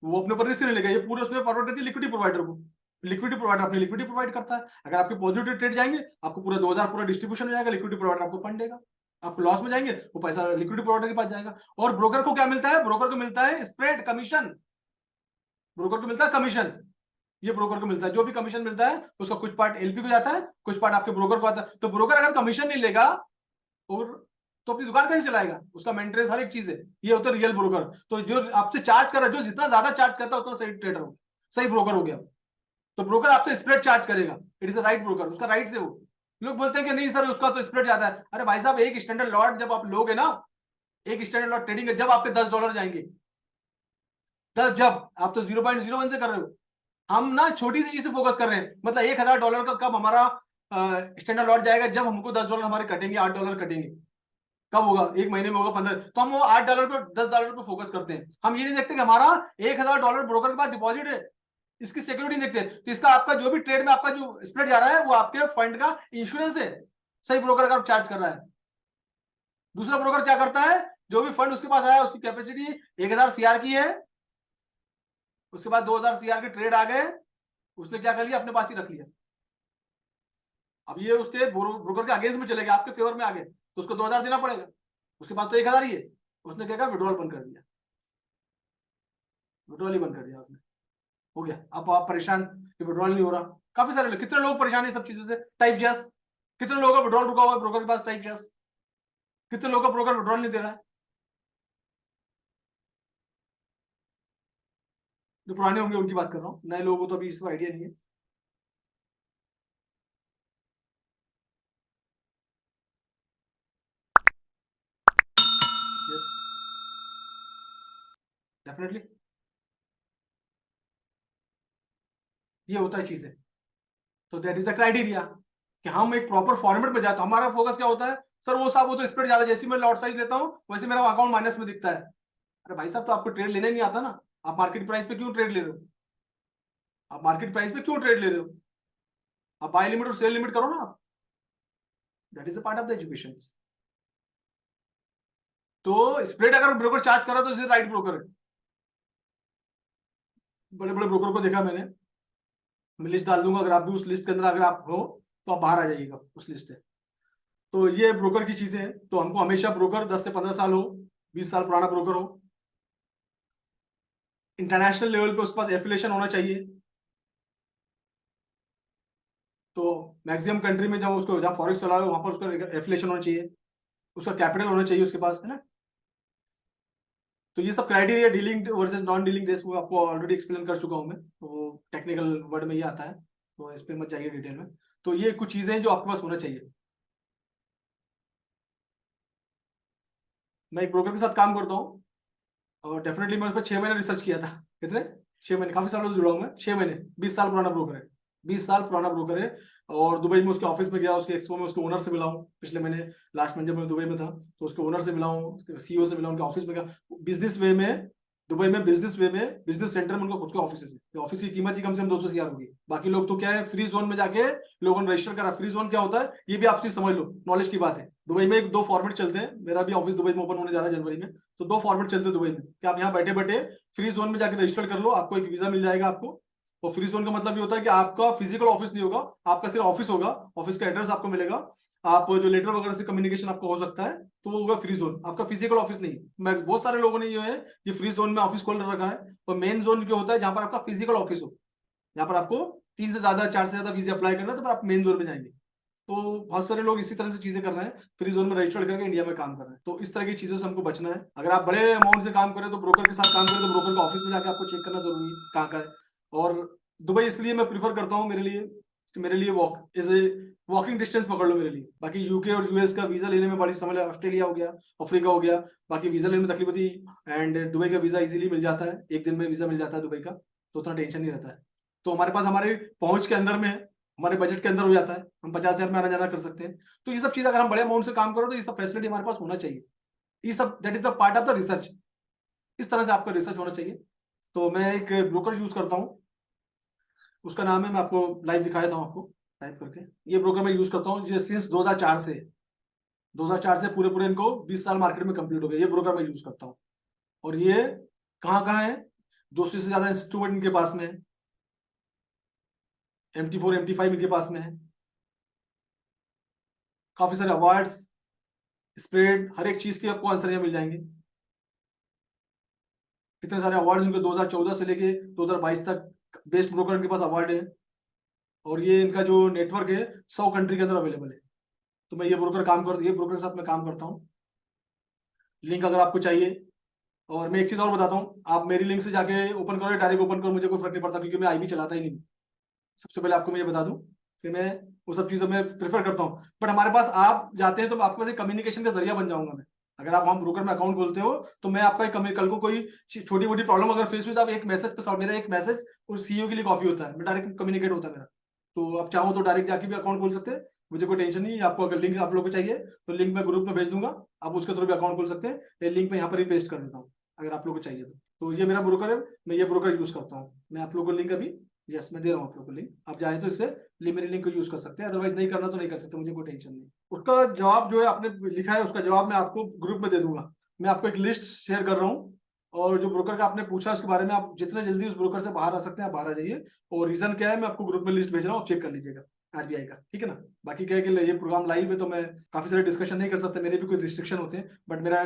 वो अपने ऊपर रिस्क नहीं लेगा, ये पूरे उसमें फॉरवर्ड कर दिए लिक्विडिटी प्रोवाइडर को। लिक्विडिटी प्रोवाइडर अपनी लिक्विडिटी प्रोवाइड करता है। अगर आपके पॉजिटिव ट्रेड जाएंगे आपको पूरा 2000 पूरा डिस्ट्रीब्यूशन हो जाएगा, लिक्विडिटी प्रोवाइडर आपको फंड देगा। आपको लॉस में जाएंगे वो पैसा लिक्विडिटी प्रोवाइडर के पास जाएगा। और ब्रोकर को क्या मिलता है, ब्रोकर को मिलता है स्प्रेड कमीशन। ब्रोकर को मिलता है कमीशन। ये ब्रोकर को मिलता है, जो भी कमीशन मिलता है उसका कुछ पार्ट एलपी को जाता है, कुछ पार्ट आपके ब्रोकर को आता है। तो ब्रोकर अगर कमीशन नहीं लेगा और तो अपनी दुकान कैसे चलाएगा, उसका मेंटेनेंस हर एक चीज है। ये होता है रियल ब्रोकर। तो जो आपसे चार्ज कर रहा है, जो जितना ज्यादा चार्ज करता है उतना सही ट्रेडर हो, सही ब्रोकर हो गया। तो ब्रोकर आपसे स्प्रेड चार्ज करेगा, it is a right broker, उसका राइट से वो। लोग बोलते हैं कि नहीं सर उसका तो स्प्रेड ज्यादा है। अरे भाई साहब, एक स्टैंडर्ड लॉट जब आप लोगे ना, एक स्टैंडर्ड लॉट ट्रेडिंग जब आपके $10 जाएंगे, तब जब आप तो 0.01 से कर रहे हो, हम ना छोटी सी चीज से फोकस कर रहे हैं। मतलब $1000 का कब हमारा स्टैंडर्ड लॉट जाएगा, जब हमको $10 हमारे कटेंगे, $8 कटेंगे। कब होगा, एक महीने में होगा 15। तो हम वो $8 पे $10 पे फोकस करते हैं। हम ये नहीं देखते कि हमारा $1000 ब्रोकर के पास डिपॉजिट है, इसकी सिक्योरिटी देखते हैं। तो इसका आपका जो भी ट्रेड में आपका जो स्प्रेड जा रहा है वो आपके फंड का इंश्योरेंस है, सही ब्रोकर का चार्ज कर रहा है। दूसरा ब्रोकर क्या करता है, जो भी फंड उसके पास आया उसकी कैपेसिटी 1000 CR की है, उसके बाद 2000 CR के ट्रेड आ गए, उसने क्या कर लिया, अपने पास ही रख लिया। अब ये उसके ब्रोकर के अगेंस्ट में चले गए, आपके फेवर में आ गए, तो उसको 2000 देना पड़ेगा। उसके पास तो 1000 ही है, उसने क्या कहा, विड्रॉल बंद कर दिया, विड्रॉल ही बंद कर दिया आपने, हो गया। अब आप परेशान कि विड्रॉल नहीं हो रहा। काफी सारे लोग, कितने लोग परेशान है सब चीजों से। टाइप जैस, कितने लोगों का विड्रॉल रुका हुआ है ब्रोकर के पास, टाइप जैस। कितने लोगों का ब्रोकर विड्रॉल नहीं दे रहा है। जो पुराने होंगे उनकी बात कर रहा हूँ, नए लोगों को तो अभी इसका आइडिया नहीं है। यस, डेफिनेटली ये होता है चीजें। तो दैट इज द क्राइटेरिया कि हम एक प्रॉपर फॉर्मेट में जाते हैं। हमारा फोकस क्या होता है, सर वो साहब वो तो स्प्रेड ज्यादा, जैसे मैं लॉट साइज लेता हूँ वैसे मेरा अकाउंट माइनस में दिखता है। अरे भाई साहब, तो आपको ट्रेड लेने नहीं आता ना, आप मार्केट प्राइस पे क्यों ट्रेड ले रहे हो, आप मार्केट प्राइस पे क्यों ट्रेड ले रहे हो, आप बाय लिमिट और सेल लिमिट करो ना आप। That is a part of the education. तो स्प्रेड अगर ब्रोकर चार्ज करा तो इज राइट ब्रोकर है। बड़े बड़े ब्रोकर को देखा मैंने, मैं लिस्ट डाल दूंगा, अगर आप भी उस लिस्ट के अंदर अगर आप हो तो आप बाहर आ जाइएगा उस लिस्ट से। तो ये ब्रोकर की चीजें हैं। तो हमको हमेशा ब्रोकर 10 से 15 साल हो, 20 साल पुराना ब्रोकर हो, इंटरनेशनल लेवल पे उसके पास एफिलिएशन होना चाहिए। तो मैक्सिमम कंट्री में जब उसको जहाँ फॉरेक्स चला है वहां पर उसका एफिलिएशन होना चाहिए, उसका कैपिटल होना चाहिए उसके पास, है ना। तो ये सब criteria dealing versus non dealing desk वो आपको ऑलरेडी एक्सप्लेन कर चुका हूं मैं, तो वो टेक्निकल वर्ड में ये आता है, तो इस पे मत जाइए डिटेल में। तो ये कुछ चीजें हैं जो आपके पास होना चाहिए। मैं एक ब्रोकर के साथ काम करता हूँ, और डेफिनेटली मैंने उस पर 6 महीने रिसर्च किया था। कितने, 6 महीने, काफी सालों से जुड़ा हूँ मैं। 6 महीने, 20 साल पुराना ब्रोकर है, 20 साल पुराना ब्रोकर है। और दुबई में उसके ऑफिस में गया, उसके एक्सपो में उसके ओनर से मिला हूँ पिछले महीने, लास्ट मंथ जब मैं दुबई में था तो उसके ओनर से मिला हूँ, सीईओ से मिला, उनके ऑफिस में गया। बिजनेस वे में, दुबई में बिजनेस वे में, बिजनेस सेंटर में उनका खुद का ऑफिस है। ऑफिस की कीमत ही कम से कम 200 CR होगी। बाकी लोग तो क्या है, फ्री जोन में जाके लोगों ने रजिस्टर करा। फ्री जोन क्या होता है ये भी आप चीज समझ लो, नॉलेज की बात है। दुबई में एक दो फॉर्मेट चलते हैं, मेरा भी ऑफिस दुबई में ओपन होने जा रहा है जनवरी में। तो दो फॉर्मेट चलते हैं दुबई में कि आप यहाँ बैठे बैठे फ्री जोन में जाकर रजिस्टर कर लो, आपको एक वीजा मिल जाएगा आपको। और फ्री जोन का मतलब ये होता है कि आपका फिजिकल ऑफिस नहीं होगा, आपका सिर्फ ऑफिस होगा, ऑफिस का एड्रेस आपको मिलेगा, आप जो लेटर वगैरह से कम्युनिकेशन आपको हो सकता है, तो वो होगा फ्री जोन, आपका फिजिकल ऑफिस नहीं। मैं बहुत सारे लोगों ने जो है ये फ्री जोन में ऑफिस खोल रखा है। और मेन जोन जो होता है जहां पर आपका फिजिकल ऑफिस हो, जहां पर आपको 3 से ज्यादा 4 से ज्यादा वीजा अप्लाई करना है, तो फिर आप मेन जोन में जाएंगे। तो बहुत सारे लोग इसी तरह से चीजें कर रहे हैं, फ्री जोन में रजिस्टर्ड करके इंडिया में काम कर रहे हैं। तो इस तरह की चीजों से हमको बचना है। अगर आप बड़े अमाउंट से काम करें तो ब्रोकर के साथ काम करें तो ब्रोकर के ऑफिस में जाके आपको चेक करना जरूरी है कहाँ का है। और दुबई इसलिए मैं प्रीफर करता हूँ मेरे लिए walk is a walking distance पकड़ लो मेरे लिए। बाकी यूके और यूएस का वीजा लेने में बड़ी समझ है, ऑस्ट्रेलिया हो गया, अफ्रीका हो गया, बाकी वीजा लेने में तकलीफ होती है। एंड दुबई का वीजा इजीली मिल जाता है, एक दिन में वीजा मिल जाता है दुबई का, तो उतना टेंशन नहीं रहता है। तो हमारे पास हमारे पहुंच के अंदर में है, हमारे बजट के अंदर हो जाता है, हम 50,000 में आना जाना कर सकते हैं। तो ये सब चीज अगर हम बड़े अमाउंट से काम करो तो ये सब फैसिलिटी हमारे पास होना चाहिए। ये सब that is the part of the research. इस तरह से आपका रिसर्च होना चाहिए। तो मैं एक ब्रोकर यूज करता हूँ, उसका नाम है, मैं आपको लाइव दिखा देता हूँ आपको टाइप करके। ये ब्रोकर मैं यूज करता हूँ सिंस 2004 से। 2004 से पूरे पूरे इनको 20 साल मार्केट में कंप्लीट हो गए। ये ब्रोकर मैं यूज करता हूँ। और ये कहाँ कहाँ है, 200 से ज्यादा इंस्ट्रूमेंट इनके पास में है, MT4 MT5 इनके पास में है, काफी सारे अवार्ड्स, स्प्रेड, हर एक चीज के आपको आंसर यहाँ मिल जाएंगे। कितने सारे अवार्ड्स इनके 2014 से लेके 2022 तक बेस्ट ब्रोकर इनके पास अवार्ड है। और ये इनका जो नेटवर्क है 100 कंट्री के अंदर अवेलेबल है। तो मैं ये ब्रोकर के साथ मैं काम करता हूँ। लिंक अगर आपको चाहिए, और मैं एक चीज और बताता हूँ, आप मेरी लिंक से जाके ओपन करो, डायरेक्ट ओपन करो, मुझे कोई फर्क नहीं पड़ता, क्योंकि मैं आईबी चलाता ही नहीं। सबसे पहले आपको मैं ये बता दूं कि मैं वो सब चीजों में प्रेफर करता हूँ। बट हमारे पास आप जाते हैं तो आपके पास एक कम्युनिकेशन का जरिया बन जाऊंगा मैं। अगर आप वहां ब्रोकर में अकाउंट खोलते हो तो मैं आपका कल को कोई छोटी मोटी प्रॉब्लम अगर फेस हुई तो आप एक मैसेज पे, मेरा एक मैसेज और सीईओ के लिए कॉफी होता है, मैं डायरेक्ट कम्युनिकेट होता है मेरा। तो आप चाहो तो डायरेक्ट जाके भी अकाउंट खोल सकते हैं, मुझे कोई टेंशन नहीं है। आपको अगर लिंक आप लोगों को चाहिए तो लिंक मैं ग्रुप में भेज दूंगा, आप उसके थ्रू भी अकाउंट खोल सकते हैं। ये लिंक मैं यहाँ पर ही पेस्ट कर देता हूँ अगर आप लोगों को चाहिए तो ये मेरा ब्रोकर है, मैं ये ब्रोकर यूज करता हूँ। मैं आप लोगों को लिंक अभी, यस मैं दे रहा हूँ आप लोगों को लिंक, आप चाहें तो इससे मेरी लिंक को यूज कर सकते हैं, अदरवाइज नहीं करना तो नहीं कर सकते, मुझे कोई टेंशन नहीं। उसका जवाब जो है आपने लिखा है उसका जवाब मैं आपको ग्रुप में दे दूंगा। मैं आपको एक लिस्ट शेयर कर रहा हूँ, और जो ब्रोकर का आपने पूछा उसके बारे में, आप जितने जल्दी उस ब्रोकर से बाहर आ सकते हैं आप बाहर आ जाइए। और रीजन क्या है मैं आपको ग्रुप में लिस्ट भेज रहा हूँ, चेक कर लीजिएगा आरबीआई का, ठीक है ना। बाकी क्या है कि ये प्रोग्राम लाइव है तो मैं काफी सारे डिस्कशन नहीं कर सकते, मेरे भी कोई रिस्ट्रिक्शन होते हैं, बट मेरा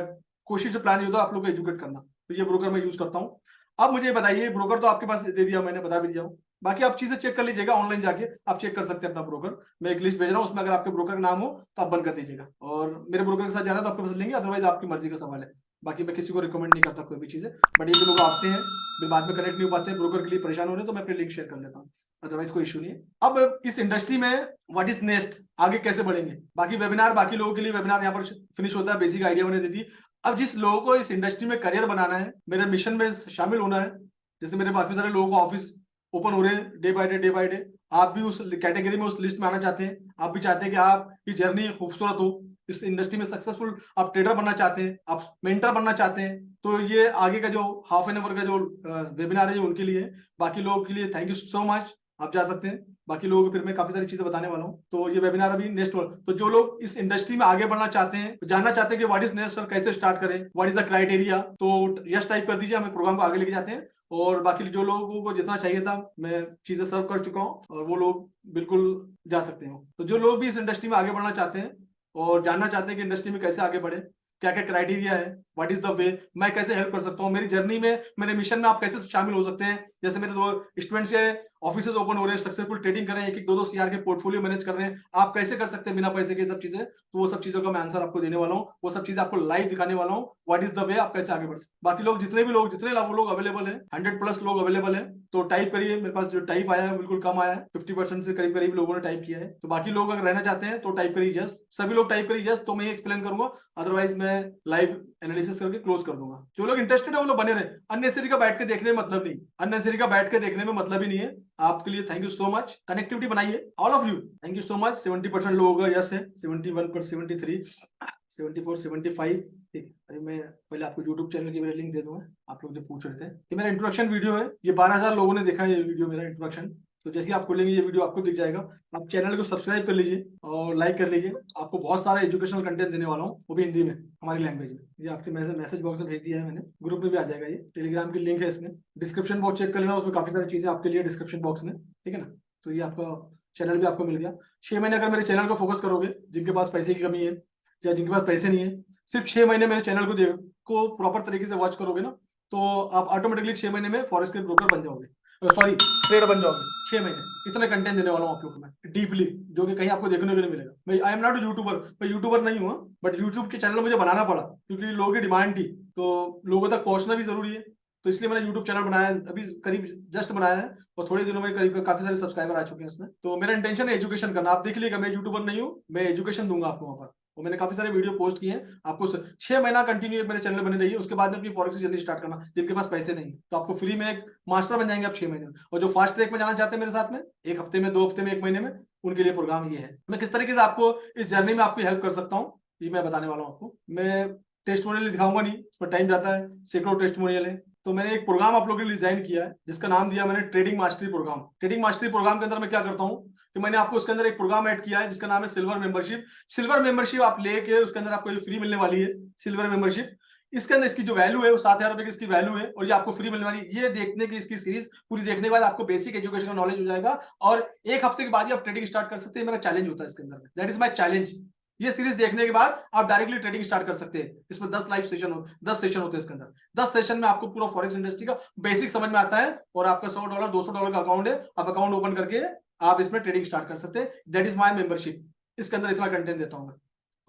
कोशिश प्लान ये होता है आप लोग को एजुकेट करना। तो ये ब्रोकर मैं यूज करता हूँ। अब मुझे बताइए, ब्रोकर तो आपके पास दे दिया, मैंने बता भी दिया हूँ, बाकी आप चीजें चेक कर लीजिएगा ऑनलाइन जाके, आप चेक कर सकते हैं अपना ब्रोकर। मैं एक लिस्ट भेज रहा हूँ, उसमें अगर आपके ब्रोकर का नाम हो तो आप बंद कर दीजिएगा, और मेरे ब्रोकर के साथ जाना तो आपके पास लेंगे, अदरवाइज आपकी मर्जी का सवाल है। बाकी मैं किसी को रिकमेंड नहीं करता कोई भी चीजें, बट ये जो लोग आते हैं फिर बाद में कनेक्ट नहीं हो पाते, ब्रोकर के लिए परेशान हो रहे हैं, तो मैं अपनी लिंक शेयर कर लेता हूँ, अदरवाइज कोई इशू नहीं है। अब इस इंडस्ट्री में व्हाट इज नेक्स्ट, आगे कैसे बढ़ेंगे, बाकी वेबिनार, बाकी लोगों के लिए वेबिनार यहाँ पर फिनिश होता है, बेसिक आइडिया मैंने दे दी। अब जिस लोगों को इस इंडस्ट्री में करियर बनाना है, मेरे मिशन में शामिल होना है, जैसे मेरे काफी सारे लोगों को ऑफिस ओपन हो रहे हैं डे बाय डे, आप भी उस कैटेगरी में उस लिस्ट में आना चाहते हैं, आप भी चाहते हैं कि आपकी जर्नी खूबसूरत हो, इस इंडस्ट्री में सक्सेसफुल, आप ट्रेडर बनना चाहते हैं, आप मेंटर बनना चाहते हैं, तो ये आगे का जो हाफ एन आवर का जो वेबिनार है जो उनके लिए। बाकी लोगों के लिए थैंक यू सो मच, आप जा सकते हैं। बाकी लोगों को फिर मैं काफी सारी चीजें बताने वाला हूँ, तो ये वेबिनार अभी नेक्स्ट। तो जो लोग इस इंडस्ट्री में आगे बढ़ना चाहते हैं, जानना चाहते हैं कि व्हाट इज नेक्स्ट, कैसे स्टार्ट करें, व्हाट इज द क्राइटेरिया, तो यस टाइप कर दीजिए, हमें प्रोग्राम को आगे लेके जाते हैं। और बाकी जो लोगों को जितना चाहिए था मैं चीजें सर्व कर चुका हूँ, और वो लोग बिल्कुल जा सकते हो। तो जो लोग भी इस इंडस्ट्री में आगे बढ़ना चाहते हैं और जानना चाहते हैं कि इंडस्ट्री में कैसे आगे बढ़े, क्या क्या क्राइटेरिया है, व्हाट इज द वे, मैं कैसे हेल्प कर सकता हूँ मेरी जर्नी में, मेरे मिशन में आप कैसे शामिल हो सकते हैं। जैसे मेरे दो स्टूडेंट्स के ऑफिस ओपन हो रहे हैं, सक्सेसफुल ट्रेडिंग कर रहे हैं, एक एक दो दो सीआर के पोर्टफोलियो मैनेज कर रहे हैं, आप कैसे कर सकते हैं बिना पैसे के सब चीजें। तो वो सब चीजों का मैं आंसर आपको देने वाला हूँ, वो सब चीजें आपको लाइव दिखाने वाला हूँ, व्हाट इज द वे, आप कैसे आगे बढ़ सकते। बाकी लोग जितने लोग अवेलेबल है, 100+ लोग अवेलेबल है, तो टाइप करिए। मेरे पास जो टाइप आया है बिल्कुल कम आया है, 50% से करीब करीब लोगों ने टाइप किया है। तो बाकी लोग अगर रहना चाहते हैं तो टाइप करिए यस, सभी लोग टाइप करिए यस, तो मैं एक्सप्लेन करूंगा, अदरवाइज मैं लाइव एनालिसिस करके क्लोज कर दूंगा। जो लोग इंटरेस्टेड है वो लोग बने रहे, अननेसेसरी का बैठ के देखने में मतलब नहीं, अननेसेसरी का बैठ के देखने में मतलब ही नहीं है। आपके लिए thank you so much, connectivity बनाइए, all of you thank you so much. 70% लोगों का यस है, 71 73 74 75, ठीक। अरे मैं पहले आपको यूट्यूब चैनल की मेरा लिंक दे दूंगा, आप लोग जो पूछ रहे थे। ये मेरा इंट्रोडक्शन वीडियो है, ये 12,000 लोगों ने देखा है ये वीडियो, मेरा इंट्रोडक्शन। तो जैसे आप खोलेंगे ये वीडियो आपको दिख जाएगा, आप चैनल को सब्सक्राइब कर लीजिए और लाइक कर लीजिए। आपको बहुत सारा एजुकेशनल कंटेंट देने वाला हूँ, वो भी हिंदी में, हमारी लैंग्वेज में। ये आपके मैसेज बॉक्स में भेज दिया है मैंने, ग्रुप में भी आ जाएगा, ये टेलीग्राम की लिंक है, इसमें डिस्क्रिप्शन बॉक्स चेक कर लेना, उसमें काफी सारी चीजें आपके लिए डिस्क्रिप्शन बॉक्स में, ठीक है ना। तो ये आपका चैनल भी आपको मिल गया। 6 महीने अगर मेरे चैनल को फोकस करोगे, जिनके पास पैसे की कमी है या जिनके पास पैसे नहीं है, सिर्फ 6 महीने मेरे चैनल को प्रॉपर तरीके से वॉच करोगे ना, तो आप ऑटोमेटिकली 6 महीने में फॉरेक्स के ब्रोकर बन जाओगे। सॉरी ट्रेडर बन जाओगे 6 महीने। इतने कंटेंट देने वाला हूँ आप लोग को मैं डीपली, जो कि कहीं आपको देखने को नहीं मिलेगा। मैं आई एम नॉट यूट्यूबर, मैं यूट्यूबर नहीं हुआ, बट यूट्यूब के चैनल मुझे बनाना पड़ा क्योंकि लोगों की डिमांड थी, तो लोगों तक पहुंचना भी जरूरी है। तो इसलिए मैंने यूट्यूब चैनल बनाया है, अभी करीब जस्ट बनाया है और थोड़े दिनों में करीब काफी सारे सब्सक्राइबर आ चुके हैं इसमें। तो मेरा इंटेंशन है एजुकेशन करना। आप देख लीजिएगा, मैं यूट्यूबर नहीं हूँ, मैं एजुकेशन दूंगा आपको वहां पर। और मैंने काफी सारे वीडियो पोस्ट किए हैं आपको। 6 महीना कंटिन्यू मेरे चैनल बने रहिए, उसके बाद में अपनी फॉरेक्स की जर्नी स्टार्ट करना। जिनके पास पैसे नहीं तो आपको फ्री में एक मास्टर बन जाएंगे आप 6 महीने में। और जो फास्ट ट्रैक में जाना चाहते हैं मेरे साथ में, 1 हफ्ते में, 2 हफ्ते में, 1 महीने में, उनके लिए प्रोग्राम ये है। मैं किस तरीके से आपको इस जर्नी में आपकी हेल्प कर सकता हूँ ये मैं बताने वाला हूँ आपको। मैं टेस्टिमोनियल दिखाऊंगा नहीं, उसमें टाइम जाता है, सैकड़ों टेस्टिमोनियल है। तो मैंने एक प्रोग्राम आप लोगों के लिए डिजाइन किया है जिसका नाम दिया मैंने trading mastery program. Trading mastery program के अंदर मैं क्या करता हूँ कि मैंने आपको उसके अंदर एक प्रोग्राम ऐड किया है जिसका नाम है सिल्वर मेंबरशिप। सिल्वर मेंबरशिप आप लेके उसके अंदर आपको ये फ्री मिलने वाली है सिल्वर मेंबरशिप। इसके अंदर इसकी जो वैल्यू है वो 7,000 रुपए की इसकी वैल्यू है और ये आपको फ्री मिलने वाली है। ये देखने की इसकी सीरीज पूरी देखने के बाद आपको बेसिक एजुकेशन का नॉलेज हो जाएगा और 1 हफ्ते के बाद ही आप ट्रेडिंग स्टार्ट कर सकते हैं। मेरा चैलेंज होता है इसके अंदर, दैट इज माई चैलेंज। ये सीरीज देखने के बाद आप डायरेक्टली ट्रेडिंग स्टार्ट कर सकते हैं। इसमें 10 लाइव सेशन 10 सेशन होते हैं इसके अंदर। 10 सेशन में आपको पूरा फॉरेक्स इंडस्ट्री का बेसिक समझ में आता है और आपका $100 $200 का अकाउंट है, आप अकाउंट ओपन करके आप इसमें ट्रेडिंग स्टार्ट कर सकते हैं। That is my membership. इसके अंदर इतना कंटेंट देता हूं मैं।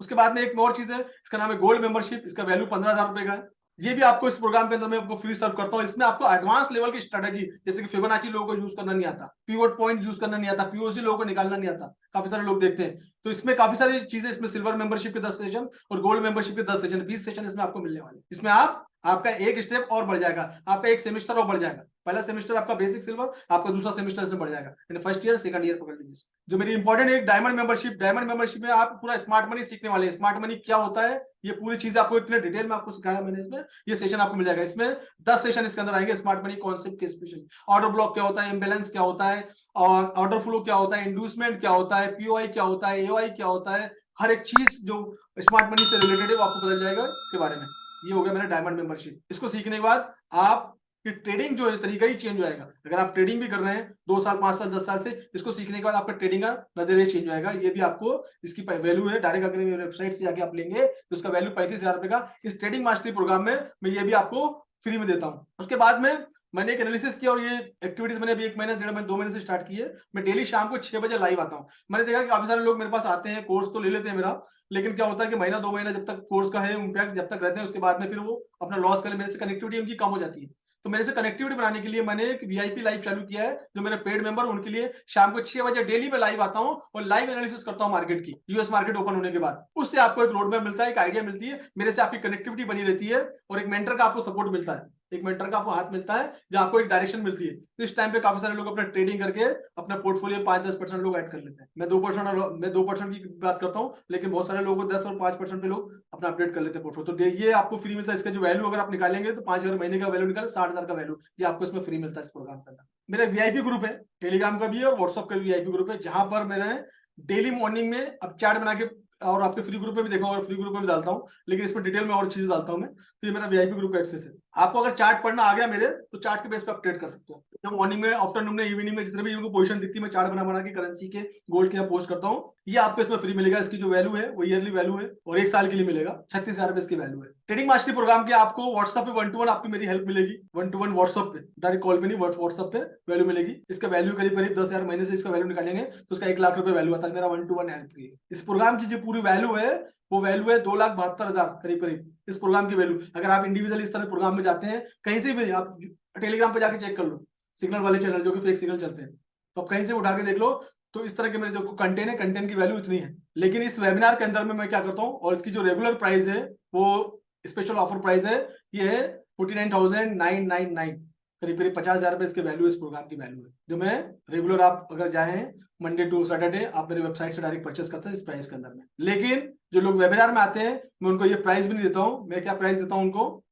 उसके बाद में एक और चीज है, इसका नाम है गोल्ड मेंबरशिप। इसका वैल्यू 15,000 रुपए का है। ये भी आपको इस प्रोग्राम के अंदर मैं आपको फ्री सर्व करता हूं। इसमें आपको एडवांस लेवल की स्ट्रेटेजी, जैसे कि फिबोनाची लोगों को यूज करना नहीं आता, पिवट पॉइंट यूज करना नहीं आता, पीओसी लोगों को निकालना नहीं आता, काफी सारे लोग देखते हैं। तो इसमें काफी सारी चीजें, इसमें सिल्वर मेंबरशिप के 10 सेशन और गोल्ड मेंबरशिप के 10 सेशन, 20 सेशन इसमें आपको मिलने वाले। इसमें आपका एक स्टेप और बढ़ जाएगा, आपका एक सेमेस्टर और बढ़ जाएगा। पहला सेमेस्टर आपका बेसिक सिल्वर, आपका दूसरा सेमेस्टर इसमें बढ़ जाएगा, यानी फर्स्ट ईयर सेकंड ईयर पकड़ लीजिए। जो मेरी इंपॉर्टेंट एक डायमंड मेंबरशिप, डायमंड मेंबरशिप में आप पूरा स्मार्ट मनी सीखने वाले हैं। स्मार्ट मनी क्या होता है, ये पूरी चीज आपको इतने डिटेल में आपको सिखाया मैंने इसमें। ये सेशन आपको मिल जाएगा। इसमें 10 सेशन इसके अंदर आएंगे स्मार्ट मनी कॉन्सेप्ट के स्पेशल। ऑर्डर ब्लॉक क्या होता है, इम्बेलेंस क्या होता है, और ऑर्डर फ्लो क्या होता है, इंड्यूसमेंट क्या होता है, पीओआई क्या होता है, एओआई क्या होता है, हर एक चीज जो स्मार्ट मनी से रिलेटेड है वो आपको बदल जाएगा इसके बारे में। ये हो गया मेरा डायमंड मेंबरशिप। इसको सीखने के बाद आप कि ट्रेडिंग जो है तरीका ही चेंज हो जाएगा। अगर आप ट्रेडिंग भी कर रहे हैं 2 साल 5 साल 10 साल से, इसको सीखने के बाद आपका ट्रेडिंग का नजरिया चेंज हो जाएगा। ये भी आपको इसकी वैल्यू है, डायरेक्ट अगर वेबसाइट से जाके आप लेंगे तो उसका वैल्यू 35,000 रुपए का। इस ट्रेडिंग मास्टरी प्रोग्राम में मैं ये भी आपको फ्री में देता हूँ। उसके बाद में मैंने एक एनालिसिस किया और ये एक्टिविटीज मैंने अभी 1 महीने 1.5 महीने 2 महीने से स्टार्ट की है। मैं डेली शाम को 6 बजे लाइव आता हूँ। मैंने देखा कि काफी सारे लोग मेरे पास आते हैं, कोर्स तो ले लेते हैं मेरा, लेकिन क्या होता है कि महीना 2 महीना जब तक कोर्स का है इम्पैक्ट जब तक रहते हैं, उसके बाद में फिर वो अपना लॉस कर, मेरे से कनेक्टिविटी उनकी कम हो जाती है। तो मेरे से कनेक्टिविटी बनाने के लिए मैंने एक वीआईपी लाइव चालू किया है। जो मेरे पेड मेंबर उनके लिए शाम को 6 बजे डेली में लाइव आता हूं और लाइव एनालिसिस करता हूं मार्केट की, यूएस मार्केट ओपन होने के बाद। उससे आपको एक रोड मैप मिलता है, एक आइडिया मिलती है, मेरे से आपकी कनेक्टिविटी बनी रहती है और एक मेंटर का आपको सपोर्ट मिलता है, एक मेंटर का आपको हाथ मिलता है जहां आपको एक डायरेक्शन मिलती है। तो इस टाइम पे काफी सारे लोग अपना ट्रेडिंग करके अपना पोर्टफोलियो 5-10% लोग ऐड कर लेते हैं। मैं 2% की बात करता हूँ, लेकिन बहुत सारे लोगों को 10 और 5% पे लोग अपना अपडेट कर लेते हैं पोर्टफोलियो। तो ये आपको फ्री मिलता है। इसका जो वैल्यू अगर आप निकालेंगे तो 5,000 महीने का वैल्यू निकाले 60,000 का वैल्यू, ये आपको इसमें फ्री मिलता है इस प्रोग्राम के अंदर। मेरा वीआईपी ग्रुप है, टेलीग्राम का भी है और व्हाट्सएप का भी वीआईपी ग्रुप है, जहां पर मैंने डेली मॉर्निंग में अब चैट बना के, और आपके फ्री ग्रुप में भी देखा और फ्री ग्रुप में भी डालता हूँ, लेकिन इसमें डिटेल में और चीजें डालता हूँ मैं। तो ये मेरा वीआईपी ग्रुप एक्सेस है। आपको अगर चार्ट पढ़ना आ गया मेरे, तो चार्ट के बेस पे अपडेट कर सकते हो। तो मॉर्निंग में, आफ्टरनून में, इवनिंग में जितने भी इनको पोजीशन दिखती है मैं चार्ट बना बना के करेंसी के, गोल्ड के पोस्ट करता हूँ। ये आपको इसमें फ्री मिलेगा। इसकी जो वैल्यू है वो ईयरली वैल्यू है और 1 साल के लिए मिलेगा। 36,000 रुपए इसकी वैल्यू है। ट्रेडिंग मास्टरी प्रोग्राम की आपको व्हाट्सएप पे 1-to-1 आपकी मेरी हेल्प मिलेगी। 1-to-1 व्हाट्सएप पे, डायरेक्ट कॉल पे नहीं, व्हाट्सएप पे वैल्यू मिलेगी। इसका वैल्यू करीब करीब 10,000 महीने से इसका वैल्यू निकालेंगे तो उसका 1 लाख रुपए वैल्यू आता है। मेरा 1-to-1 हेल्प की इस प्रोग्राम की जो पूरी वैल्यू है वो वैल्यू है 2,72,000 करीब करीब इस प्रोग्राम की वैल्यू। अगर आप इंडिविजुअल इस तरह प्रोग्राम में जाते हैं, कहीं से भी आप टेलीग्राम पे जाके चेक कर लो, सिग्नल वाले चैनल जो कि फेक सिग्नल चलते हैं, तो आप कहीं से उठा के देख लो, तो इस तरह के मेरे जो कंटेंट है, कंटेंट की वैल्यू इतनी है। लेकिन इस वेबिनार के अंदर में मैं क्या करता हूँ, और इसकी जो रेगुलर प्राइस है वो स्पेशल ऑफर प्राइस है, ये है 49,999, करीब करीब 50,000 रुपए इसके वैल्यू, इस प्रोग्राम की वैल्यू है। जो मैं रेगुलर, आप अगर जाए मंडे टू सैटरडे, आप मेरी वेबसाइट से डायरेक्ट परचेस करते हैं इस प्राइस के अंदर में। लेकिन जो लोग वेबिनार में आते हैं मैं उनको ये प्राइस भी नहीं देता हूँ। मैं क्या प्राइस देता हूँ उनको,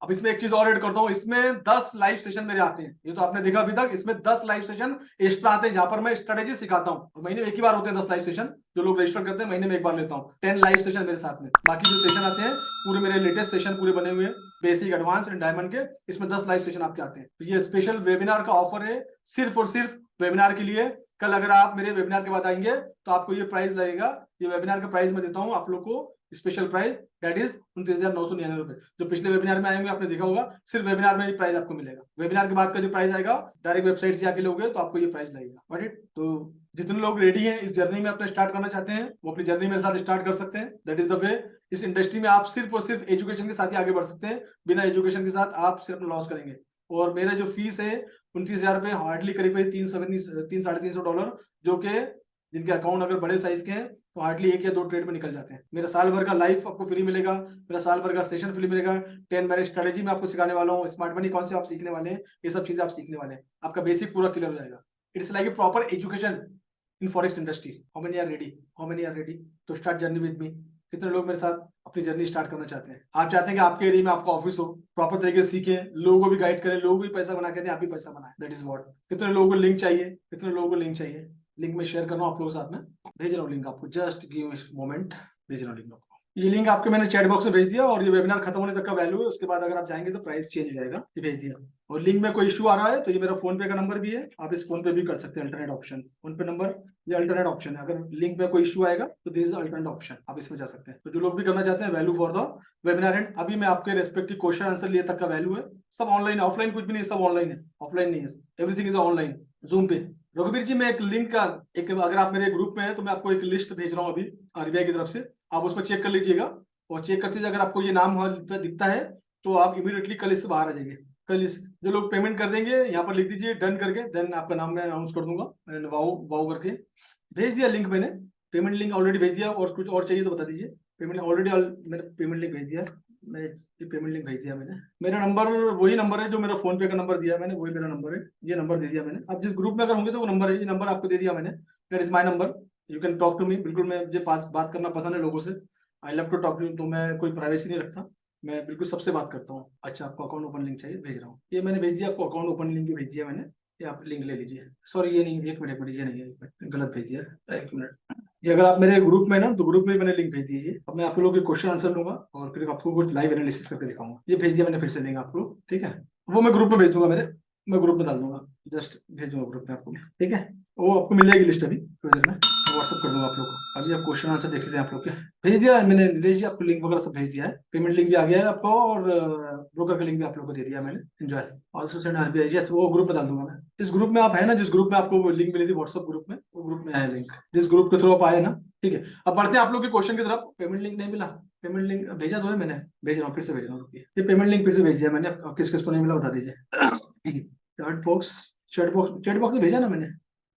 अब इसमें एक चीज और ऐड करता हूँ, इसमें 10 लाइव सेशन मेरे आते हैं। ये तो आपने देखा अभी तक, इसमें 10 लाइव सेशन एक्स्ट्रा आते हैं जहां पर मैं स्ट्रेटेजी सिखाता हूँ। और महीने में एक ही बार होते हैं 10 लाइव सेशन, जो लोग रजिस्टर करते हैं महीने में एक बार लेता हूँ 10 लाइव सेशन मेरे साथ में। बाकी जो सेशन आते हैं पूरे मेरे लेटेस्ट सेशन पूरे बने हुए हैं, बेसिक, एडवांस एंड डायमंड के, इसमें 10 लाइव सेशन आपके आते हैं। तो ये स्पेशल वेबिनार का ऑफर है सिर्फ और सिर्फ वेबिनार के लिए। कल अगर आप मेरे वेबिनार के बाद आएंगे तो आपको ये प्राइस लगेगा, ये वेबिनार का प्राइस मैं देता हूँ आप लोग को, स्पेशल प्राइस, दैट इज 29,999 रुपए। जो पिछले वेबिनार में आएंगे आपने देखा होगा, सिर्फ वेबिनार में ही प्राइस आपको मिलेगा। वेबिनार के बाद का जो प्राइस आएगा डायरेक्ट वेबसाइट से आके लोगे तो आपको ये प्राइस लगेगा। बट इट तो जितने लोग रेडी हैं इस जर्नी में अपना स्टार्ट करना चाहते हैं, वो अपनी जर्नी मेरे साथ स्टार्ट कर सकते हैं। That is the way. इस इंडस्ट्री में आप सिर्फ और सिर्फ एजुकेशन के साथ ही आगे बढ़ सकते हैं। बिना एजुकेशन के साथ आप सिर्फ लॉस करेंगे। और मेरा जो फीस है 29,000 रुपए, हार्डली करीब 300-350 $, जो कि जिनके अकाउंट अगर बड़े साइज के हैं तो हार्डली 1 या 2 ट्रेड में निकल जाते हैं। मेरा साल भर का लाइफ आपको फ्री मिलेगा, मेरा साल भर का सेशन फ्री मिलेगा। 10 मैनेज स्ट्रेटेजी में आपको सिखाने वाला हूँ, स्मार्ट मनी कौन से आप सीखने वाले हैं, ये सब चीजें आप सीखने वाले हैं। आपका बेसिक पूरा क्लियर हो जाएगा। It's like a proper education in forex industry. How many are ready? How many are ready to start journey with me? कितने लोग मेरे साथ अपनी जर्नी स्टार्ट करना चाहते हैं? आप चाहते हैं कि आपके एरिया में आपका ऑफिस हो, प्रॉपर तरीके से सीखें, लोगों को भी गाइड करें, लोग भी पैसा बना के दें, आप भी पैसा बनाएं। That is what. कितने लोगों को लिंक चाहिए? कितने लोगों को लिंक चाहिए? लिंक में शेयर कर रहा हूँ आप लोगों के साथ में, भेज रहा हूँ लिंक आपको। जस्ट गिव मोमेंट, भेज रहा हूँ लिंक आपको। ये लिंक आपके मैंने चैट बॉक्स में भेज दिया और ये वेबिनार खत्म होने तक का वैल्यू है। उसके बाद अगर आप जाएंगे तो प्राइस चेंज हो जाएगा। ये भेज दिया। और लिंक में कोई इशू आ रहा है तो ये मेरा फोन पे का नंबर भी है, आप इस फोन पे भी कर सकते हैं। अल्टरनेट ऑप्शन, फोन पे नंबर ये अल्टरनेट ऑप्शन है। अगर लिंक में कोई इशू आएगा तो दिस इज अल्टरनेट ऑप्शन, आप इसमें जा सकते हैं। तो जो लोग भी करना चाहते हैं value for the webinar and, अभी मैं आपके रेस्पेक्टिव क्वेश्चन आंसर लिए तक का वैल्यू है। सब ऑनलाइन, ऑफलाइन कुछ भी नहीं, सब ऑनलाइन है, ऑफलाइन नहीं है। एवरीथिंग इज ऑनलाइन, जूम पे। रघुवीर जी, मैं एक लिंक का अगर आप मेरे ग्रुप में है तो मैं आपको एक लिस्ट भेज रहा हूँ अभी आरबीआई की तरफ से, आप उसमें चेक कर लीजिएगा। और चेक करते अगर आपको ये नाम वहां दिखता है तो आप इमीडिएटली कल इससे बाहर आ जाइए। कल इस जो लोग पेमेंट कर देंगे यहाँ पर लिख दीजिए डन करके, देन आपका नाम मैं अनाउंस कर दूंगा। वाओ वाओ करके भेज दिया लिंक मैंने, पेमेंट लिंक ऑलरेडी भेज दिया। और कुछ और चाहिए तो बता दीजिए। पेमेंट ऑलरेडी मैंने पेमेंट लिंक भेज दिया, मैं ये पेमेंट लिंक भेज दिया मैंने। मेरा नंबर वही नंबर है जो मेरा फोन पे का नंबर दिया मैंने, वही मेरा नंबर है। ये नंबर दे दिया मैंने। आप जिस ग्रुप में अगर होंगे तो वो नंबर है, ये नंबर आपको दे दिया मैंने। That is my number, you can talk to me. बिल्कुल, मैं मुझे बात करना पसंद है लोगों से, I love to talk to. तो मैं कोई प्राइवेसी नहीं रखता, मैं बिल्कुल सबसे बात करता हूँ। अच्छा, आपको अकाउंट ओपन लिंक चाहिए, भेज रहा हूँ। ये मैंने भेज दिया आपको, अकाउंट ओपन लिंक भी भेज दिया मैंने। ये आप लिंक ले लीजिए। सॉरी ये नहीं, एक मिनट ये नहीं है, गलत भेज दिया, एक मिनट। ये अगर आप मेरे ग्रुप में ना तो ग्रुप में मैंने लिंक भेज दिया। अब मैं आप लोगों के क्वेश्चन आंसर लूंगा और फिर आपको कुछ लाइव एनालिसिस करके दिखाऊंगा। ये भेज दिया मैंने फिर से लिंक आपको, ठीक है? वो मैं ग्रुप में भेज दूंगा, मैं ग्रुप में डाल दूंगा, जस्ट भेज दूंगा ग्रुप में आपको, ठीक है? वो आपको मिल जाएगी लिस्ट अभी थोड़ी देर में, व्हाट्सअप कर दूंगा आप लोग को। अभी आप क्वेश्चन आंसर देख लीजिए आप लोग के। भेज दिया है मैंने नीलेश जी, आपको लिंक वगैरह सब भेज दिया है। पेमेंट लिंक भी आ गया है आपको, और ब्रोकर का लिंक भी आप लोग को दे दिया मैंने। Enjoy also send RBI, yes वो ग्रुप में डाल दूंगा मैं। जिस ग्रुप में आप है ना, जिस ग्रुप में आपको लिंक मिली थी व्हाट्सअप ग्रुप में, वो ग्रुप में है लिंक, जिस ग्रुप के थ्रू आप आए ना, ठीक है? अब बढ़ते हैं आप लोग के क्वेश्चन की तरफ। पेमेंट लिंक नहीं मिला? पेमेंट लिंक भेजा तो है मैंने, भेज रहा हूँ, फिर से भेज रहा हूँ। ये पेमेंट लिंक फिर से भेज दिया मैंने। अब किस किस को नहीं मिला बता दीजिए। चैट बॉक्स में भेजा ना मैंने,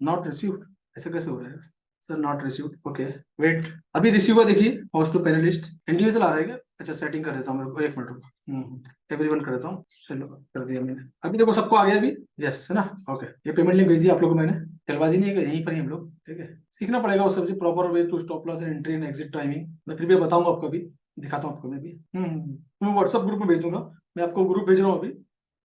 नॉट रिसीव्ड, ऐसा कैसे हो रहा है sir? Not received, okay wait, अभी रिसीव हुआ देखिए। होस्ट टू पैनलिस्ट इंडिविजुअल आ रहा है क्या? अच्छा सेटिंग कर देता हूँ, मेरे को एक मिनट, एवरीवन कर देता हूँ। चलो कर दिया मैंने, अभी देखो सबको आ गया अभी, यस है ना? ओके, ये पेमेंट लिंक भेज दिया आप लोगों को मैंने। जल्दबाजी नहीं है, यहीं पर ही हम लोग, ठीक है? सीखना पड़ेगा वो सब proper way to stop loss and entry and exit timing. मैं फिर भी बताऊंगा आपको, अभी दिखाता हूँ आपको मैं भी। मैं व्हाट्सअप ग्रुप में भेज दूंगा। मैं आपको ग्रुप भेज रहा हूँ अभी,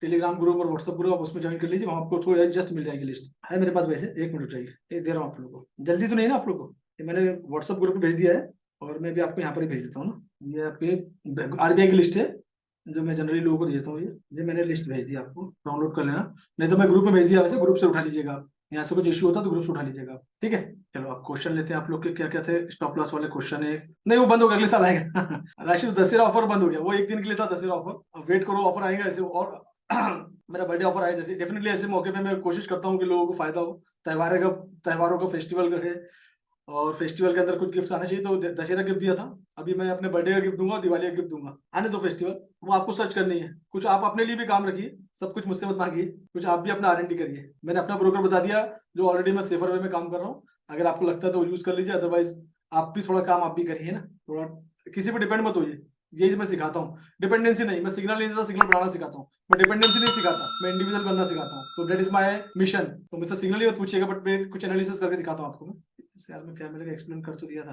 टेलीग्राम ग्रुप और व्हाट्सअप ग्रुप, आप उसमें ज्वाइन कर लीजिए। वहाँ आपको थोड़ी जस्ट मिल जाएगी लिस्ट, है मेरे पास वैसे। एक मिनट चाहिए, ये दे रहा हूँ आप लोगों को। जल्दी तो नहीं ना आप लोगों को? ये मैंने व्हाट्सअप ग्रुप में भेज दिया है और मैं भी आपको यहाँ पर ही भेज देता हूँ ना। ये आपके आरबीआई की लिस्ट है जो मैं जनरली लोगों को देता हूँ। ये मैंने लिस्ट भेज दी आपको, डाउनलोड कर लेना। नहीं तो मैं ग्रुप में भेज दिया, वैसे ग्रुप से उठा लीजिएगा आप। यहाँ से कुछ इश्यू होता तो ग्रुप से उठा लीजिएगा आप, ठीक है? चलो आप क्वेश्चन लेते हैं आप लोग के। क्या क्या थे? स्टॉप लॉस वाले क्वेश्चन है, नहीं वो बंद हो गया, अगले साल आएगा। राशिद दशहरा ऑफर बंद हो गया, वो एक दिन के लिए था दशहरा ऑफर। वेट करो, ऑफर आएगा ऐसे। और मेरा बर्थडे ऑफर आएगा डेफिनेटली। ऐसे मौके पे मैं कोशिश करता हूँ कि लोगों को फायदा हो। त्योहारों का फेस्टिवल का है, और फेस्टिवल के अंदर कुछ गिफ्ट आना चाहिए। तो दशहरा गिफ्ट दिया था, अभी मैं अपने बर्थडे का गिफ्ट दूंगा, दिवाली का गिफ्ट दूंगा। आने दो फेस्टिवल, वो आपको सर्च करनी है। कुछ आप अपने लिए भी काम रखिए, सब कुछ मुझसे मत मांगिए, कुछ आप भी अपना R&D करिए। मैंने अपना ब्रोकर बता दिया जो ऑलरेडी मैं सेफर वे में काम कर रहा हूँ। अगर आपको लगता है तो यूज कर लीजिए, अदरवाइज आप भी थोड़ा काम आप भी करिए ना, थोड़ा किसी पर डिपेंड मत होइए। यही मैं सिखाता हूँ, डिपेंडेंसी नहीं। मैं सिग्नल नहीं देता, सिग्नल बढ़ाना सिखाता हूँ। मैं डिपेंडेंसी नहीं सिखाता, मैं इंडिविजुअल बनना सिखाता हूँ। तो दैट इज माय मिशन। तो मुझसे सिग्नल ही मत पूछिएगा, बट मैं कुछ एनालिसिस करके दिखाता हूँ आपको। मैं यार में क्या मिलेगा, एक्सप्लेन कर तो दिया था,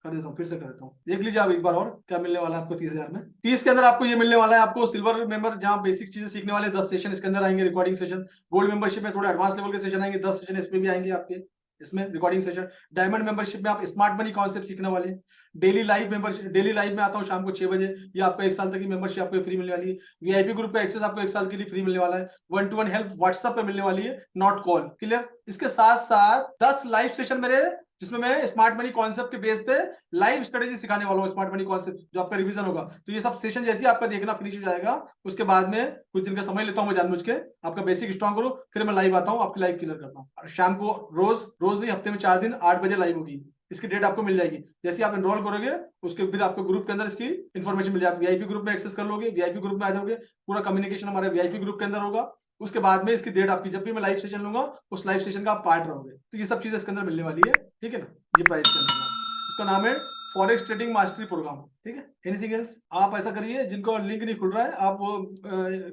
कर देता हूँ, फिर से कर देता हूँ। देख लीजिए आप एक बार और क्या मिलने वाला है आपको 30,000 में। 30 के अंदर आपको ये मिलने वाला है, आपको सिल्वर मेंबर जहाँ बेसिक चीजें सीखने वाले 10 सेशन इसके अंदर आएंगे, रिकॉर्डिंग सेशन। गोल्ड मेंबरशिप में थोड़े एडवांस लेवल के सेशन आएंगे, 10 सेशन इसमें भी आएंगे आपके। इसमें रिकॉर्डिंग सेशन। डायमंड मेंबरशिप में आप स्मार्ट मनी कॉन्सेप्ट सीखने वाले हैं। Daily live membership, daily live में आता हूँ शाम को 6 बजे, ये आपको 1 साल तक की मेंबरशिप आपको फ्री मिलने वाली है। वीआईपी ग्रुप पे एक्सेस आपको 1 साल के लिए फ्री मिलने वाला है। 1-to-1 हेल्प व्हाट्सएप पे मिलने वाली है, नॉट कॉल। क्लियर? इसके साथ साथ 10 लाइव सेशन मेरे, जिसमें मैं स्मार्ट मनी कॉन्सेप्ट के बेस पे लाइव स्ट्रेटेजी सिखाने वाला हूँ, स्मार्ट मनी कॉन्सेप्ट जो आपका रिवीजन होगा। तो ये सब सेशन जैसे ही आपका देखना फिनिश हो जाएगा, उसके बाद में कुछ दिन का समय लेता हूँ मैं जानबूझ के, आपका बेसिक स्ट्रॉन्ग करूँ, फिर मैं लाइव आता हूँ, आपकी लाइव क्लियर करता हूँ। और शाम को रोज रोज नहीं, हफ्ते में 4 दिन 8 बजे लाइव होगी। इसकी डेट आपको मिल जाएगी जैसे आप एनरोल करोगे, उसके फिर आपको ग्रुप के अंदर इसकी इन्फॉर्मेशन मिल जाएगी। वीआईपी ग्रुप में एक्सेस कर लोगे, वीआईपी ग्रुप में आ जाओगे, पूरा कम्युनिकेशन हमारे वीआईपी ग्रुप के अंदर होगा। उसके बाद में इसकी डेट आपकी, जब भी मैं लाइव सेशन लूंगा उस लाइव सेशन का आप पार्ट रहोगे। तो ये सब चीजें इसके अंदर मिलने वाली है, ठीक है ना। ये प्राइस के अंदर इसका नाम है फॉरेक्स ट्रेडिंग मास्टरी प्रोग्राम, ठीक है। Anything else? आप ऐसा करिए, जिनको लिंक नहीं खुल रहा है, आप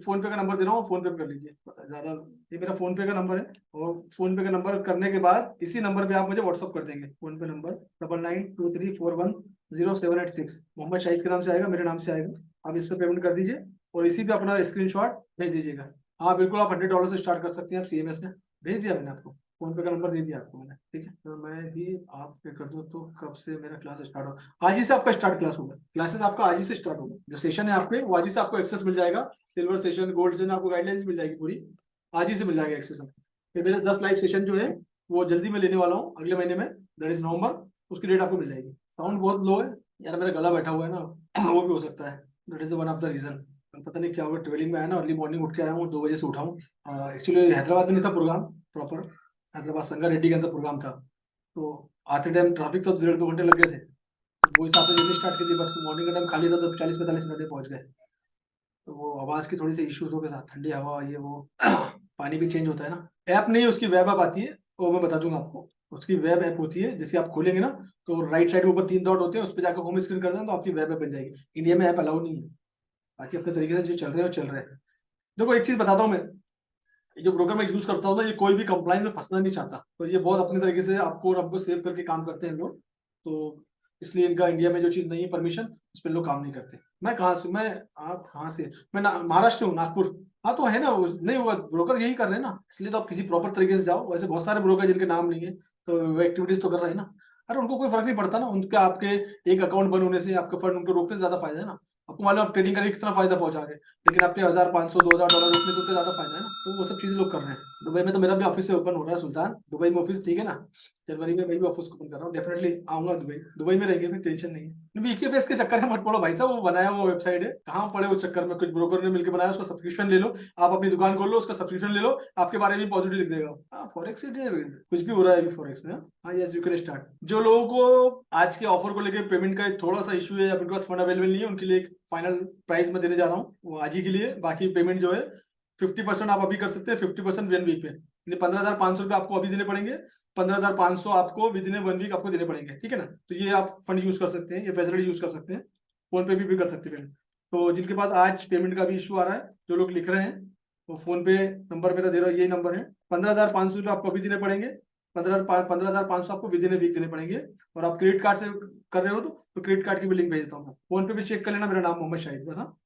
फोन पे का नंबर दे रहा हूँ, फोन पे कर लीजिए ज्यादा। ये मेरा फोन पे का नंबर है, और फोन पे का नंबर करने के बाद इसी नंबर पे आप मुझे व्हाट्सअप कर देंगे। फोन पे नंबर 9993410786, मोहम्मद शाहिद के नाम से आएगा, मेरे नाम से आएगा। आप इस पे पेमेंट कर दीजिए और इसी पे अपना स्क्रीनशॉट भेज दीजिएगा। हाँ बिल्कुल, आप $100 से स्टार्ट कर सकते हैं। आप सीएमएस में भेज दिया मैंने आपको, फोन पे का नंबर दे दिया आपको मैंने, ठीक है। तो मैं भी आप पे कर दूं, तो कब से मेरा क्लास स्टार्ट हो? आज ही से आपका स्टार्ट क्लास होगा, क्लासेस आपका आज ही से स्टार्ट होगा। जो सेशन है आपके, वो आज ही से आपको एक्सेस मिल जाएगा। सिल्वर सेशन, गोल्ड सेशन, आपको गाइडलाइंस मिल जाएगी पूरी, आज ही से मिल जाएगा एक्सेस आपको। फिर मेरे 10 लाइव सेशन जो है वो जल्दी मैं लेने वाला हूँ, अगले महीने में, दैट इज नवंबर। उसकी डेट आपको मिल जाएगी। साउंड बहुत लो है यार, मेरा गला बैठा हुआ है ना, वो भी हो सकता है, that is one of the reason. पता नहीं क्या हुआ, ट्रेवलिंग में आया ना, अर्ली मॉर्निंग उठ के आया हूँ, 2 बजे से उठा हूँ। एक्चुअली हैदराबाद में नहीं था प्रोग्राम प्रॉपर, हैदराबाद संगा रेड्डी के अंदर प्रोग्राम था। तो आते टाइम ट्रैफिक तो 1.5-2 घंटे लग गए थे, तो वो हिसाब से जल्दी स्टार्ट की थी, बट मॉर्निंग का टाइम खाली था, तो 40-45 मिनट में पहुंच गए। तो वो आवाज़ की थोड़ी सी इश्यूज हो के साथ, ठंडी हवा, ये वो पानी भी चेंज होता है ना। ऐप नहीं, उसकी वेब ऐप आती है, वो मैं बता दूंगा आपको। उसकी वेब ऐप होती है, जैसे आप खोलेंगे ना, तो राइट साइड के ऊपर 3 डॉट होते हैं, उस पर जाकर होम स्क्रीन कर दें तो आपकी वेब ऐप बन जाएगी। इंडिया में ऐप अलाउ नहीं है, बाकी अपने तरीके से जो चल रहे हैं वो चल रहे हैं। देखो एक चीज बताता हूँ मैं, ये जो ब्रोकर मैं यूज करता हूँ ना, ये कोई भी कंप्लाइंस में फंसना नहीं चाहता, तो ये बहुत अपने तरीके से आपको और हमको सेव करके काम करते हैं लोग। तो इसलिए इनका इंडिया में जो चीज नहीं है परमिशन, उस पर लोग काम नहीं करते। मैं कहाँ से, मैं, आप कहाँ से? मैं महाराष्ट्र हूँ, नागपुर। हाँ तो है ना, नहीं हुआ, ब्रोकर यही कर रहे हैं ना, इसलिए तो आप किसी प्रॉपर तरीके से जाओ। वैसे बहुत सारे ब्रोकर जिनके नाम नहीं है, तो वो एक्टिविटीज तो कर रहे हैं ना। अरे उनको कोई फर्क नहीं पड़ता ना, उनके आपके एक अकाउंट बंद होने से आपका फंड उनको रोकने से ज्यादा फायदा है ना। आपको मालूम आप ट्रेडिंग करके कितना फायदा पहुंचा रहे हैं, लेकिन आपके 1,500-2,000 डॉलर रोकने से उनका ज्यादा फायदा है ना। तो वो सब चीजें लोग कर रहे हैं। दुबई में तो मेरा भी ऑफिस से ओपन हो रहा है, सुल्तान, दुबई में ऑफिस, ठीक है ना। जनवरी में मैं भी ऑफिस ओपन कर रहा हूँ, डेफिनेटली आऊंगा दुबई। दुबई में रहेंगे, फिर टेंशन नहीं है। बीकेएफएस के चक्कर में मत पड़ो भाई साहब, वो बनाया हुआ वेबसाइट है, कहाँ पड़े उस चक्कर में। कुछ ब्रोकर ने मिलकर बनाया, उसका सब्सक्रिप्शन ले लो, आप अपनी दुकान खोल लो, उसका सब्सक्रिप्शन ले लो, आपके बारे में पॉजिटिव लिख देगा। हाँ फॉरेक्स कुछ भी हो रहा है अभी फॉरेक्स में। हाँ यस, यू कैन स्टार्ट। जो लोगों को आज के ऑफर को लेकर पेमेंट का थोड़ा सा इशू है या उनके पास फंड अवेलेबल नहीं है, उनके लिए एक फाइनल प्राइस में देने जा रहा हूँ, वो आज ही के लिए। बाकी पेमेंट जो है 50% आप अभी कर सकते हैं, 50% 1 वीक पे। 15,500 आपको अभी देने पड़ेंगे, 15,500 आपको विद इन 1 वीक आपको देने पड़ेंगे, ठीक है ना। तो ये आप फंड यूज कर सकते हैं, ये फैसिलिटी यूज कर सकते हैं। फोन पे भी कर सकते हैं। तो जिनके पास आज पेमेंट का भी इशू आ रहा है, जो लोग लिख रहे हैं, तो फोन पे नंबर मेरा दे रहा हूँ, यही नंबर है। 15,500 आपको अभी देने पड़ेंगे, 15,500 आपको विद इन वीक देने पड़ेंगे। और आप क्रेडिट कार्ड से कर रहे हो तो क्रेडिट कार्ड की भी लिंक भेजता हूँ। फोन पे भी चेक कर लेना, मेरा नाम मोहम्मद शाहिद, बस। हाँ